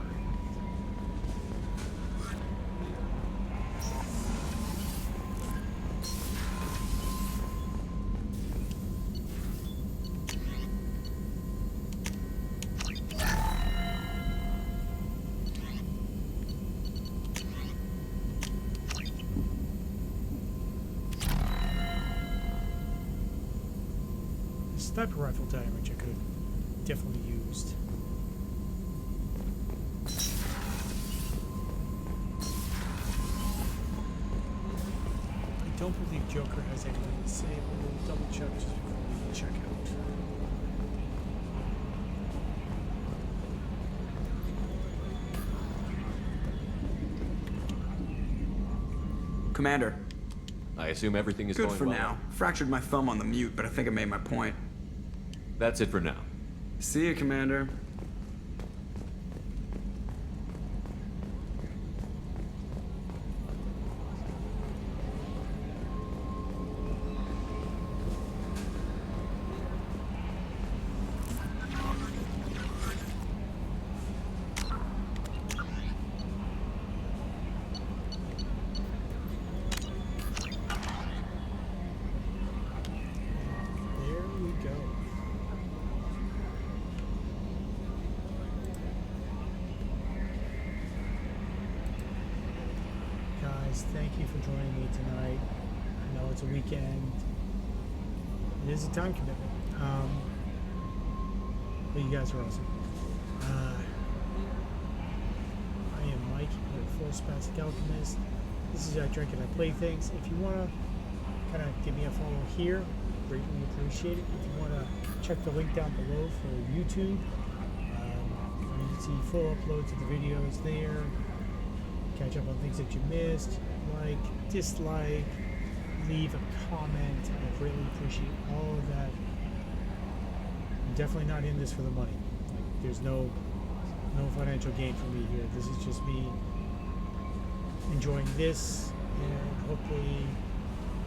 Sniper rifle damage I could have definitely used. I don't believe Joker has anything to say, but we'll double check just before we check out. Commander. I assume everything is good going for well. now. Fractured my thumb on the mute, but I think I made my point. That's it for now. See you, Commander. guys. Thank you for joining me tonight. I know it's a weekend. It is a time commitment. But you guys are awesome. I am Mike, your Full Spastic Alchemist. This is I Drink and I Play Things. If you want to kind of give me a follow here, greatly appreciate it. If you want to check the link down below for YouTube, you can see full uploads of the videos there. Catch up on things that you missed, like, dislike, leave a comment. I greatly appreciate all of that. I'm definitely not in this for the money. Like, there's no financial gain for me here. This is just me enjoying this and hopefully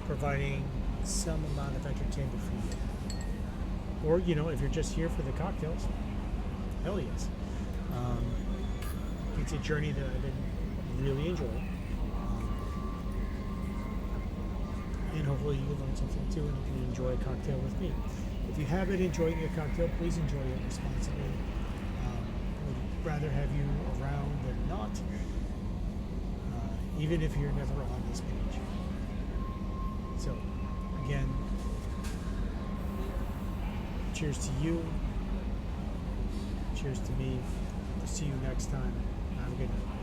providing some amount of entertainment for you. Or, you know, if you're just here for the cocktails, hell yes. It's a journey that I've been really enjoying. And hopefully you learn something too and you can enjoy a cocktail with me. If you have been enjoying your cocktail, please enjoy it responsibly. I would rather have you around than not, even if you're never on this page. So, again, cheers to you. Cheers to me. See you next time. Have a good night.